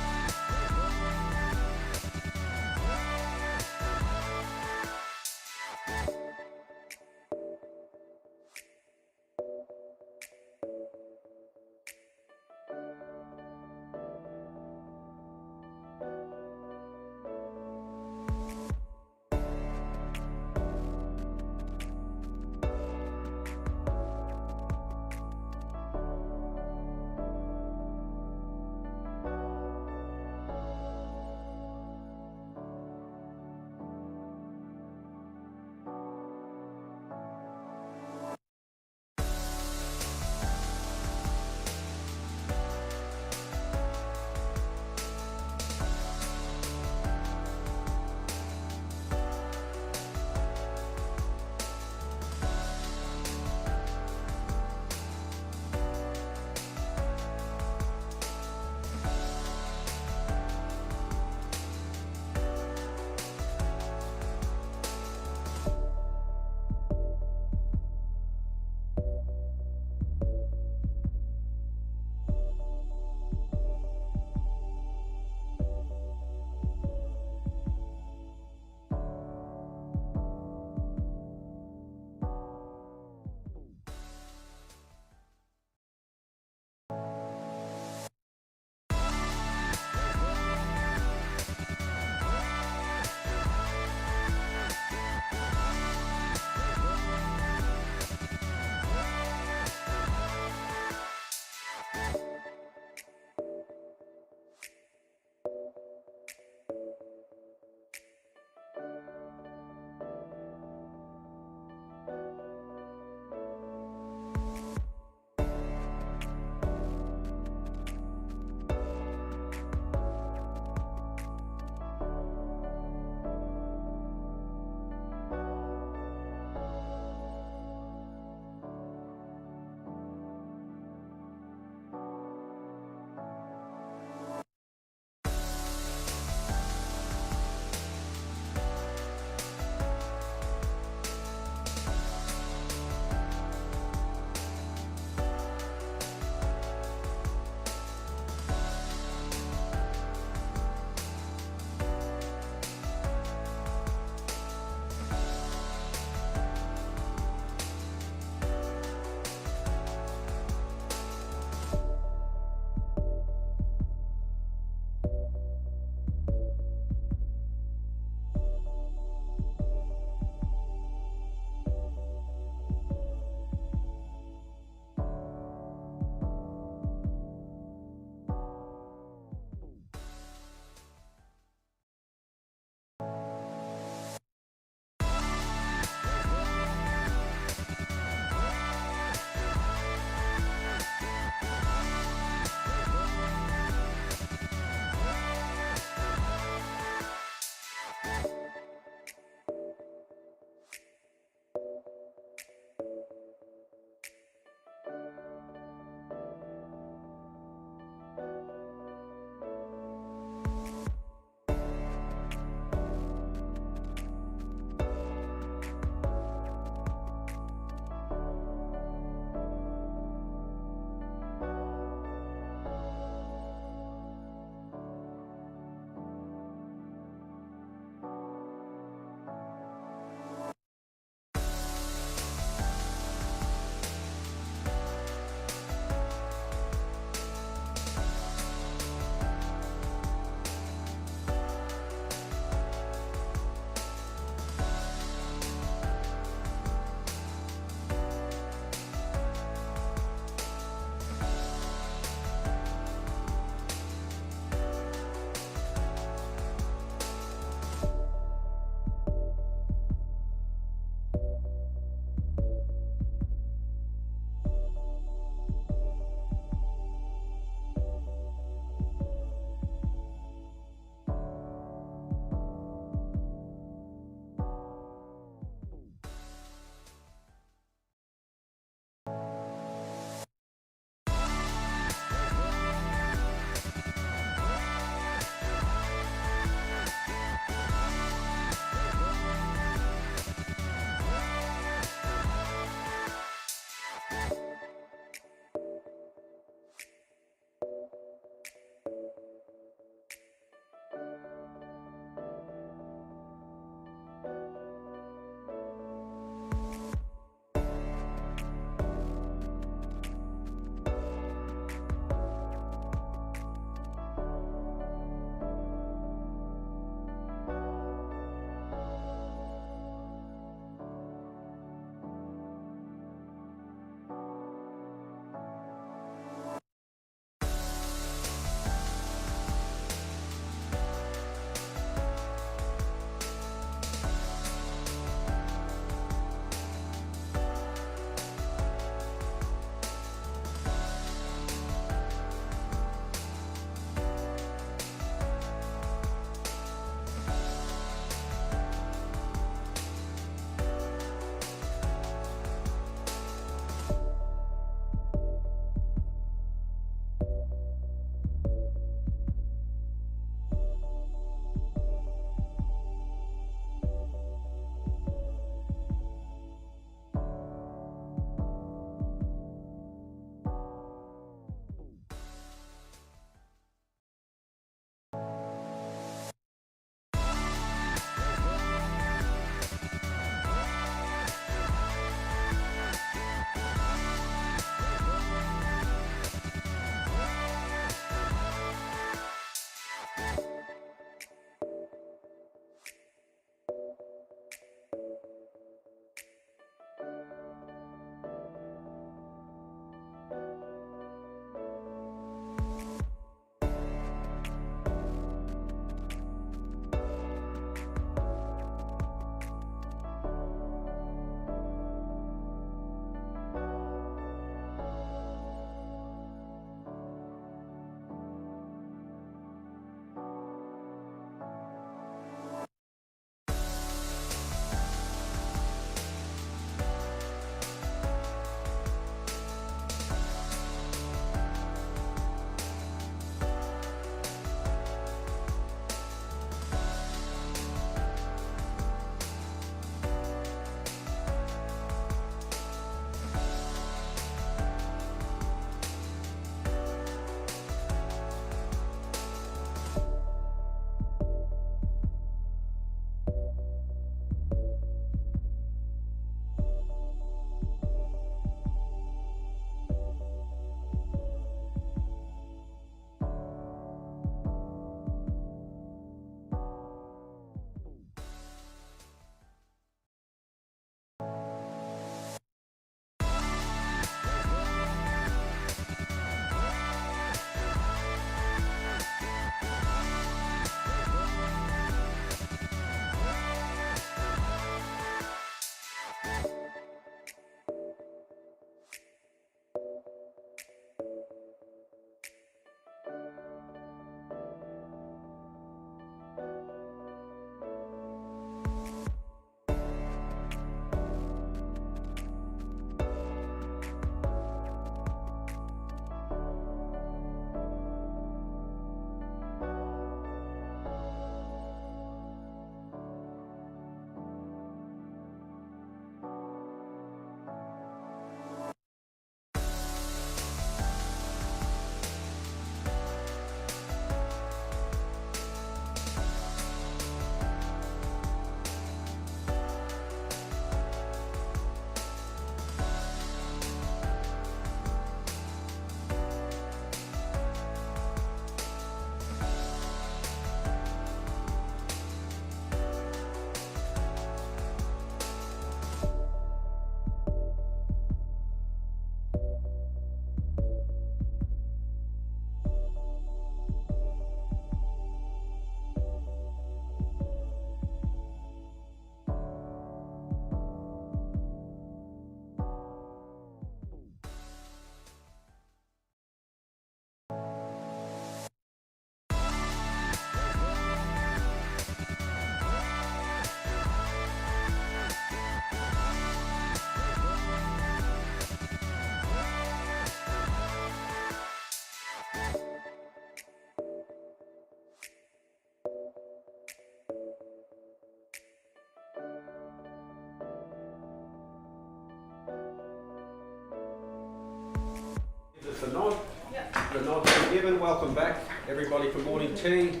S1: the nod.
S5: Yep.
S1: The nod being given. Welcome back, everybody, for morning tea.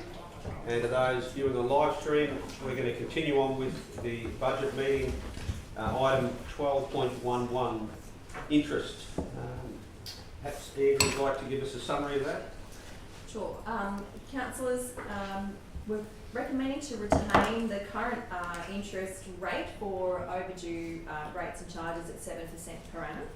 S1: And to those viewing the live stream, we're going to continue on with the budget meeting, item 12.11, interest. Perhaps Andrew would like to give us a summary of that.
S5: Sure. Councillors, we're recommending to retain the current interest rate for overdue rates and charges at 7% per annum.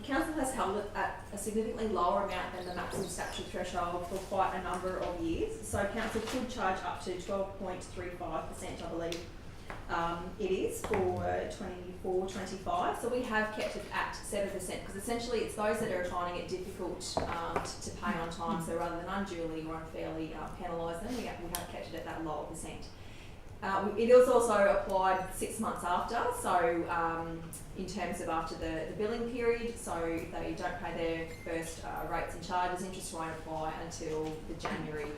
S5: Council has held it at a significantly lower amount than the maximum statutory threshold for quite a number of years. So Council could charge up to 12.35%, I believe it is, for 24-25. So we have kept it at 7% because essentially it's those that are finding it difficult to pay on time. So rather than unduly or unfairly penalise them, we have kept it at that lower percent. It is also applied 6 months after, so in terms of after the billing period, so if they don't pay their first rates and charges, interest won't apply until the January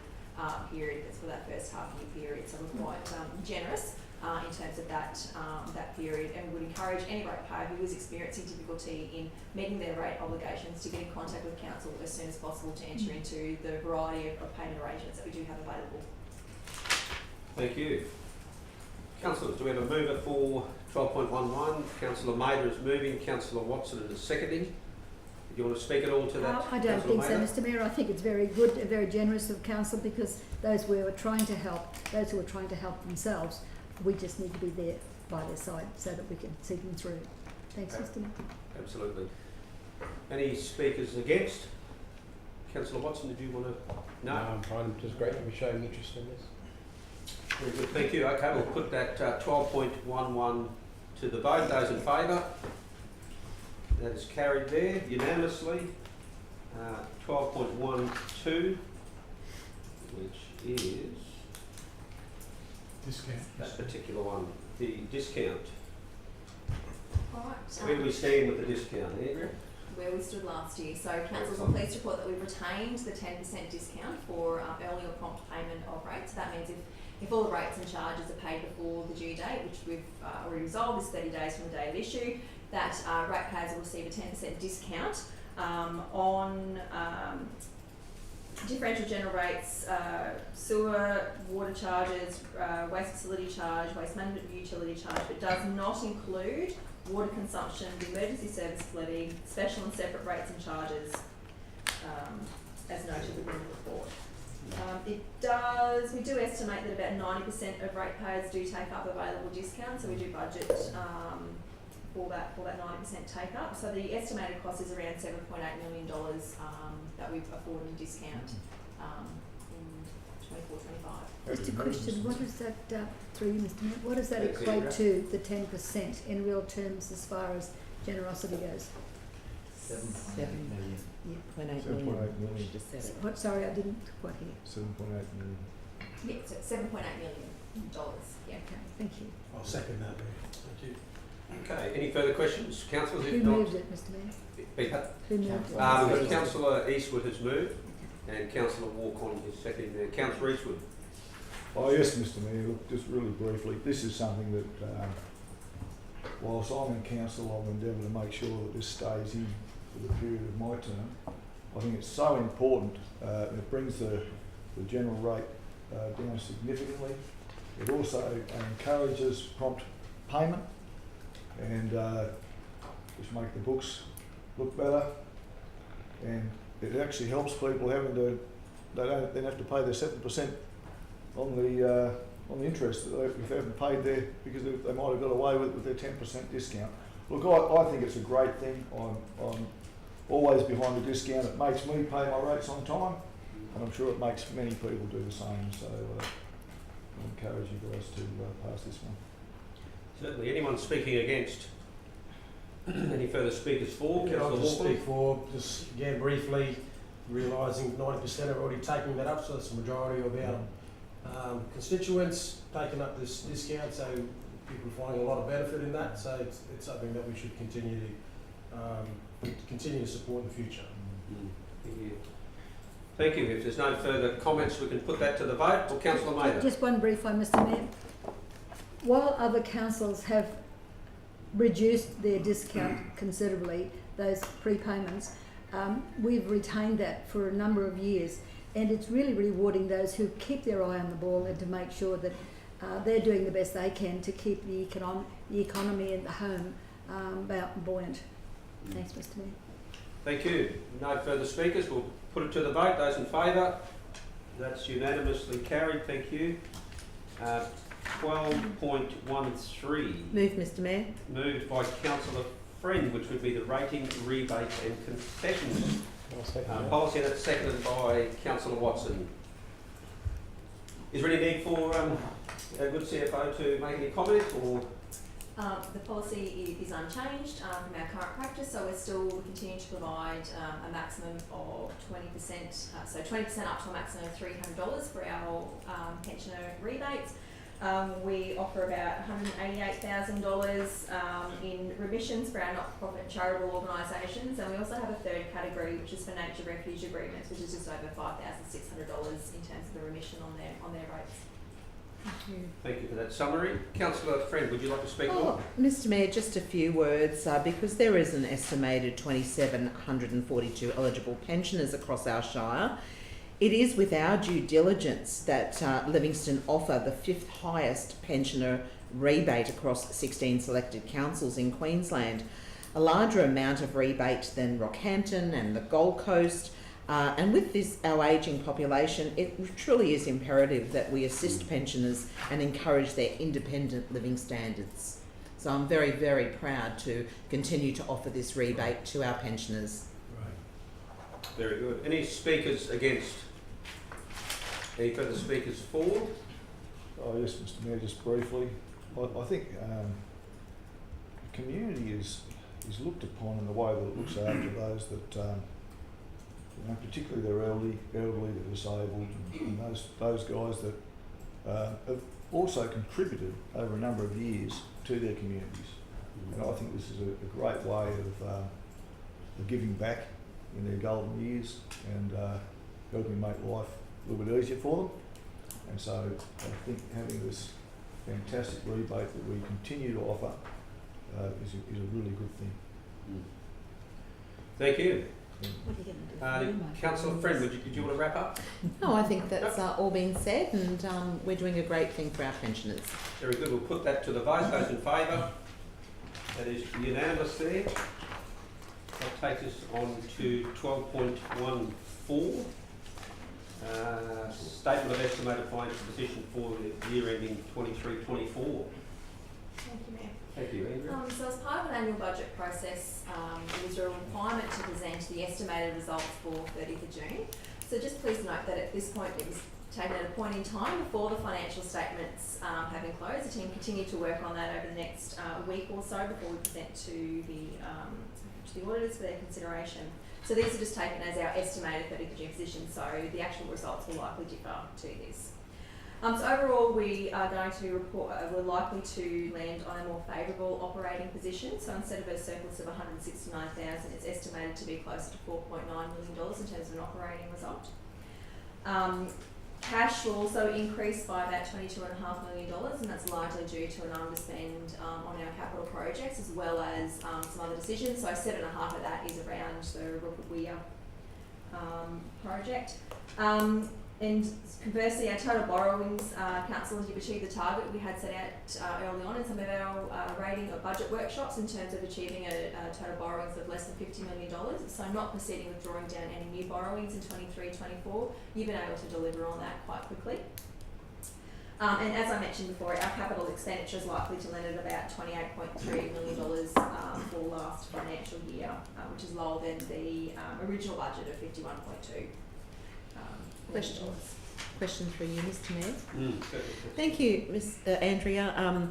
S5: period. That's for that first half year period, so we're quite generous in terms of that period, and we would encourage any ratepayer who is experiencing difficulty in meeting their rate obligations to get in contact with council as soon as possible to enter into the variety of payment arrangements that we do have available.
S1: Thank you. Councillors, do we have a mover for 12.11? Councillor Mader is moving, Councillor Watson is seconding. Do you want to speak at all to that?
S4: I don't think
S1: Mader?
S4: so, Mr Mayor. I think it's very good and very generous of council, because those we were trying to help, those who are trying to help themselves, we just need to be there by their side so that we can see them through. Thanks,
S1: Okay.
S4: Mr Mayor.
S1: Absolutely. Any speakers against? Councillor Watson, did you want to? No?
S8: I'm fine. Just great to be showing interest in this.
S1: Very good, thank you. Okay, we'll put that 12.11 to the vote. Those in favour? That is carried there unanimously. 12.12, which is
S6: Discount.
S1: that particular one, the discount.
S5: Alright.
S1: Where do we stand with the discount, Andrew?
S5: Where we stood last year. So councils are pleased to report that we've retained the 10% discount for early or prompt payment of rates. That means if all the rates and charges are paid before the due date, which we've already resolved, is 30 days from the day of issue, that ratepayers will receive a 10% discount on differential general rates, sewer, water charges, waste facility charge, waste management utility charge, but does not include water consumption, the emergency service levy, special and separate rates and charges, as noted within the report. We do estimate that about 90% of ratepayers do take up available discounts, so we do budget for that 90% take up. So the estimated cost is around $7.8 million that we've afforded in discount in 24-25.
S4: Just a question, what is that, through you, Mr Mayor, what does that
S1: Thanks,
S4: equate
S1: Andrea.
S4: to, the 10% in real terms as far as generosity goes?
S7: 7.8 million.
S3: Yeah, 0.8
S2: 7.8
S3: million.
S2: million.
S3: Just said it.
S4: What, sorry, I didn't quite hear.
S2: 7.8 million.
S5: Yeah, so $7.8 million. Yeah.
S4: Okay, thank you.
S6: I'll second that, Mayor. Thank you.
S1: Okay, any further questions? Councillors,
S4: Who
S1: if not...
S4: moved it, Mr Mayor?
S1: Peter?
S4: Who moved it?
S1: We've got Councillor Eastwood has moved and Councillor Walcon is seconding there. Councillor Eastwood.
S2: Oh yes, Mr Mayor, look, just really briefly, this is something that, whilst I'm in council, I'll endeavour to make sure that this stays in for the period of my term. I think it's so important, it brings the general rate down significantly. It also encourages prompt payment and just make the books look better, and it actually helps people having to, they don't then have to pay their 7% on the interest if they haven't paid their, because they might have got away with their 10% discount. Look, I think it's a great thing. I'm always behind the discount. It makes me pay my rates on time, and I'm sure it makes many people do the same. So I encourage you guys to pass this one.
S1: Certainly. Anyone speaking against? Any further speakers for?
S6: Can I
S1: Councillor
S6: just
S1: Walcon?
S6: speak for, just again briefly, realising 90% are already taking that up, so that's the majority of our constituents taking up this discount, so people are finding a lot of benefit in that, so it's something that we should continue to support in the future.
S1: Thank you. If there's no further comments, we can put that to the vote. Or Councillor Mader.
S4: Just one brief one, Mr Mayor. While other councils have reduced their discount considerably, those prepayments, we've retained that for a number of years, and it's really rewarding those who keep their eye on the ball and to make sure that they're doing the best they can to keep the economy and the home buoyant. Thanks, Mr. Mayor.
S1: Thank you. No further speakers. We'll put it to the vote. Those in favour? That's unanimously carried. Thank you. 12.13.
S3: Move, Mr. Mayor.
S1: Moved by Councillor Friend, which would be the rating, rebate and concessions
S8: I'll second that.
S1: policy. That's seconded by Councillor Watson. Is there any need for a good CFO to make any comment, or?
S5: The policy is unchanged from our current practice, so we continue to provide a maximum of 20%, so 20% up to a maximum of $300 for our pensioner rebates. We offer about $188,000 in remissions for our not-for-profit charitable organisations, and we also have a third category, which is for nature refuge agreements, which is just over $5,600 in terms of the remission on their rates.
S1: Thank you for that summary. Councillor Friend, would you like to speak more?
S3: Mr. Mayor, just a few words, because there is an estimated 2,742 eligible pensioners across our shire. It is with our due diligence that Livingstone offer the 5th highest pensioner rebate across 16 selected councils in Queensland, a larger amount of rebate than Rockhampton and the Gold Coast. And with this, our ageing population, it truly is imperative that we assist pensioners and encourage their independent living standards. So I'm very, very proud to continue to offer this rebate to our pensioners.
S1: Right. Very good. Any speakers against? Any further speakers for?
S2: Oh yes, Mr. Mayor, just briefly. I think the community is looked upon in the way that it looks after those that particularly their elderly, the disabled, and those guys that have also contributed over a number of years to their communities. And I think this is a great way of giving back in their golden years and helping make life a little bit easier for them. And so I think having this fantastic rebate that we continue to offer is a really good thing.
S1: Thank you.
S4: What are you going to do?
S1: Councillor Friend, did you want to wrap up?
S3: No, I think that's all been said, and we're doing a great thing for our pensioners.
S1: Very good. We'll put that to the vote. Those in favour? That is unanimous there. That takes us on to 12.14. Statement of estimated financial position for the year ending 23-24.
S5: Thank you, Mayor.
S1: Thank you, Andrew.
S5: So as part of an annual budget process, it is a requirement to present the estimated results for 30th of June. So just please note that at this point it was taken at a point in time before the financial statements have been closed. The team continue to work on that over the next week or so before we present to the auditors for their consideration. So these are just taken as our estimated 30th of June position, so the actual results will likely differ to this. So overall, we are going to report, we're likely to land on a more favourable operating position. So instead of a surplus of $169,000, it's estimated to be closer to $4.9 million in terms of an operating result. Cash will also increase by about $22.5 million, and that's largely due to an underspend on our capital projects as well as some other decisions. So 7.5 of that is around the Rookwood project. And conversely, our total borrowings, councillors, you've achieved the target we had set out early on in some of our rating or budget workshops in terms of achieving a total borrowings of less than $50 million. So not proceeding with drawing down any new borrowings in 23-24. You've been able to deliver on that quite quickly. And as I mentioned before, our capital expenditure is likely to land at about $28.3 million for last financial year, which is lower than the original budget of $51.2.
S3: Question for you, Mr. Mayor. Thank you, Ms. Andrea.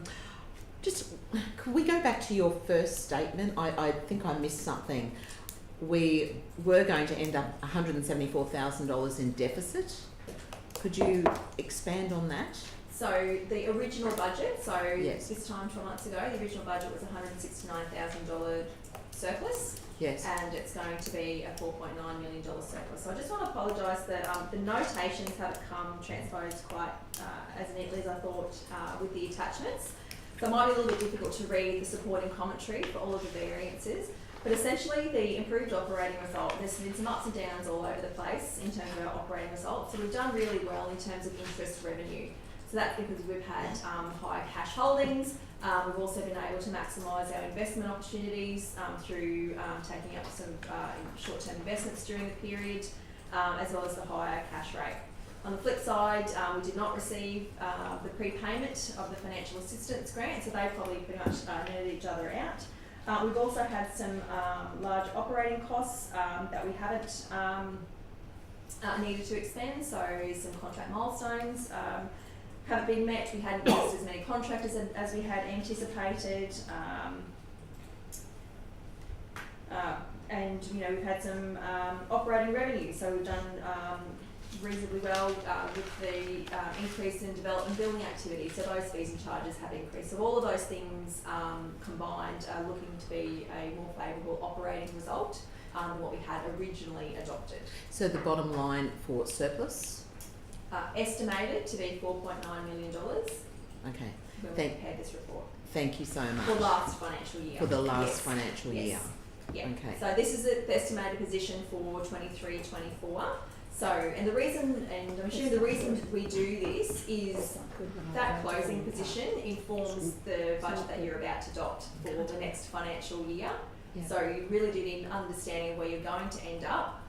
S3: Just could we go back to your first statement? I think I missed something. We were going to end up $174,000 in deficit. Could you expand on that?
S5: So the original budget,
S3: yes.
S5: This time 12 months ago, the original budget was $169,000 surplus.
S3: Yes.
S5: And it's going to be a $4.9 million surplus. So I just want to apologise that the notations haven't transposed quite as neatly as I thought with the attachments. So it might be a little bit difficult to read the supporting commentary for all of the variances. But essentially, the improved operating result, there's been some ups and downs all over the place in terms of our operating results. So we've done really well in terms of interest revenue. So that's because we've had higher cash holdings. We've also been able to maximise our investment opportunities through taking up some short-term investments during the period, as well as the higher cash rate. On the flip side, we did not receive the prepayment of the financial assistance grant, so they probably pretty much netted each other out. We've also had some large operating costs that we haven't needed to expend, so some contract milestones haven't been met. We hadn't used as many contractors as we had anticipated, and we've had some operating revenue, so we've done reasonably well with the increase in development building activity, so those fees and charges have increased. So all of those things combined are looking to be a more favourable operating result than what we had originally adopted.
S3: So the bottom line for surplus?
S5: Estimated to be $4.9 million
S3: Okay.
S5: when we prepared this report.
S3: Thank you so much.
S5: For last financial year.
S3: For the last
S5: Yes.
S3: financial
S5: Yes.
S3: year.
S5: Yeah.
S3: Okay.
S5: So this is the estimated position for 23-24. So, and the reason, and I'm sure the reason we do this is that closing position informs the budget that you're about to adopt for the next financial year.
S3: Yeah.
S5: So you really do need an understanding of where you're going to end up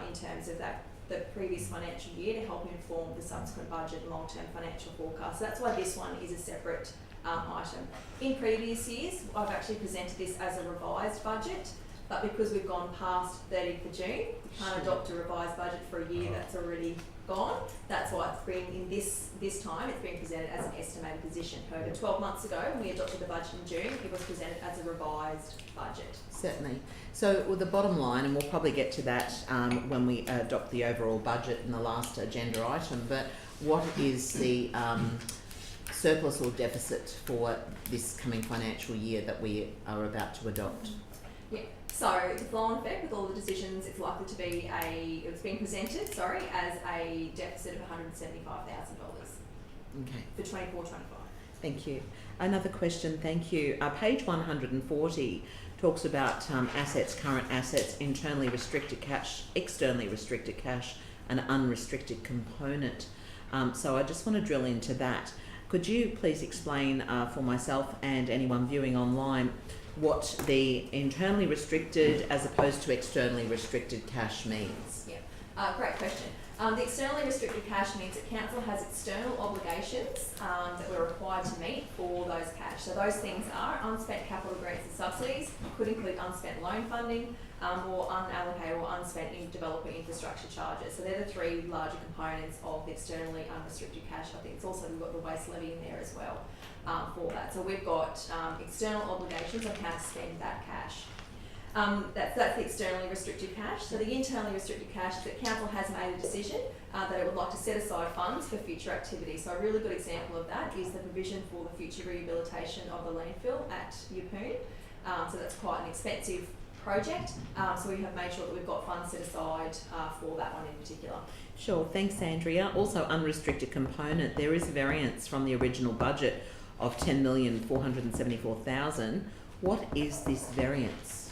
S5: in terms of that the previous financial year to help inform the subsequent budget and long-term financial forecast. So that's why this one is a separate item. In previous years, I've actually presented this as a revised budget, but because we've gone past 30th of June, we can't adopt a revised budget for a year that's already gone. That's why it's been in this time, it's been presented as an estimated position. However, 12 months ago, when we adopted the budget in June, it was presented as a revised budget.
S3: Certainly. So the bottom line, and we'll probably get to that when we adopt the overall budget in the last agenda item, but what is the surplus or deficit for this coming financial year that we are about to adopt?
S5: Yeah. So the flow-on effect with all the decisions, it's likely to be it's been presented, as a deficit of $175,000
S3: Okay.
S5: for 24-25.
S3: Thank you. Another question, thank you. Page 140 talks about assets, current assets, internally restricted cash, externally restricted cash, and unrestricted component. So I just want to drill into that. Could you please explain for myself and anyone viewing online what the internally restricted as opposed to externally restricted cash means?
S5: Yeah, great question. The externally restricted cash means that council has external obligations that we're required to meet for those cash. So those things are unspent capital grants and subsidies, could include unspent loan funding, or unallocated or unspent developer infrastructure charges. So they're the three larger components of the externally unrestricted cash. I think it's also, we've got the waste levy in there as well for that. So we've got external obligations on how to spend that cash. That's the externally restricted cash. So the internally restricted cash is that council has made a decision that it would like to set aside funds for future activity. So a really good example of that is the provision for the future rehabilitation of the landfill at Yeppoon. So that's quite an expensive project. So we have made sure that we've got funds set aside for that one in particular.
S3: Sure, thanks Andrea. Also unrestricted component, there is a variance from the original budget of $10,474,000. What is this variance?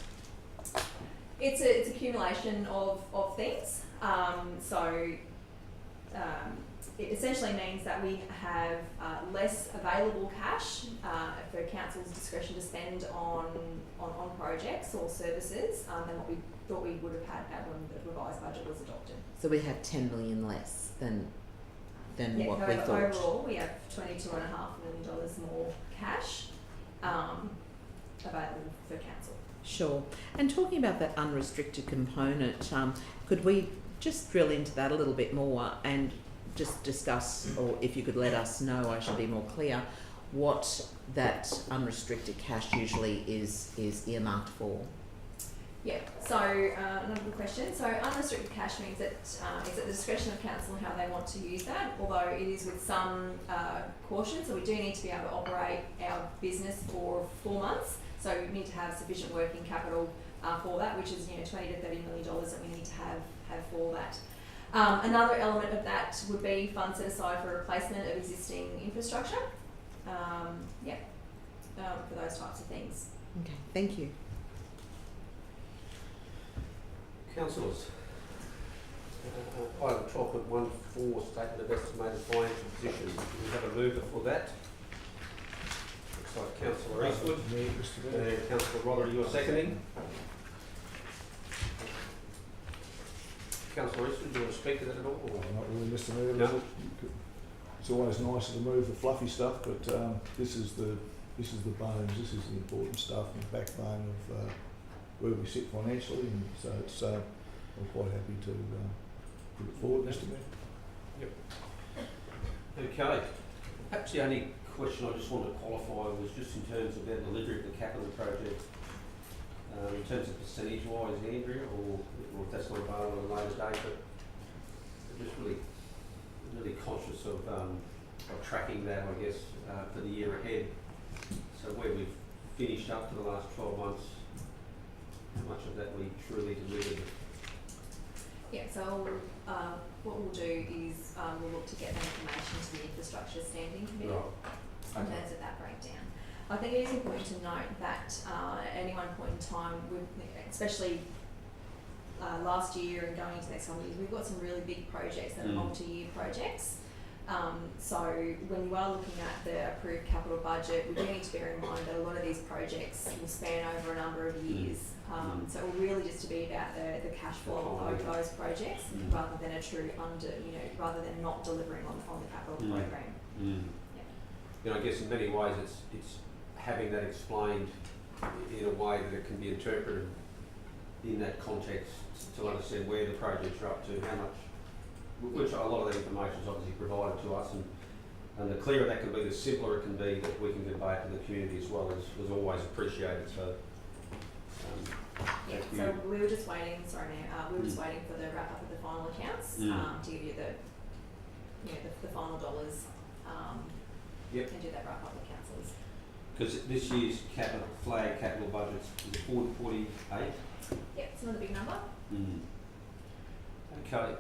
S5: It's accumulation of things. It essentially means that we have less available cash for council's discretion to spend on projects or services than what we thought we would have had when the revised budget was adopted.
S3: So we have 10 million less than what we thought.
S5: Overall, we have $22.5 million more cash available for council.
S3: Sure. And talking about that unrestricted component, could we just drill into that a little bit more and just discuss, or if you could let us know, I should be more clear, what that unrestricted cash usually is earmarked for?
S5: Yeah, so another good question. So unrestricted cash means that it's at the discretion of council how they want to use that, although it is with some caution. So we do need to be able to operate our business for 4 months. So we need to have sufficient working capital for that, which is $20 to $30 million that we need to have for that. Another element of that would be funds set aside for replacement of existing infrastructure. For those types of things.
S3: Okay, thank you.
S1: Councillors. Item 12.14, statement of estimated financial position. Do we have a mover for that? Looks like Councillor Eastwood.
S2: Me, Mr. Mayor.
S1: And Councillor Rother, you're seconding. Councillor Eastwood, do you want to speak to that at all? Or?
S2: Not really, Mr. Mayor.
S1: No.
S2: It's always nicer to move the fluffy stuff, but this is the bones. This is the important stuff and the backbone of where we sit financially, and so it's I'm quite happy to put it forward, Mr. Mayor.
S1: Okay. Perhaps the only question I just wanted to qualify was just in terms of the delivery of the capital project, in terms of percentage-wise, Andrea, or if that's not available at a later date, but just really conscious of tracking that, I guess, for the year ahead. So where we've finished up for the last 12 months, how much of that we truly delivered?
S5: Yeah, so what we'll do is we'll look to get that information to the Infrastructure Standing Committee in terms of that breakdown. I think it is important to note that at any one point in time, especially last year and going into the next couple of years, we've got some really big projects that are multi-year projects. So when you are looking at the approved capital budget, we do need to bear in mind that a lot of these projects will span over a number of years. So it will really just to be about the cash flow of those projects rather than a true rather than not delivering on the capital program.
S1: You know, I guess in many ways it's having that explained in a way that it can be interpreted in that context to understand where the projects are up to, how much, which a lot of the information is obviously provided to us, and the clearer that can be, the simpler it can be that we can convey to the community as well, as always appreciated. So,
S5: so we were just waiting. Sorry, Mayor. We were just waiting for the wrap up of the final accounts to give you the final dollars. And do that wrap up with councillors.
S1: Because this year's flag capital budget's 448.
S5: Yep, it's not a big number.
S1: Okay.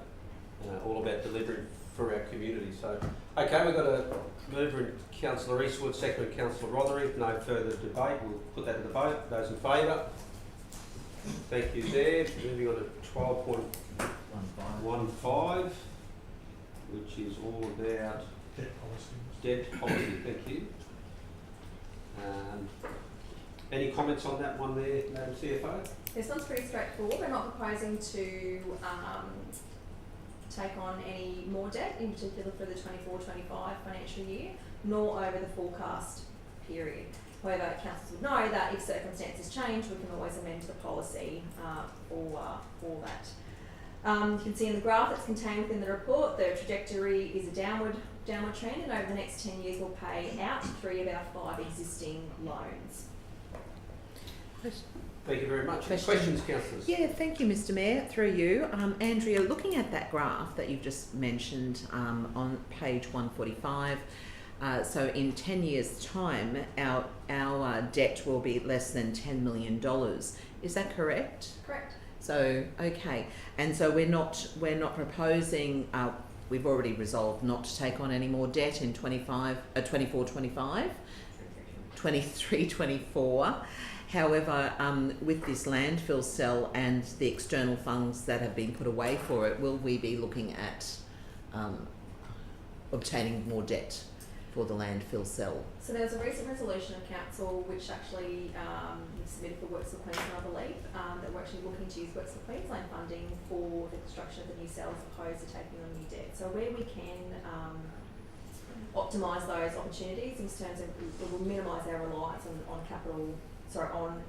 S1: All about delivering for our community. So, okay, we've got a mover in Councillor Eastwood, second in Councillor Rothery. No further debate. We'll put that to the vote. Those in favour? Thank you there. Moving on to 12.15, which is all about debt policy. Thank you. Any comments on that one there, Madam CFO?
S5: This one's pretty straightforward. We're not proposing to take on any more debt, in particular for the 24-25 financial year, nor over the forecast period. However, councils would know that if circumstances change, we can always amend the policy for that. You can see in the graph that's contained within the report, the trajectory is a downward trend, and over the next 10 years we'll pay out 3 of our 5 existing loans.
S1: Thank you very much.
S3: Questions,
S1: councillors?
S3: Yeah, thank you, Mr. Mayor. Through you, Andrea, looking at that graph that you've just mentioned on page 145, so in 10 years' time, our debt will be less than $10 million. Is that correct?
S5: Correct.
S3: So okay, and so we're not proposing. We've already resolved not to take on any more debt in 24-25, 23-24. However, with this landfill cell and the external funds that have been put away for it, will we be looking at obtaining more debt for the landfill cell?
S5: So there was a recent resolution of council which actually submitted for Works for Queensland, I believe, that we're actually looking to use Works for Queensland funding for the construction of the new cell as opposed to taking on new debt. So where we can optimise those opportunities in terms of, we will minimise our reliance on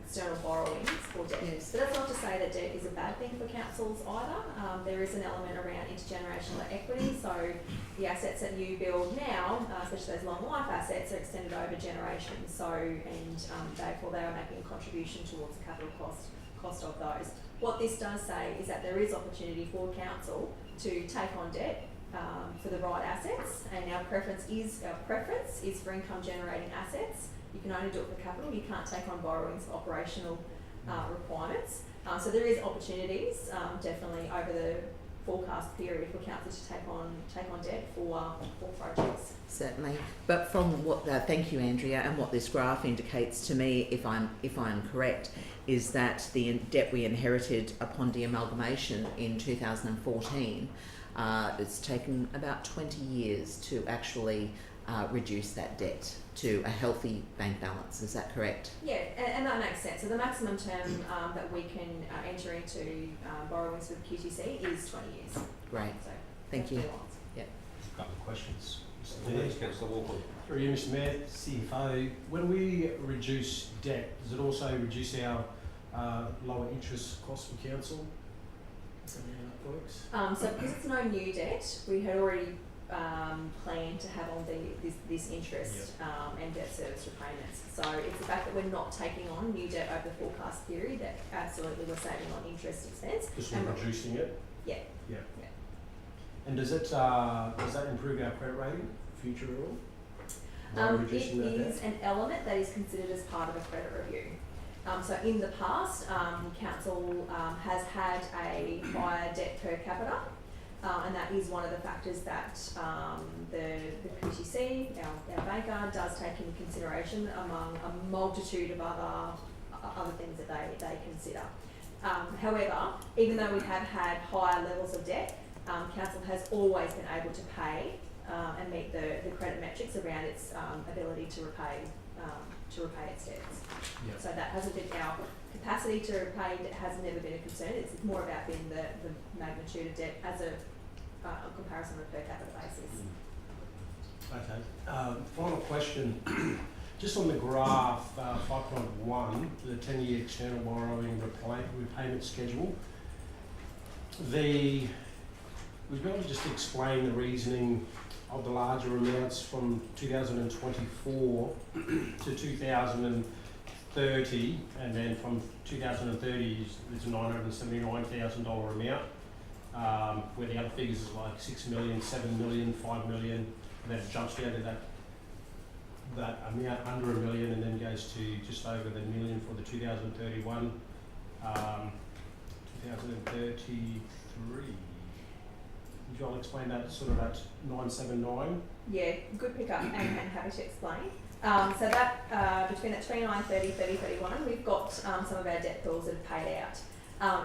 S5: external borrowings for debt.
S3: Yes.
S5: But that's not to say that debt is a bad thing for councils either. There is an element around intergenerational equity, so the assets that you build now, especially those long life assets, are extended over generations. So, therefore they are making a contribution towards the capital cost of those. What this does say is that there is opportunity for council to take on debt for the right assets, and our preference is for income generating assets. You can only do it for capital. You can't take on borrowings for operational requirements. So there is opportunities definitely over the forecast period for council to take on debt for projects.
S3: Certainly, but from what thank you, Andrea, and what this graph indicates to me, if I'm correct, is that the debt we inherited upon de-amalgamation in 2014, it's taken about 20 years to actually reduce that debt to a healthy bank balance. Is that correct?
S5: Yeah, and that makes sense. So the maximum term that we can enter into borrowings with QTC is 20 years.
S3: Great,
S5: So
S3: thank you.
S6: A couple of questions.
S1: Yes, Councillor Walker.
S6: Through you, Mr Mayor, CFO, when we reduce debt, does it also reduce our lower interest costs for council? Is that how that works?
S5: So because it's no new debt, we had already planned to have on this interest and debt service repayments. So it's the fact that we're not taking on new debt over the forecast period that absolutely we're saving on interest expense.
S6: Just reducing it?
S5: Yeah.
S6: Yeah.
S5: Yeah.
S6: And does that improve our credit rating future at all? By
S5: It
S6: reducing that
S5: is
S6: debt?
S5: an element that is considered as part of a credit review. So in the past, council has had a higher debt per capita, and that is one of the factors that the QTC, our banker, does take into consideration among a multitude of other things that they consider. However, even though we have had higher levels of debt, council has always been able to pay and meet the credit metrics around its ability to repay its debts.
S6: Yep.
S5: So that hasn't been our capacity to repay debt has never been a concern. It's more about being the magnitude of debt as a comparison on a per capita basis.
S6: Okay. Final question. Just on the graph 5.1, the 10-year external borrowing repayment schedule, would you be able to just explain the reasoning of the larger amounts from 2024 to 2030, and then from 2030 there's a $979,000 amount, where the other figures is like 6 million, 7 million, 5 million, and then it jumps down to that amount under $1 million, and then goes to just over the million for the 2031, 2033. Would you all explain that, sort of that 979?
S5: Yeah, good pickup and happy to explain. So that between that 29, 30, 30, 31, we've got some of our debt pools that have paid out.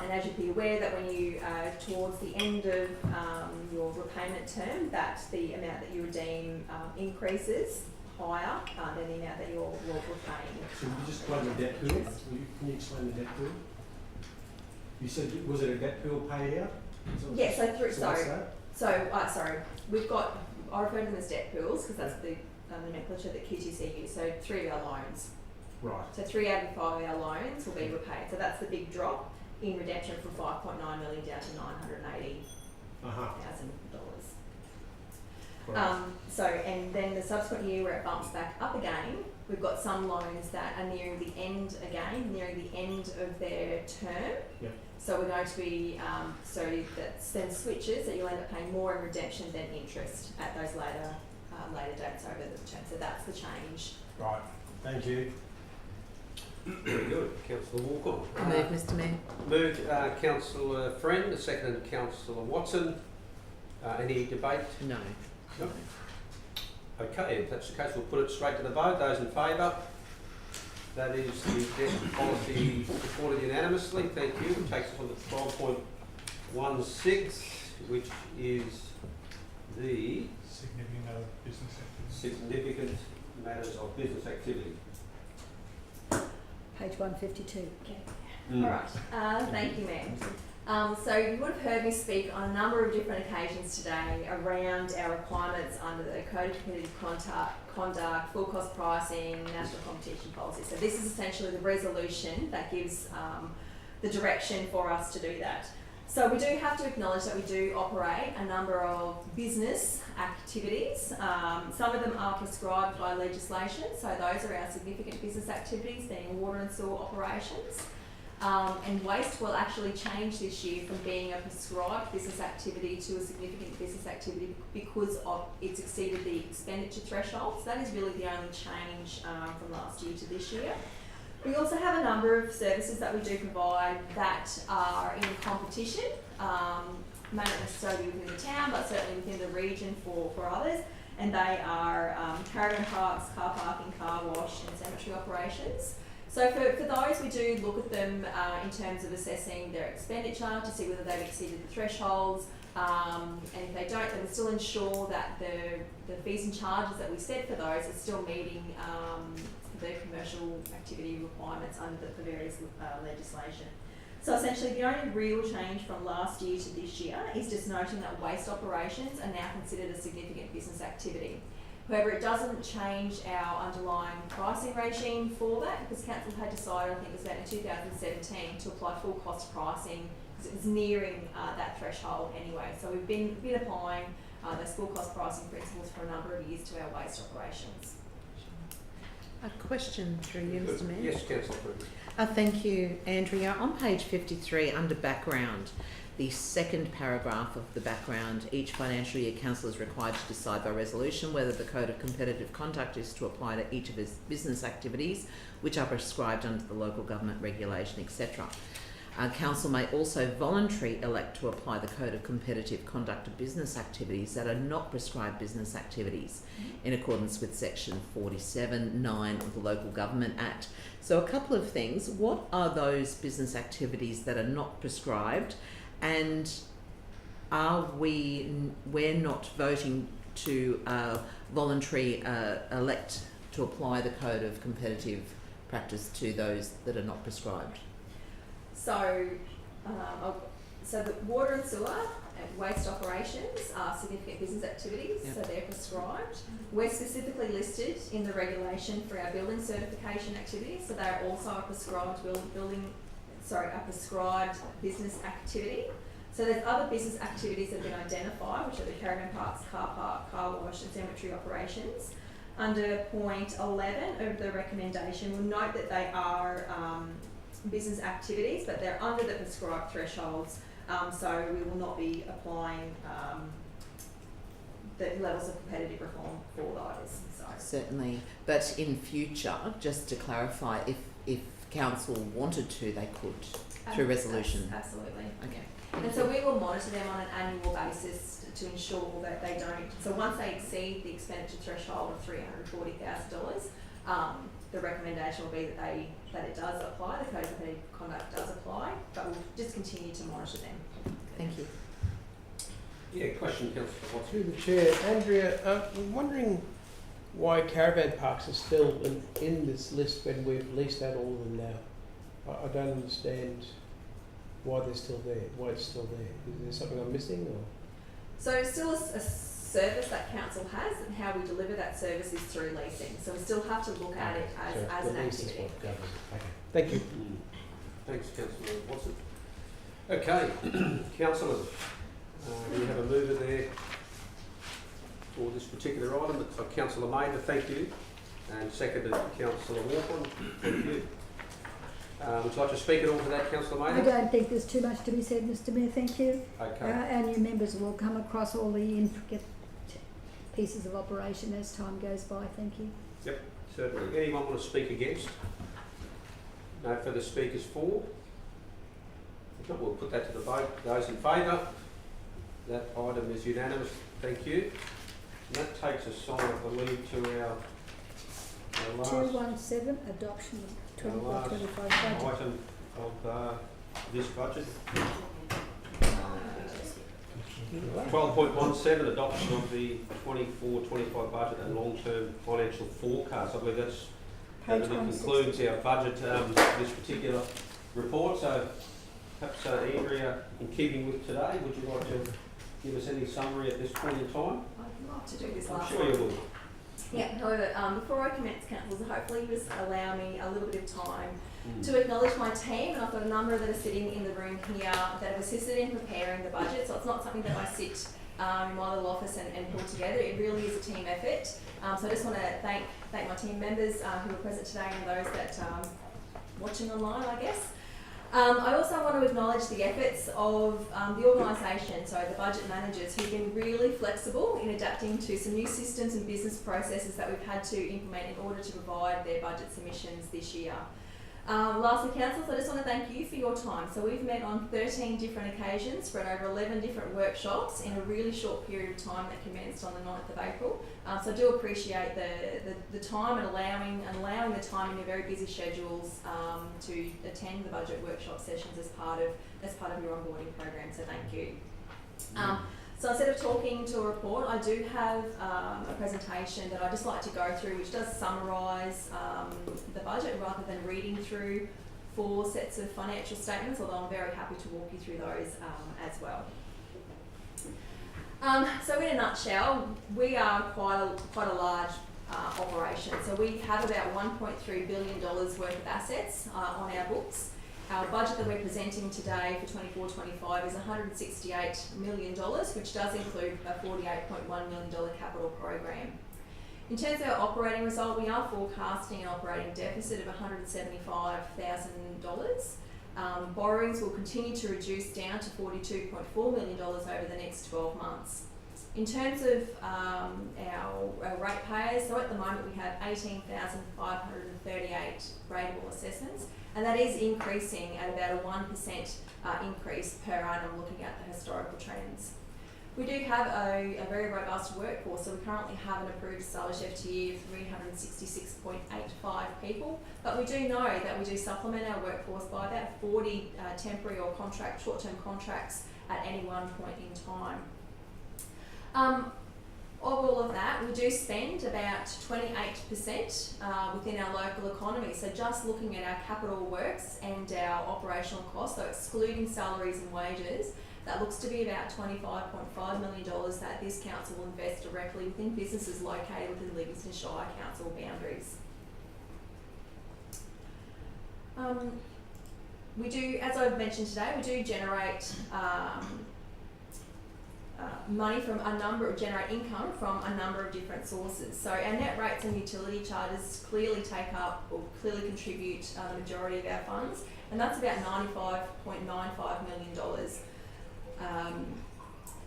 S5: And as you'd be aware that when you towards the end of your repayment term, that the amount that you redeem increases higher than the amount that you're repaying.
S6: So you just explain the debt pool? Can you explain the debt pool? You said, was it a debt pool paid out?
S5: Yeah, so we've got, I refer to them as debt pools because that's the nomenclature that QTC use. So 3 of our loans.
S6: Right.
S5: So 3 out of 5 of our loans will be repaid. So that's the big drop in redemption from 5.9 million down to $980,000. So, and then the subsequent year where it bumps back up again, we've got some loans that are nearing the end of their term.
S6: Yep.
S5: So we're going to be, so that then switches that you'll end up paying more in redemption than interest at those later dates over the term. So that's the change.
S6: Right. Thank you.
S1: Very good. Councillor Walker.
S3: I move, Mr Mayor.
S1: Moved Councillor Friend, seconded Councillor Watson. Any debate?
S3: No.
S1: No. Okay, if that's the case, we'll put it straight to the vote. Those in favour? That is the debt policy supported unanimously. Thank you. It takes us on to 12.16, which is the significant matters of business activity.
S4: Page 152.
S5: All right. Thank you, Mayor. So you would have heard me speak on a number of different occasions today around our requirements under the Code of Competitive Conduct, full cost pricing, national competition policy. So this is essentially the resolution that gives the direction for us to do that. So we do have to acknowledge that we do operate a number of business activities. Some of them are prescribed by legislation, so those are our significant business activities, being water and sewer operations. And waste will actually change this year from being a prescribed business activity to a significant business activity because of it's exceeded the expenditure threshold. So that is really the only change from last year to this year. We also have a number of services that we do provide that are in competition may not necessarily be within the town, but certainly within the region for others. And they are caravan parks, car parking, car wash and cemetery operations. So for those, we do look at them in terms of assessing their expenditure to see whether they've exceeded the thresholds. And if they don't, then we still ensure that the fees and charges that we set for those are still meeting the commercial activity requirements under the various legislation. So essentially the only real change from last year to this year is just noting that waste operations are now considered a significant business activity. However, it doesn't change our underlying pricing regime for that, because council had decided, I think it was about in 2017, to apply full cost pricing because it was nearing that threshold anyway. So we've been applying those full cost pricing principles for a number of years to our waste operations.
S3: A question through you, Mr. Mayor.
S1: Yes, Councillor Freeman.
S3: Thank you, Andrea. On page 53, under background, the second paragraph of the background, each financial year council is required to decide by resolution whether the Code of Competitive Conduct is to apply to each of its business activities which are prescribed under the local government regulation, etc. Council may also voluntarily elect to apply the Code of Competitive Conduct to business activities that are not prescribed business activities in accordance with section 47(9) of the Local Government Act. So a couple of things. What are those business activities that are not prescribed, and we're not voting to voluntarily elect to apply the Code of Competitive Practice to those that are not prescribed?
S5: So the water and sewer and waste operations are significant business activities,
S3: Yep.
S5: so they're prescribed. We're specifically listed in the regulation for our building certification activities, so they're also a prescribed a prescribed business activity. So there's other business activities that have been identified, which are the caravan parks, car park, car wash and cemetery operations. Under point 11 of the recommendation, we'll note that they are business activities, but they're under the prescribed thresholds, so we will not be applying the levels of competitive reform for those. So.
S3: Certainly, but in future, just to clarify, if council wanted to, they could through resolution.
S5: Absolutely.
S3: Okay.
S5: And so we will monitor them on an annual basis to ensure that they don't. So once they exceed the expenditure threshold of $340,000, the recommendation will be that it does apply. The Code of Competitive Conduct does apply, but we'll just continue to monitor them.
S3: Thank you.
S1: Yeah, question, Councillor Watson.
S8: Through the chair, Andrea, I'm wondering why caravan parks are still in this list when we've leased out all of them now. I don't understand why they're still there. Why it's still there? Is there something I'm missing, or?
S5: So it's still a service that council has, and how we deliver that service is through leasing. So we still have to look at it as an activity.
S8: Okay. Thank you.
S1: Thanks, Councillor Watson. Okay, councillors, we have a mover there for this particular item. It's Councillor Maida, thank you, and seconded Councillor Walker. Thank you. Would you like to speak at all to that, Councillor Maida?
S4: I don't think there's too much to be said, Mr. Mayor, thank you.
S1: Okay.
S4: Our new members will come across all the intricate pieces of operation as time goes by, thank you.
S1: Yep, certainly. Anyone want to speak against? No further speakers for? If not, we'll put that to the vote. Those in favour? That item is unanimous. Thank you. And that takes us on, I believe, to our last
S4: 217, adoption of 24-25 budget.
S1: item of this budget. 12.17, adoption of the 24-25 budget and long-term financial forecast. I believe that
S4: Page
S1: concludes our budget, this particular report. So perhaps Andrea, in keeping with today, would you like to give us any summary at this point in time?
S5: I'd love to do this
S1: I'm
S5: last
S1: sure
S5: one.
S1: you would.
S5: Yeah, however, before I commence, councillors, hopefully you just allow me a little bit of time to acknowledge my team, and I've got a number that are sitting in the room here that have assisted in preparing the budget, so it's not something that I sit in my little office and pull together. It really is a team effort. So I just want to thank my team members who are present today and those that watching online, I guess. I also want to acknowledge the efforts of the organisation, so the budget managers, who've been really flexible in adapting to some new systems and business processes that we've had to implement in order to provide their budget submissions this year. Lastly, councillors, I just want to thank you for your time. So we've met on 13 different occasions, spread over 11 different workshops in a really short period of time that commenced on the 9th of April. So I do appreciate the time and allowing the time in your very busy schedules to attend the budget workshop sessions as part of your onboarding program. So thank you. So instead of talking to a report, I do have a presentation that I'd just like to go through, which does summarise the budget rather than reading through 4 sets of financial statements, although I'm very happy to walk you through those as well. So in a nutshell, we are quite a large operation. So we have about $1.3 billion worth of assets on our books. Our budget that we're presenting today for 24-25 is $168 million, which does include a $48.1 million capital program. In terms of our operating result, we are forecasting an operating deficit of $175,000. Borrowings will continue to reduce down to $42.4 million over the next 12 months. In terms of our ratepayers, so at the moment we have 18,538 rateable assessments, and that is increasing at about a 1% increase per annum looking at the historical trends. We do have a very robust workforce, so we currently have an approved established FTE of 366.85 people, but we do know that we do supplement our workforce by about 40 temporary or short-term contracts at any one point in time. Of all of that, we do spend about 28% within our local economy. So just looking at our capital works and our operational costs, so excluding salaries and wages, that looks to be about $25.5 million that this council will invest directly within businesses located within Livingstone Shire council boundaries. We do, as I've mentioned today, we do generate generate income from a number of different sources. So our net rates and utility charges clearly contribute the majority of our funds, and that's about $95.95 million.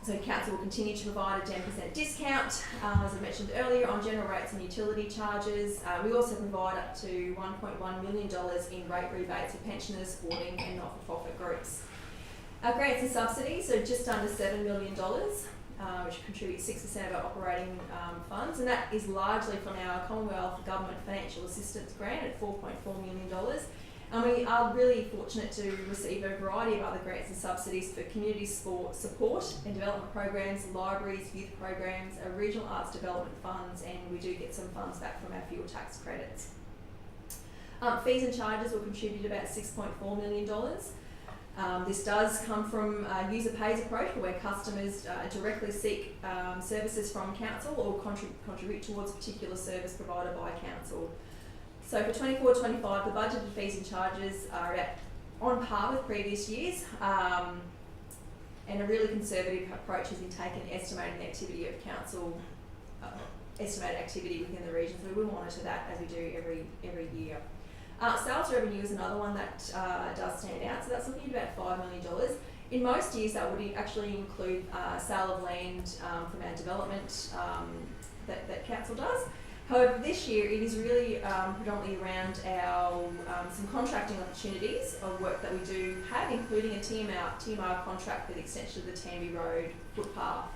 S5: So council will continue to provide a 10% discount, as I mentioned earlier, on general rates and utility charges. We also provide up to $1.1 million in rate rebates for pensioners, sporting and not-for-profit groups. Our grants and subsidies are just under $7 million, which contributes 6% of our operating funds, and that is largely from our Commonwealth Government Financial Assistance Grant at $4.4 million. And we are really fortunate to receive a variety of other grants and subsidies for community support and development programs, libraries, youth programs, our regional arts development funds, and we do get some funds back from our fuel tax credits. Fees and charges will contribute about $6.4 million. This does come from a user pays approach where customers directly seek services from council or contribute towards a particular service provided by council. So for 24-25, the budgeted fees and charges are on par with previous years, and a really conservative approach has been taken estimating the activity of council, estimated activity within the region. So we will monitor that as we do every year. Sales revenue is another one that does stand out, so that's looking at about $5 million. In most years that would actually include sale of land from our development that council does. However, this year it is really predominantly around our some contracting opportunities of work that we do have, including a TMR contract for the extension of the Tamby Road footpath.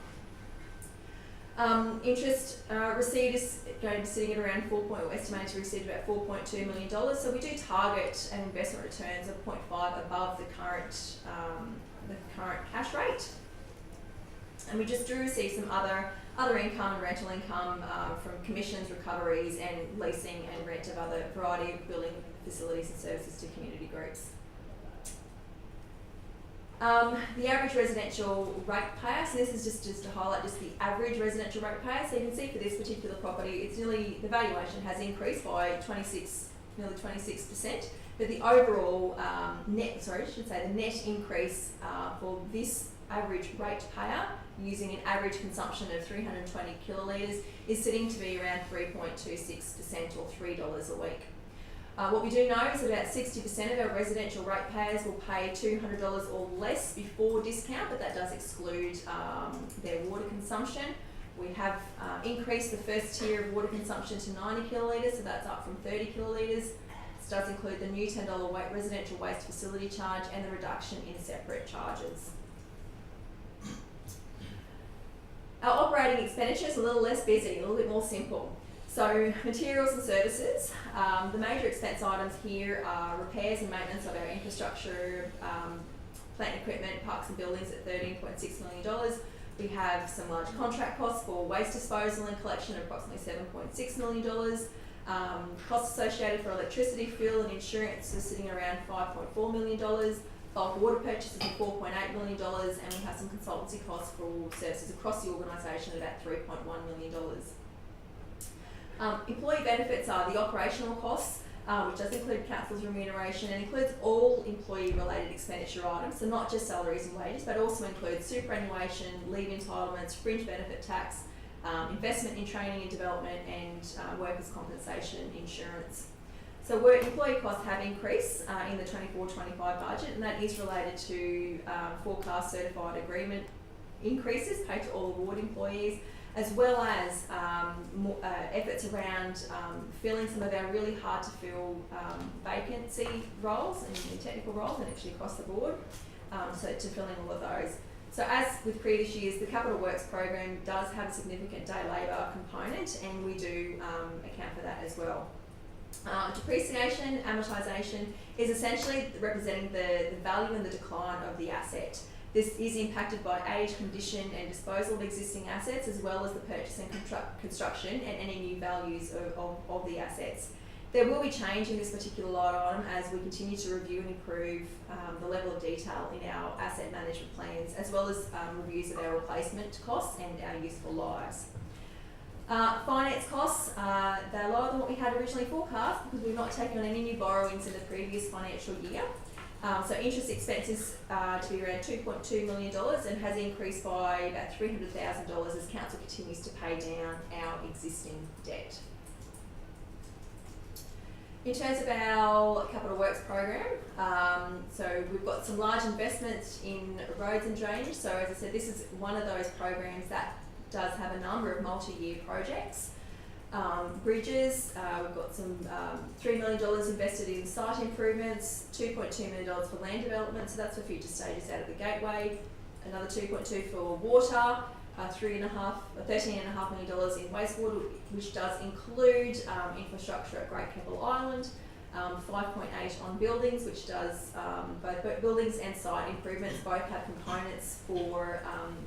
S5: Interest received is going to be sitting at around estimated to receive about $4.2 million. So we do target an investment returns of 0.5 above the current cash rate. And we just do receive some other income and rental income from commissions, recoveries, and leasing and rent of other variety of building facilities and services to community groups. The average residential ratepayer, so this is just to highlight just the average residential ratepayer. So you can see for this particular property, the valuation has increased by nearly 26%, but the overall the net increase for this average ratepayer using an average consumption of 320 kilolitres is sitting to be around 3.26% or $3 a week. What we do know is about 60% of our residential ratepayers will pay $200 or less before discount, but that does exclude their water consumption. We have increased the first tier of water consumption to 90 kilolitres, so that's up from 30 kilolitres. does include the new $10 residential waste facility charge and the reduction in separate charges. Our operating expenditure is a little less busy, a little bit more simple. So materials and services, the major expense items here are repairs and maintenance of our infrastructure, plant and equipment, parks and buildings at $13.6 million. We have some large contract costs for waste disposal and collection of approximately $7.6 million. Costs associated for electricity, fuel and insurance are sitting around $5.4 million. Bulk water purchases of $4.8 million, and we have some consultancy costs for all services across the organisation at about $3.1 million. Employee benefits are the operational costs, which does include council's remuneration and includes all employee-related expenditure items, so not just salaries and wages, but also includes superannuation, leave entitlements, fringe benefit tax, investment in training and development, and workers' compensation insurance. So employee costs have increased in the 24-25 budget, and that is related to forecast certified agreement increases paid to all award employees, as well as efforts around filling some of our really hard to fill vacancy roles and technical roles, and actually across the board, so to filling all of those. So as with previous years, the capital works program does have a significant day labour component, and we do account for that as well. Depreciation, amortisation is essentially representing the value and the decline of the asset. This is impacted by age, condition and disposal of existing assets, as well as the purchase and construction and any new values of the assets. There will be change in this particular line item as we continue to review and improve the level of detail in our asset management plans, as well as reviews of our replacement costs and our useful lives. Finance costs, they're lower than what we had originally forecast because we've not taken on any new borrowings in the previous financial year. So interest expenses to be around $2.2 million and has increased by about $300,000 as council continues to pay down our existing debt. In terms of our capital works program, so we've got some large investments in roads and drainage. So as I said, this is one of those programs that does have a number of multi-year projects. Bridges, we've got some $3 million invested in site improvements, $2.2 million for land development, so that's for future stages out of the gateway, another $2.2 for water, $13.5 million in wastewater, which does include infrastructure at Great Keppel Island, 5.8 on buildings, which does both buildings and site improvements. Both have components for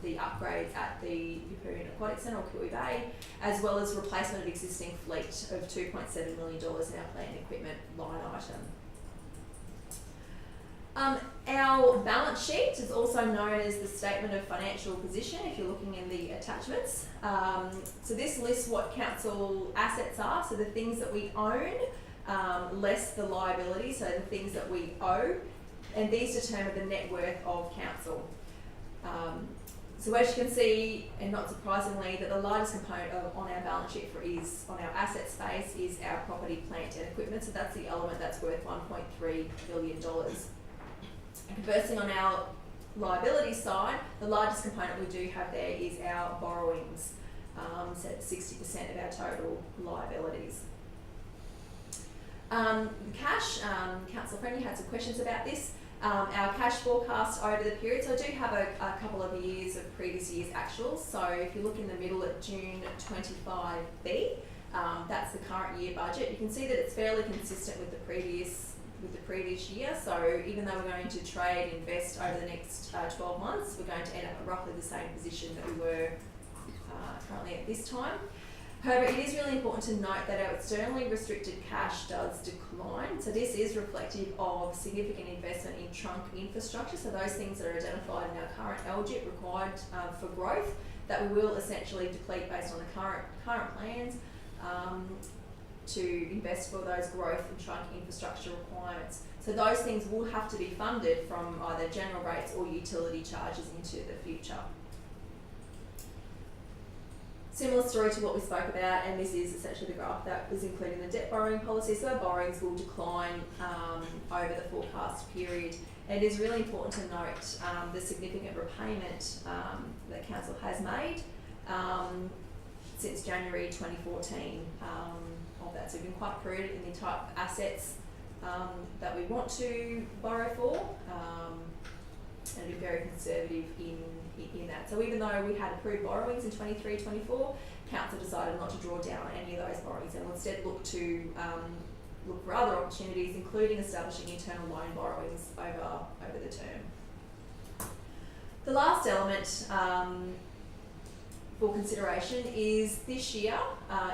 S5: the upgrades at the Yeppoon Aquatic Centre or Kui Bay, as well as replacement of existing fleet of $2.7 million in our plant and equipment line item. Our balance sheet is also known as the statement of financial position if you're looking in the attachments. So this lists what council assets are, so the things that we own, less the liability, so the things that we owe, and these determine the net worth of council. So as you can see, and not surprisingly, that the largest component on our balance sheet on our asset space is our property, plant and equipment, so that's the element that's worth $1.3 billion. And conversely, on our liability side, the largest component we do have there is our borrowings, so 60% of our total liabilities. Cash, Councillor Friendly had some questions about this. Our cash forecast over the period, so I do have a couple of years of previous year's actuals. So if you look in the middle at June 25B, that's the current year budget. You can see that it's fairly consistent with the previous year. So even though we're going to trade and invest over the next 12 months, we're going to end up at roughly the same position that we were currently at this time. However, it is really important to note that our externally restricted cash does decline. So this is reflective of significant investment in trunk infrastructure. So those things that are identified in our current LGIP required for growth that we will essentially deplete based on the current plans to invest for those growth and trunk infrastructure requirements. So those things will have to be funded from either general rates or utility charges into the future. Similar story to what we spoke about, and this is essentially the graph that was included in the debt borrowing policy. So our borrowings will decline over the forecast period. And it is really important to note the significant repayment that Council has made since January 2014 of that. So we've been quite prudent in the type of assets that we want to borrow for, and be very conservative in that. So even though we had approved borrowings in 23-24, council decided not to draw down on any of those borrowings and will instead look for other opportunities, including establishing internal loan borrowings over the term. The last element for consideration is this year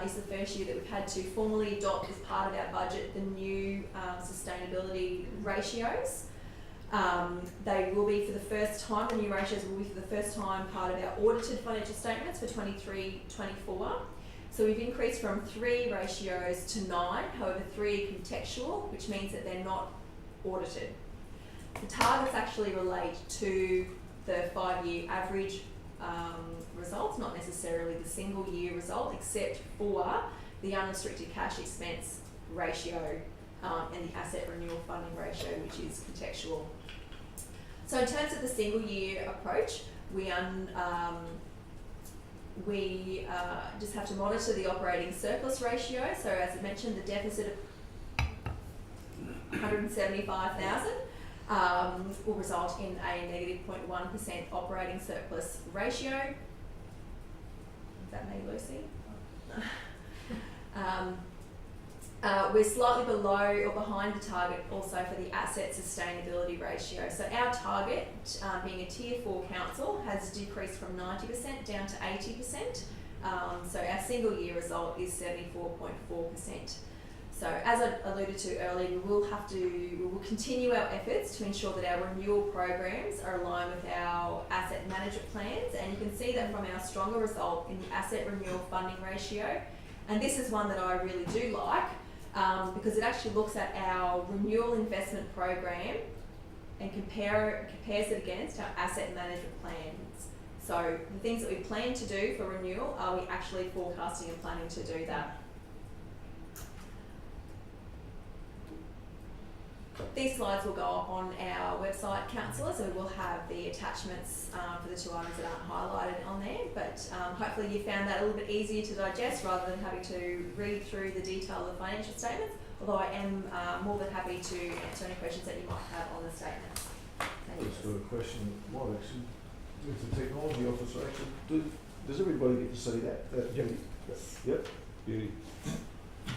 S5: is the first year that we've had to formally adopt as part of our budget the new sustainability ratios. They will be for the first time, the new ratios will be for the first time part of our audited financial statements for 23-24. So we've increased from 3 ratios to 9, however 3 are contextual, which means that they're not audited. The targets actually relate to the 5-year average results, not necessarily the single year result, except for the unrestricted cash expense ratio and the asset renewal funding ratio, which is contextual. So in terms of the single year approach, we just have to monitor the operating surplus ratio. So as I mentioned, the deficit of 175,000 will result in a negative 0.1% operating surplus ratio. Is that me, Lucy? We're slightly below or behind the target also for the asset sustainability ratio. So our target, being a Tier 4 council, has decreased from 90% down to 80%. So our single year result is 74.4%. So as I alluded to earlier, we will continue our efforts to ensure that our renewal programs are aligned with our asset management plans, and you can see that from our stronger result in the asset renewal funding ratio. And this is one that I really do like, because it actually looks at our renewal investment program and compares it against our asset management plans. So the things that we plan to do for renewal, are we actually forecasting and planning to do that? These slides will go up on our website, councillors, so we will have the attachments for the 2 items that aren't highlighted on there, but hopefully you found that a little bit easier to digest rather than having to read through the detail of the financial statements, although I am more than happy to answer any questions that you might have on the statements. Thank you.
S2: Just got a question, what actually, with the technology officer, actually, does everybody get to see that?
S8: Yep.
S2: Yep, beauty.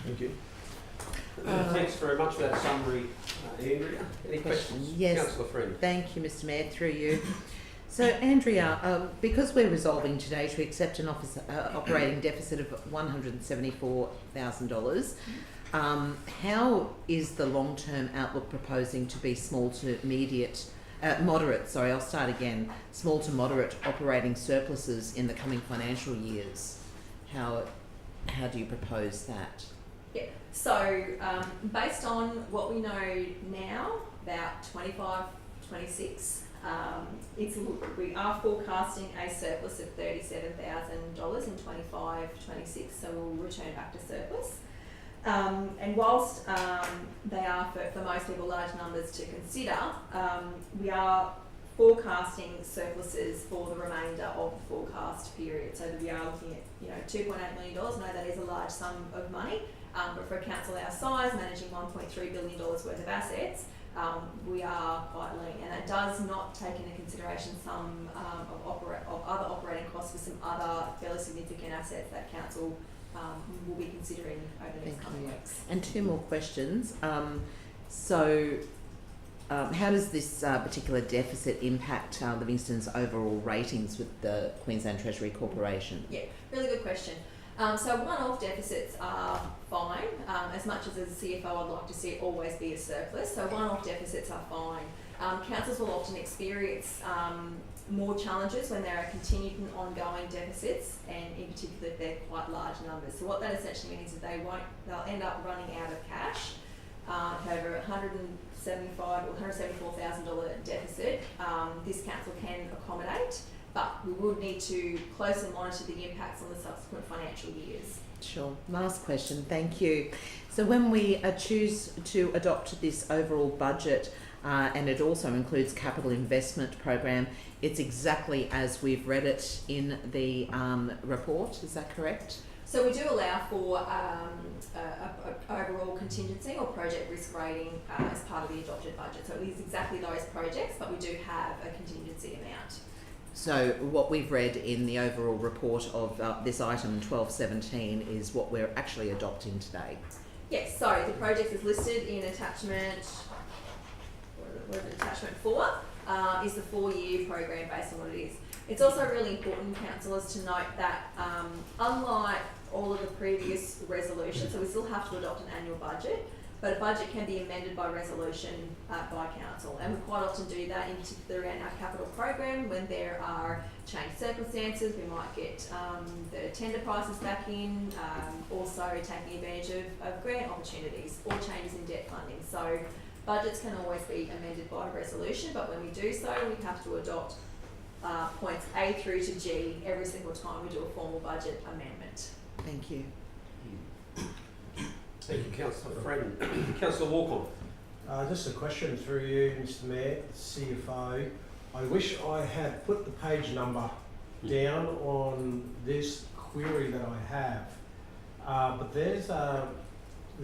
S2: Thank you.
S1: Thanks very much for that summary, Andrea. Any questions?
S3: Yes.
S1: Councillor Friend.
S3: Thank you, Mr Mayor, through you. So, Andrea, because we're resolving today to accept an operating deficit of $174,000, how is the long-term outlook proposing to be small to moderate operating surpluses in the coming financial years? How do you propose that?
S5: Yeah, so based on what we know now about 25-26, we are forecasting a surplus of $37,000 in 25-26, so we'll return back to surplus. And whilst they are for most people large numbers to consider, we are forecasting surpluses for the remainder of the forecast period. So we are looking at $2.8 million. I know that is a large sum of money. But for a council our size, managing $1.3 billion worth of assets, we are quite lean, and that does not take into consideration some of other operating costs for some other fairly significant assets that council will be considering over the next couple of weeks.
S3: And 2 more questions. How does this particular deficit impact Livingstone's overall ratings with the Queensland Treasury Corporation?
S5: Yeah, really good question. So one-off deficits are fine. As much as a CFO I'd like to see it always be a surplus, so one-off deficits are fine. Councils will often experience more challenges when there are continued and ongoing deficits, and in particular if they're quite large numbers. So what that essentially means is they'll end up running out of cash. However, $174,000 deficit, this council can accommodate, but we would need to closely monitor the impacts on the subsequent financial years.
S3: Sure. Last question. Thank you. So when we choose to adopt this overall budget, and it also includes capital investment program, it's exactly as we've read it in the report. Is that correct?
S5: So we do allow for a overall contingency or project risk rating as part of the adopted budget. So it is exactly those projects, but we do have a contingency amount.
S3: So what we've read in the overall report of this item 1217 is what we're actually adopting today.
S5: Yes, so the project is listed in attachment, what is it, attachment 4, is the 4-year program based on what it is. It's also really important, councillors, to note that unlike all of the previous resolutions, so we still have to adopt an annual budget, but a budget can be amended by resolution by council, and we quite often do that in particular around our capital program when there are changed circumstances. We might get the tender prices back in, also taking advantage of grant opportunities or changes in debt funding. So budgets can always be amended by resolution, but when we do so, we have to adopt points A through to G every single time we do a formal budget amendment.
S3: Thank you.
S1: Thank you, Councillor Friend. Councillor Walcott.
S6: Just a question through you, Mr Mayor, CFO. I wish I had put the page number down on this query that I have. But there's the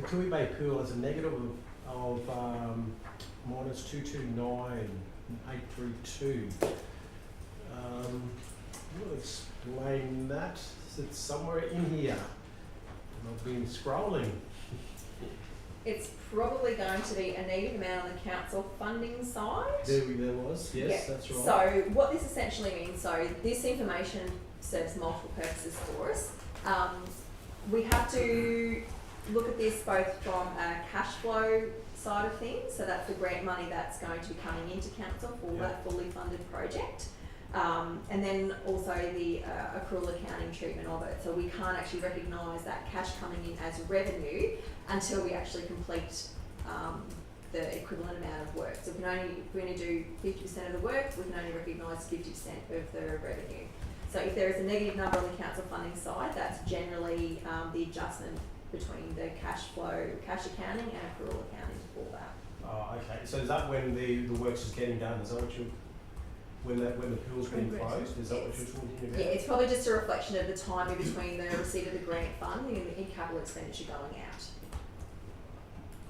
S6: Tui Bay Pool has a negative of minus 229,832. I'll explain that. It's somewhere in here. And I've been scrolling.
S5: It's probably going to be a negative amount on the council funding side.
S6: There was, yes,
S5: Yeah.
S6: that's right.
S5: So what this essentially means, so this information serves multiple purposes for us. We have to look at this both from a cash flow side of things, so that's the grant money that's going to be coming into council for that fully funded project. And then also the accrual accounting treatment of it. So we can't actually recognise that cash coming in as revenue until we actually complete the equivalent amount of work. So if we only do 50% of the work, we can only recognise 50% of the revenue. So if there is a negative number on the council funding side, that's generally the adjustment between the cash flow, cash accounting and accrual accounting for that.
S6: Oh, okay. So is that when the works is getting done? Is that what you? When the pool's being closed, is that what you're talking about?
S5: Yeah, it's probably just a reflection of the timing between the receipt of the grant fund and the capital expenditure going out.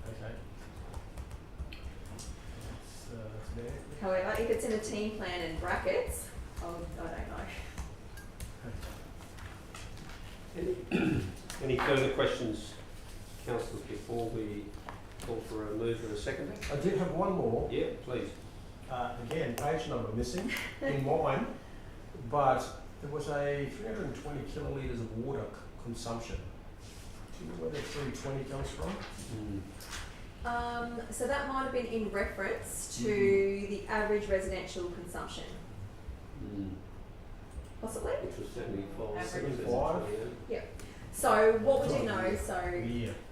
S6: Okay. That's there.
S5: However, if it's in a team plan and brackets, I don't know.
S1: Any further questions, councillors, before we call for a move and a second?
S6: I do have one more.
S1: Yeah, please.
S6: Again, page number missing in mine, but there was a 320 kilolitres of water consumption. Do you know where the 320 comes from?
S5: So that might have been in reference to the average residential consumption, possibly.
S1: Which was 75.
S5: Average.
S6: 75?
S5: So what would you know? So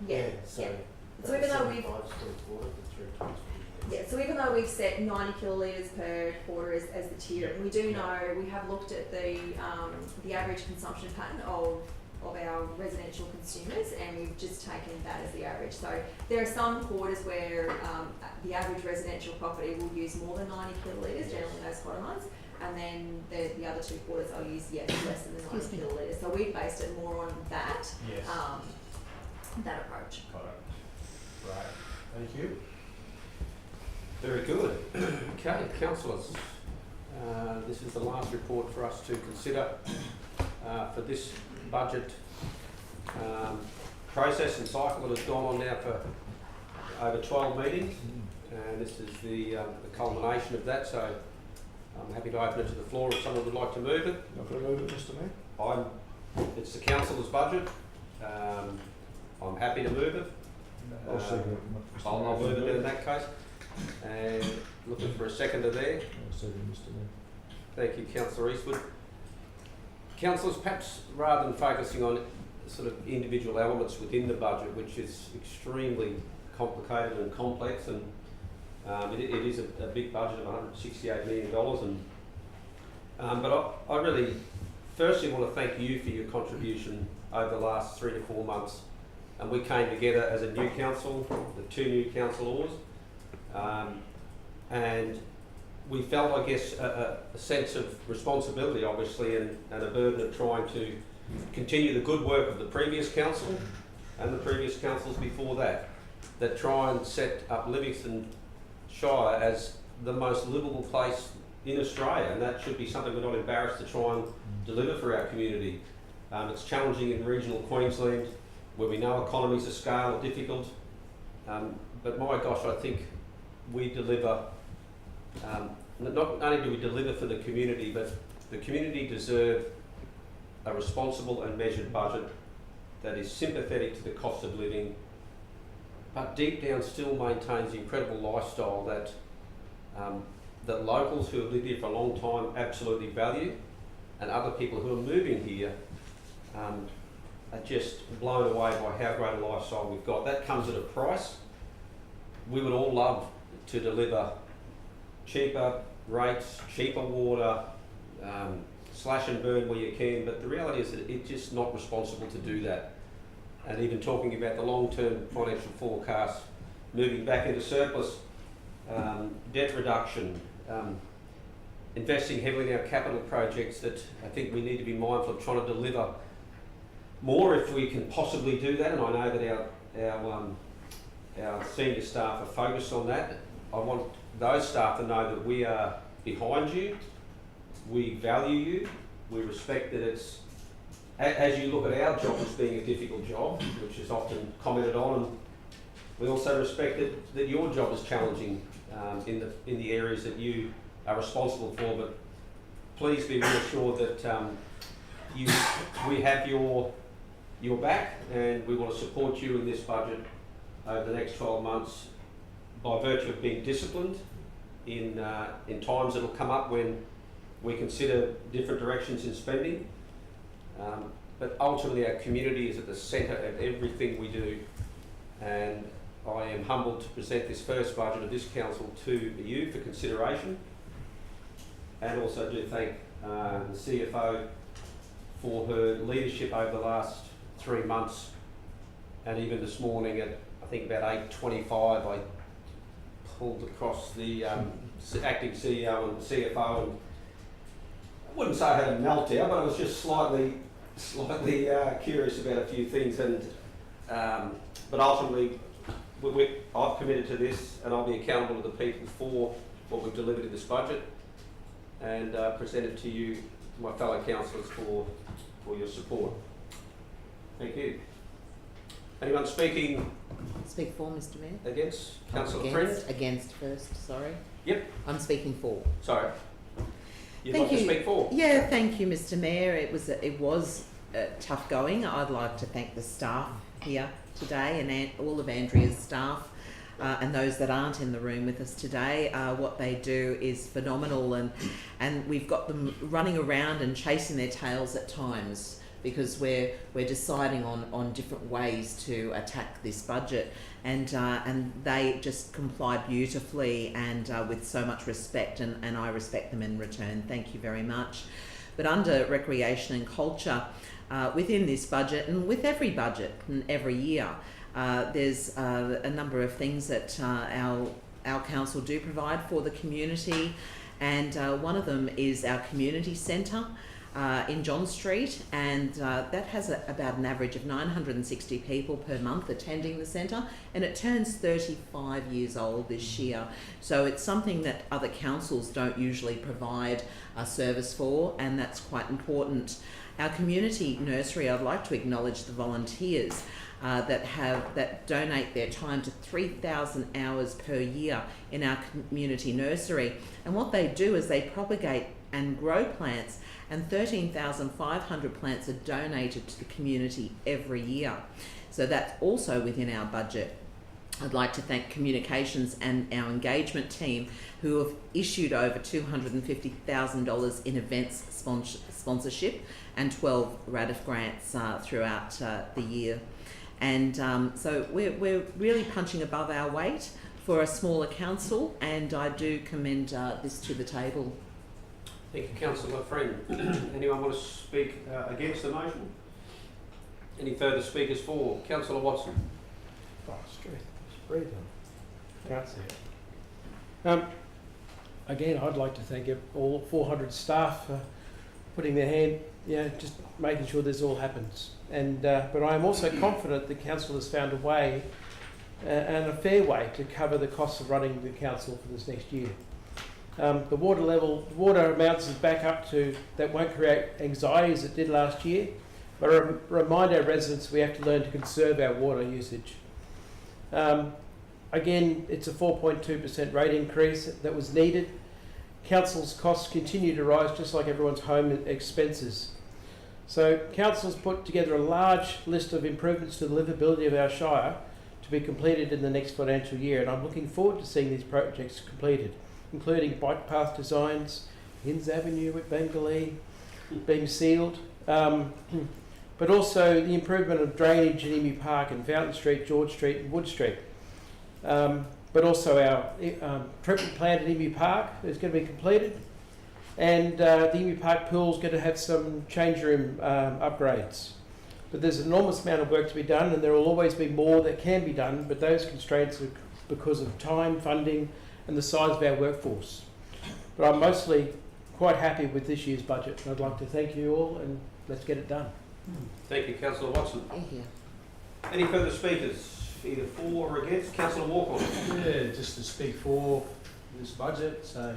S7: Yeah, so
S5: yeah. So even though we've
S7: 75 square quarter for 320.
S5: so even though we've set 90 kilolitres per quarter as the tier, and we do know we have looked at the average consumption pattern of our residential consumers, and we've just taken that as the average. So there are some quarters where the average residential property will use more than 90 kilolitres, generally those hotter months, and then the other 2 quarters I'll use less than the 90 kilolitres. So we based it more on that
S6: Yes.
S5: that approach.
S6: Got it. Right. Thank you.
S1: Very good. Okay, councillors, this is the last report for us to consider for this budget process and cycle that has gone on now for over 12 meetings, and this is the culmination of that. So I'm happy to open it to the floor if someone would like to move it.
S2: Not going to move it, Mr Mayor?
S1: It's the councillor's budget. I'm happy to move it.
S2: I'll second it, Mr.
S1: I'll
S2: Mayor.
S1: move it in that case. And looking for a seconder there.
S2: I'll second, Mr Mayor.
S1: Thank you, Councillor Eastwood. Councillors, perhaps rather than focusing on sort of individual elements within the budget, which is extremely complicated and complex, and it is a big budget of $168 million, but I really firstly want to thank you for your contribution over the last 3 to 4 months. And we came together as a new council, the 2 new councillors, and we felt, I guess, a sense of responsibility, obviously, and a burden of trying to continue the good work of the previous council and the previous councils before that, that try and set up Livingstone Shire as the most livable place in Australia, and that should be something we're not embarrassed to try and deliver for our community. It's challenging in regional Queensland, where we know economies of scale are difficult, but my gosh, I think we deliver, not only do we deliver for the community, but the community deserve a responsible and measured budget that is sympathetic to the cost of living, but deep down still maintains the incredible lifestyle that that locals who have lived here for a long time absolutely value, and other people who are moving here are just blown away by how great a lifestyle we've got. That comes at a price. We would all love to deliver cheaper rates, cheaper water, slash and burn where you can, but the reality is that it's just not responsible to do that. And even talking about the long-term financial forecast, moving back into surplus, debt reduction, investing heavily in our capital projects, that I think we need to be mindful of trying to deliver more if we can possibly do that. And I know that our senior staff are focused on that. I want those staff to know that we are behind you, we value you, we respect that it's, as you look at our job as being a difficult job, which is often commented on, and we also respect that your job is challenging in the areas that you are responsible for. But please be reassured that we have your back, and we want to support you in this budget over the next 12 months by virtue of being disciplined in times that will come up when we consider different directions in spending. But ultimately our community is at the centre of everything we do, and I am humbled to present this first budget of this council to you for consideration, and also do thank the CFO for her leadership over the last 3 months, and even this morning at I think about 8:25 I pulled across the acting CEO and CFO, and I wouldn't say I had a meltdown, but I was just slightly curious about a few things, and but ultimately I've committed to this, and I'll be accountable to the people for what we've delivered in this budget, and present it to you, my fellow councillors, for your support. Thank you. Anyone speaking
S3: Speak for, Mr Mayor.
S1: against? Councillor Friend?
S3: Against first, sorry.
S1: Yep.
S3: I'm speaking for.
S1: Sorry. You'd
S3: Thank
S1: like
S3: you.
S1: to speak for?
S3: Yeah, thank you, Mr Mayor. It was tough going. I'd like to thank the staff here today, and all of Andrea's staff, and those that aren't in the room with us today. What they do is phenomenal, and we've got them running around and chasing their tails at times, because we're deciding on different ways to attack this budget, and they just comply beautifully and with so much respect, and I respect them in return. Thank you very much. But under recreation and culture, within this budget, and with every budget and every year, there's a number of things that our council do provide for the community, and one of them is our community centre in John Street, and that has about an average of 960 people per month attending the centre, and it turns 35 years old this year. So it's something that other councils don't usually provide a service for, and that's quite important. Our community nursery, I'd like to acknowledge the volunteers that donate their time to 3,000 hours per year in our community nursery, and what they do is they propagate and grow plants, and 13,500 plants are donated to the community every year. So that's also within our budget. I'd like to thank communications and our engagement team, who have issued over $250,000 in events sponsorship and 12 RADIF grants throughout the year. And so we're really punching above our weight for a smaller council, and I do commend this to the table.
S1: Thank you, Councillor Friend. Anyone want to speak against the motion? Any further speakers for? Councillor Watson.
S8: Oh, straight. Just breathe on. Can't see it. Again, I'd like to thank all 400 staff for putting their just making sure this all happens. And but I am also confident the council has found a way and a fair way to cover the costs of running the council for this next year. The water amounts is back up to, that won't create anxiety as it did last year, but I remind our residents we have to learn to conserve our water usage. Again, it's a 4.2% rate increase that was needed. Council's costs continue to rise just like everyone's home expenses. So council's put together a large list of improvements to the livability of our Shire to be completed in the next financial year, and I'm looking forward to seeing these projects completed, including bike path designs, Hinds Avenue at Bengalee being sealed, but also the improvement of drainage in Emu Park and Fountain Street, George Street and Wood Street. But also our treatment plant at Emu Park is going to be completed, and the Emu Park pool is going to have some change room upgrades. But there's an enormous amount of work to be done, and there will always be more that can be done, but those constraints are because of time, funding and the size of our workforce. But I'm mostly quite happy with this year's budget, and I'd like to thank you all, and let's get it done.
S1: Thank you, Councillor Watson.
S3: Thank you.
S1: Any further speakers, either for or against? Councillor Walker.
S6: Yeah, just to speak for this budget. So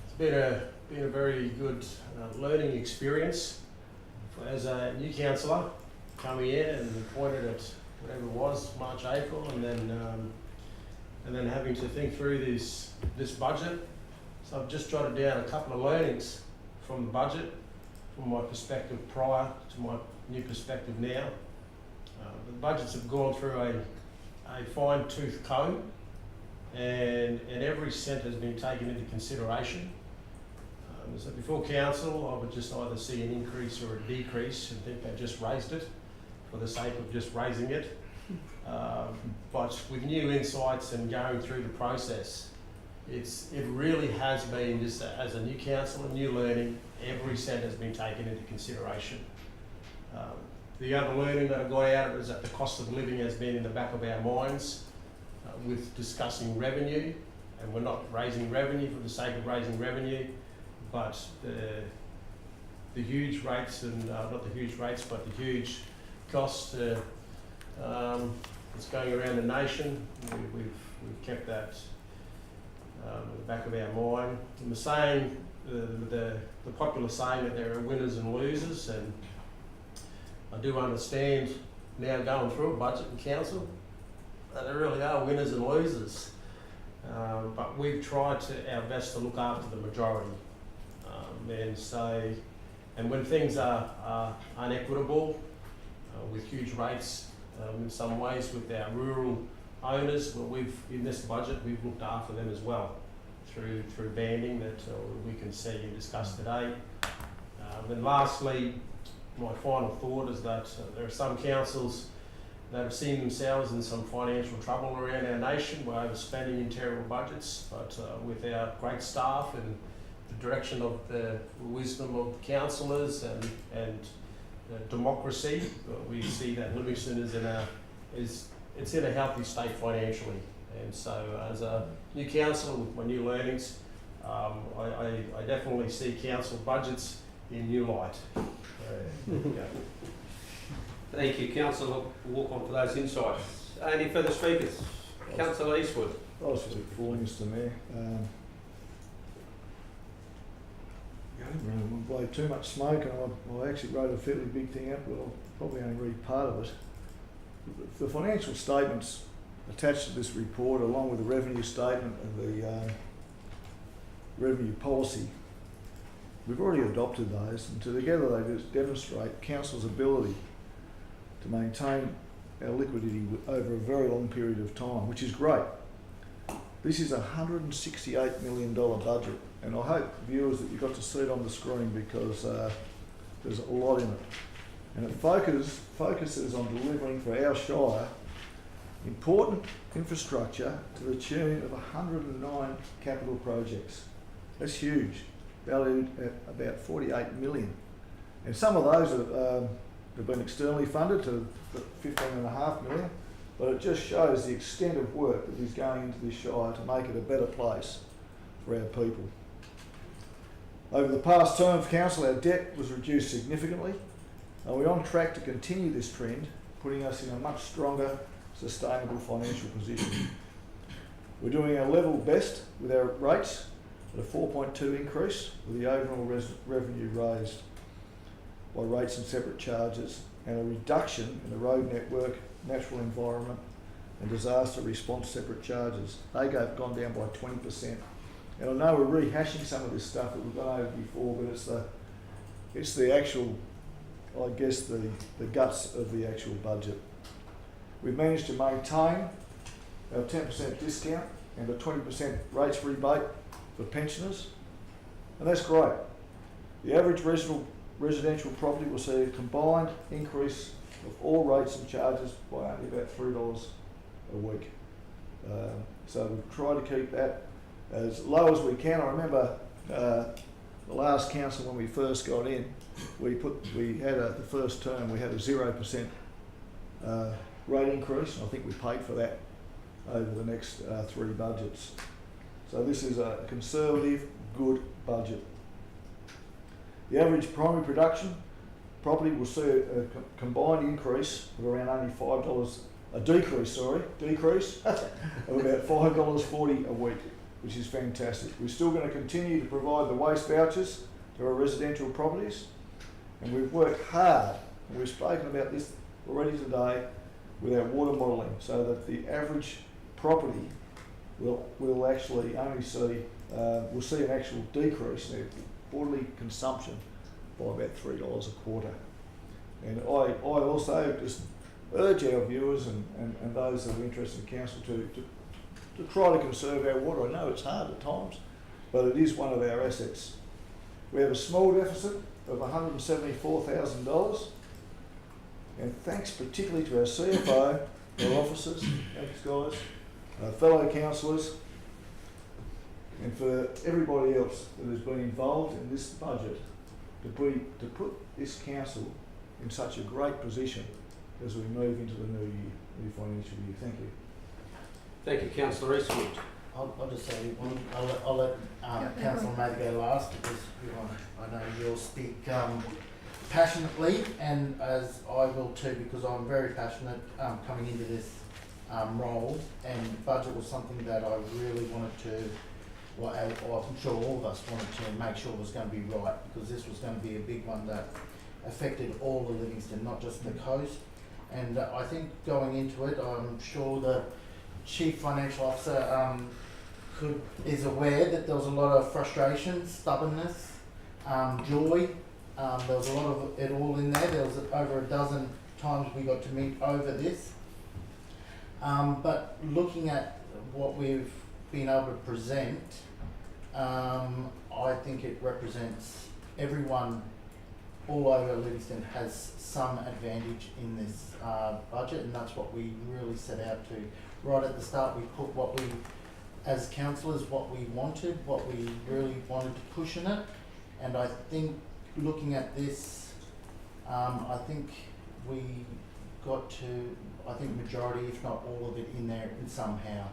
S6: it's been a very good learning experience as a new councillor coming in and appointed at whatever it was, March, April, and then having to think through this budget. So I've just jotted down a couple of learnings from the budget, from my perspective prior to my new perspective now. The budgets have gone through a fine-tooth comb, and every cent has been taken into consideration. So before council, I would just either see an increase or a decrease and think they just raised it for the sake of just raising it. But with new insights and going through the process, it really has been, just as a new council and new learning, every cent has been taken into consideration. The other learning that I got out of it is that the cost of living has been in the back of our minds with discussing revenue, and we're not raising revenue for the sake of raising revenue, but the huge rates, and not the huge rates, but the huge cost that's going around the nation. We've kept that in the back of our mind. And the saying, the popular saying that there are winners and losers, and I do understand now going through a budget in council that there really are winners and losers. But we've tried our best to look after the majority. And when things are unequitable, with huge rates in some ways with our rural owners, well, in this budget we've looked after them as well through banding that we can see and discuss today. And lastly, my final thought is that there are some councils that have seen themselves in some financial trouble around our nation by overspending in terrible budgets, but with our great staff and the direction of the wisdom of the councillors and democracy, we see that Livingstone is in a healthy state financially. And so as a new councillor with my new learnings, I definitely see council budgets in new light. Yeah.
S1: Thank you, Councillor Walker, for those insights. Any further speakers? Councillor Eastwood.
S2: I was just for Mr Mayor. I don't want to blow too much smoke, and I actually wrote a fairly big thing out, but I'll probably only read part of it. The financial statements attached to this report, along with the revenue statement and the revenue policy, we've already adopted those, and together they just demonstrate council's ability to maintain our liquidity over a very long period of time, which is great. This is a $168 million budget, and I hope viewers that you got to see it on the screen, because there's a lot in it. And it focuses on delivering for our Shire important infrastructure to the tune of 109 capital projects. That's huge, valued at about 48 million. And some of those have been externally funded to 15.5 million, but it just shows the extent of work that is going into this Shire to make it a better place for our people. Over the past term of council, our debt was reduced significantly, and we're on track to continue this trend, putting us in a much stronger, sustainable financial position. We're doing our level best with our rates at a 4.2 increase, with the overall revenue raised by rates and separate charges, and a reduction in the road network, natural environment and disaster response separate charges. They have gone down by 20%. And I know we're rehashing some of this stuff that we've gone over before, but it's the actual, I guess, the guts of the actual budget. We've managed to maintain our 10% discount and a 20% rates rebate for pensioners, and that's great. The average residential property will see a combined increase of all rates and charges by only about $3 a week. So we've tried to keep that as low as we can. I remember the last council when we first got in, we had the first term we had a 0% rate increase, and I think we paid for that over the next 3 budgets. So this is a conservative, good budget. The average primary production property will see a combined increase of around only $5, a decrease of about $5.40 a week, which is fantastic. We're still going to continue to provide the waste vouchers to our residential properties, and we've worked hard, and we've spoken about this already today, with our water modelling, so that the average property will actually only see, will see an actual decrease in their quarterly consumption by about $3 a quarter. And I also just urge our viewers and those that are interested in council to try to conserve our water. I know it's hard at times, but it is one of our assets. We have a small deficit of $174,000, and thanks particularly to our CFO, our officers, thanks guys, our fellow councillors, and for everybody else that has been involved in this budget to put this council in such a great position as we move into the new financial year. Thank you.
S1: Thank you, Councillor Eastwood.
S7: I'll just say one. I'll let Councillor Mather go last, because I know you'll speak passionately, and as I will too, because I'm very passionate coming into this role, and budget was something that I really wanted to, well, I'm sure all of us wanted to make sure was going to be right, because this was going to be a big one that affected all of Livingstone, not just the coast. And I think going into it, I'm sure the Chief Financial Officer is aware that there was a lot of frustration, stubbornness, joy. There was a lot of it all in there. There was over a dozen times we got to meet over this. But looking at what we've been able to present, I think it represents everyone all over Livingstone has some advantage in this budget, and that's what we really set out to. Right at the start, we put what we, as councillors, what we wanted, what we really wanted to push in it, and I think looking at this, I think we got to, I think majority, if not all of it, in there in somehow.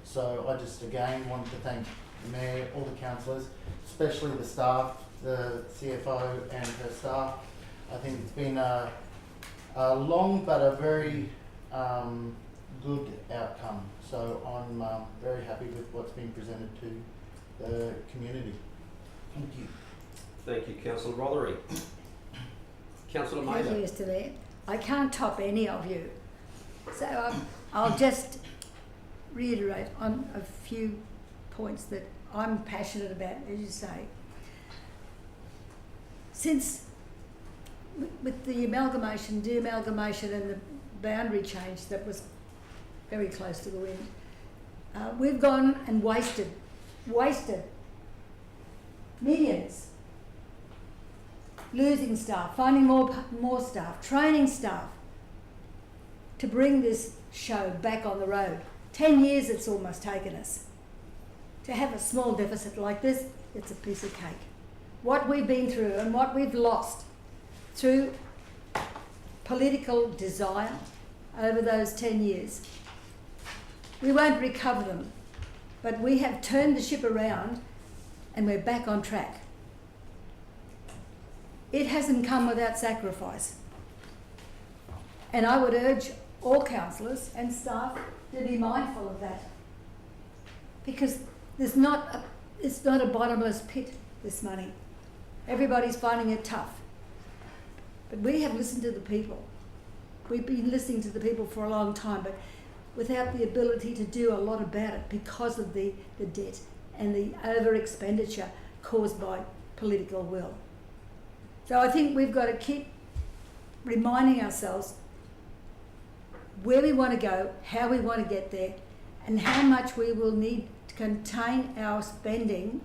S7: So I just again want to thank the Mayor, all the councillors, especially the staff, the CFO and her staff. I think it's been a long but a very good outcome. So I'm very happy with what's been presented to the community. Thank you.
S1: Thank you, Councillor Rothery. Councillor
S4: Thank you,
S1: Mather.
S4: Mr. Mayor. I can't top any of you. So I'll just reiterate on a few points that I'm passionate about, as you say. Since with the amalgamation, de-amalgamation and the boundary change that was very close to the wind, we've gone and wasted millions, losing staff, finding more staff, training staff to bring this show back on the road. 10 years it's almost taken us. To have a small deficit like this, it's a piece of cake. What we've been through and what we've lost through political desire over those 10 years, we won't recover them, but we have turned the ship around and we're back on track. it hasn't come without sacrifice. And I would urge all councillors and staff to be mindful of that. Because it's not a bottomless pit, this money. Everybody's finding it tough. But we have listened to the people. We've been listening to the people for a long time, but without the ability to do a lot about it because of the debt and the over expenditure caused by political will. So I think we've got to keep reminding ourselves where we want to go, how we want to get there, and how much we will need to contain our spending,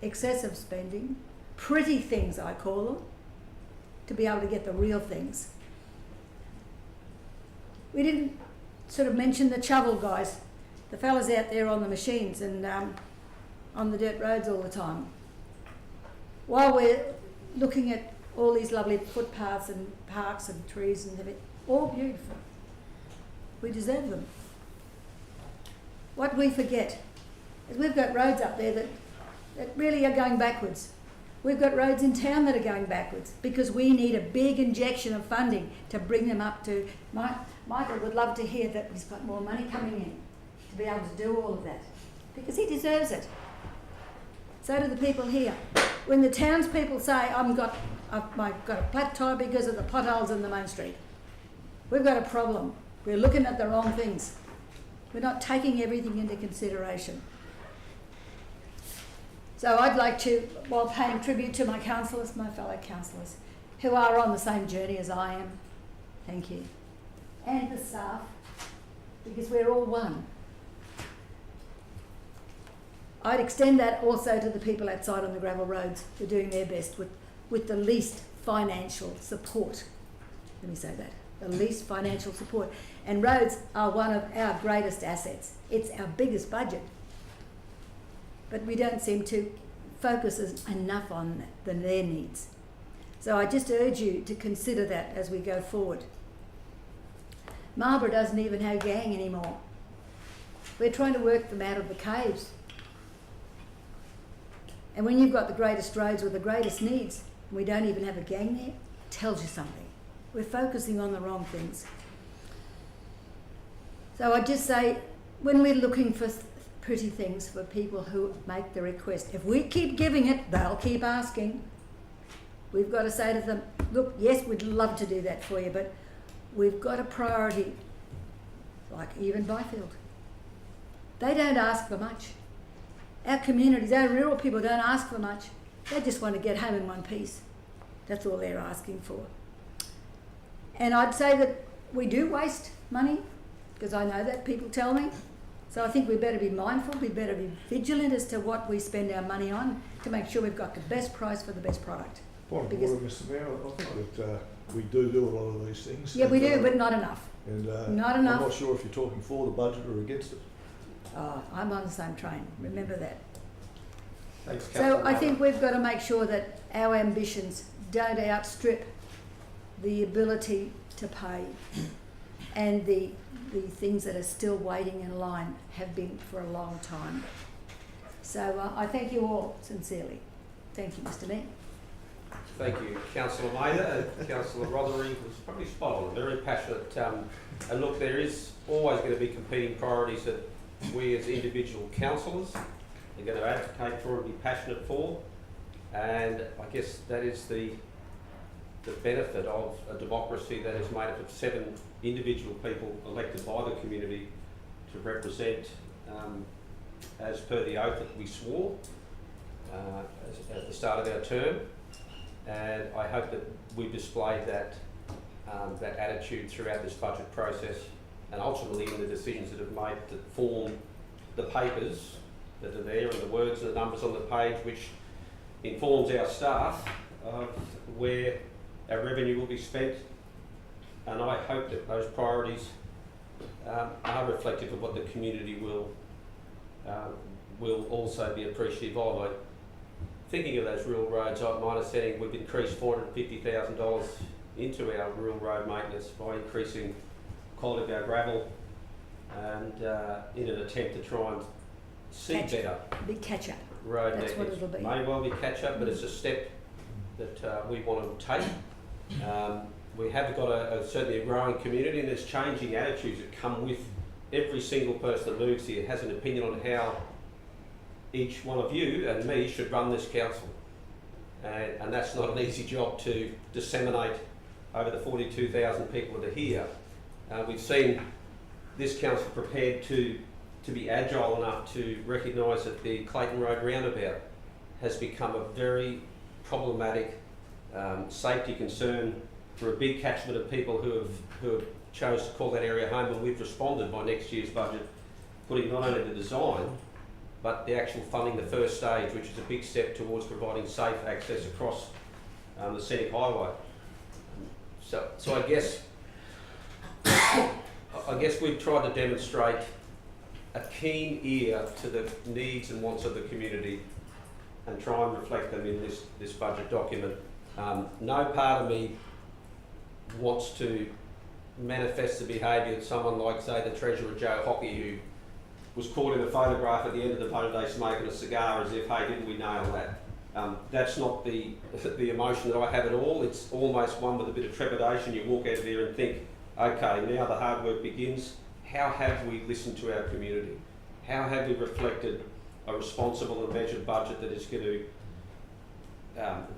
S4: excessive spending, pretty things I call them, to be able to get the real things. We didn't sort of mention the shovel guys, the fellas out there on the machines and on the dirt roads all the time. While we're looking at all these lovely footpaths and parks and trees and everything, all beautiful. We deserve them. What we forget is we've got roads up there that really are going backwards. We've got roads in town that are going backwards because we need a big injection of funding to bring them up to... Michael would love to hear that he's got more money coming in to be able to do all of that because he deserves it. So do the people here. When the townspeople say, I've got a flat tire because of the potholes in the main street, we've got a problem. We're looking at the wrong things. We're not taking everything into consideration. So I'd like to, while paying tribute to my councillors, my fellow councillors, who are on the same journey as I am, thank you, and the staff, because we're all one. I'd extend that also to the people outside on the gravel roads who are doing their best with the least financial support. Let me say that, the least financial support. And roads are one of our greatest assets. It's our biggest budget. But we don't seem to focus enough on their needs. So I just urge you to consider that as we go forward. Marlborough doesn't even have gang anymore. We're trying to work them out of the caves. And when you've got the greatest roads with the greatest needs, and we don't even have a gang there, it tells you something. We're focusing on the wrong things. So I just say, when we're looking for pretty things for people who make the request, if we keep giving it, they'll keep asking. We've got to say to them, look, yes, we'd love to do that for you, but we've got a priority, like even Byfield. They don't ask for much. Our communities, our rural people don't ask for much. They just want to get home in one piece. That's all they're asking for. And I'd say that we do waste money, because I know that people tell me. So I think we better be mindful, we better be vigilant as to what we spend our money on to make sure we've got the best price for the best product.
S2: Point of
S4: Because-
S2: order, Mr Mayor, I think that we do a lot of these things.
S4: Yeah, we
S2: and,
S4: do, but not enough.
S2: And
S4: Not
S2: I'm
S4: enough.
S2: not sure if you're talking for the budget or against it.
S4: Oh, I'm on the same train, remember that.
S1: Thanks,
S4: So
S1: Councillor
S4: I think
S1: Martin.
S4: we've got to make sure that our ambitions don't outstrip the ability to pay, and the things that are still waiting in line have been for a long time. So I thank you all sincerely. Thank you, Mr Mayor.
S1: Thank you, Councillor Mather. Councillor Rothery was probably spot on, very passionate. And look, there is always going to be competing priorities that we as individual councillors are going to advocate for and be passionate for. And I guess that is the benefit of a democracy that is made up of 7 individual people elected by the community to represent, as per the oath that we swore at the start of our term. And I hope that we've displayed that attitude throughout this budget process, and ultimately in the decisions that have made that form the papers that are there and the words and the numbers on the page, which informs our staff of where our revenue will be spent. And I hope that those priorities are reflective of what the community will also be appreciative of. Like, thinking of those rural roads, my understanding we've increased $450,000 into our rural road maintenance by increasing quality of our gravel, and in an attempt to try and see better
S4: Big catch up.
S1: road
S4: That's what
S1: networks.
S4: it'll be.
S1: May well be catch up, but it's a step that we want to take. We have got certainly a growing community, and there's changing attitudes that come with every single person that moves here has an opinion on how each one of you and me should run this council. And that's not an easy job to disseminate over the 42,000 people that are here. We've seen this council prepared to be agile enough to recognise that the Clayton Road roundabout has become a very problematic safety concern for a big catchment of people who have chose to call that area home, and we've responded by next year's budget, putting not only the design but the actual funding the first stage, which is a big step towards providing safe access across the scenic highway. So I guess we've tried to demonstrate a keen ear to the needs and wants of the community and try and reflect them in this budget document. No part of me wants to manifest the behaviour of someone like, say, the Treasurer Joe Hockey, who was caught in a photograph at the end of the voting day smoking a cigar as if, hey, didn't we nail that? That's not the emotion that I have at all. It's almost one with a bit of trepidation. You walk out of there and think, okay, now the hard work begins. How have we listened to our community? How have we reflected a responsible and measured budget that is going to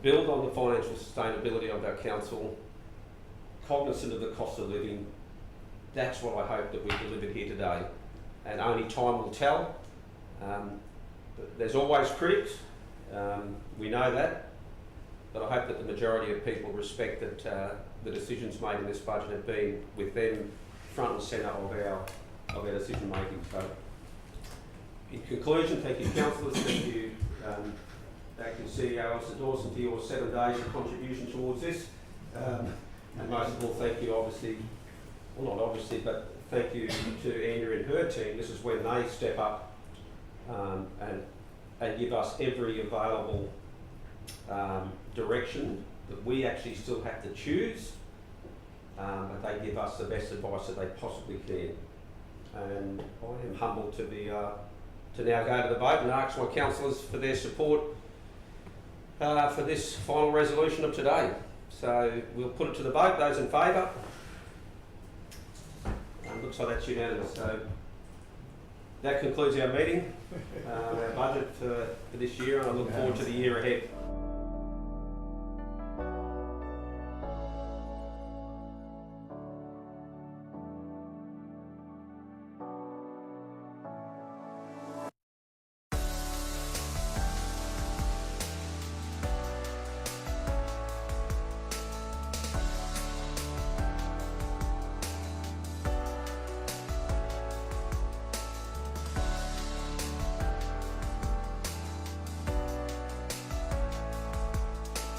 S1: build on the financial sustainability of our council, cognizant of the cost of living? That's what I hope that we delivered here today. And only time will tell. There's always critics, we know that, but I hope that the majority of people respect that the decisions made in this budget have been with them front and centre of our decision making. So, in conclusion, thank you councillors, thank you acting CEO Alistair Dawson for your 7 days of contribution towards this, and most of all thank you but thank you to Andrew and her team. This is when they step up and give us every available direction that we actually still have to choose, but they give us the best advice that they possibly can. And I am humbled to be to now go to the vote and ask my councillors for their support for this final resolution of today. So we'll put it to the vote. Those in favour? Looks like that's unanimous. So that concludes our meeting, our budget for this year, and I look forward to the year ahead.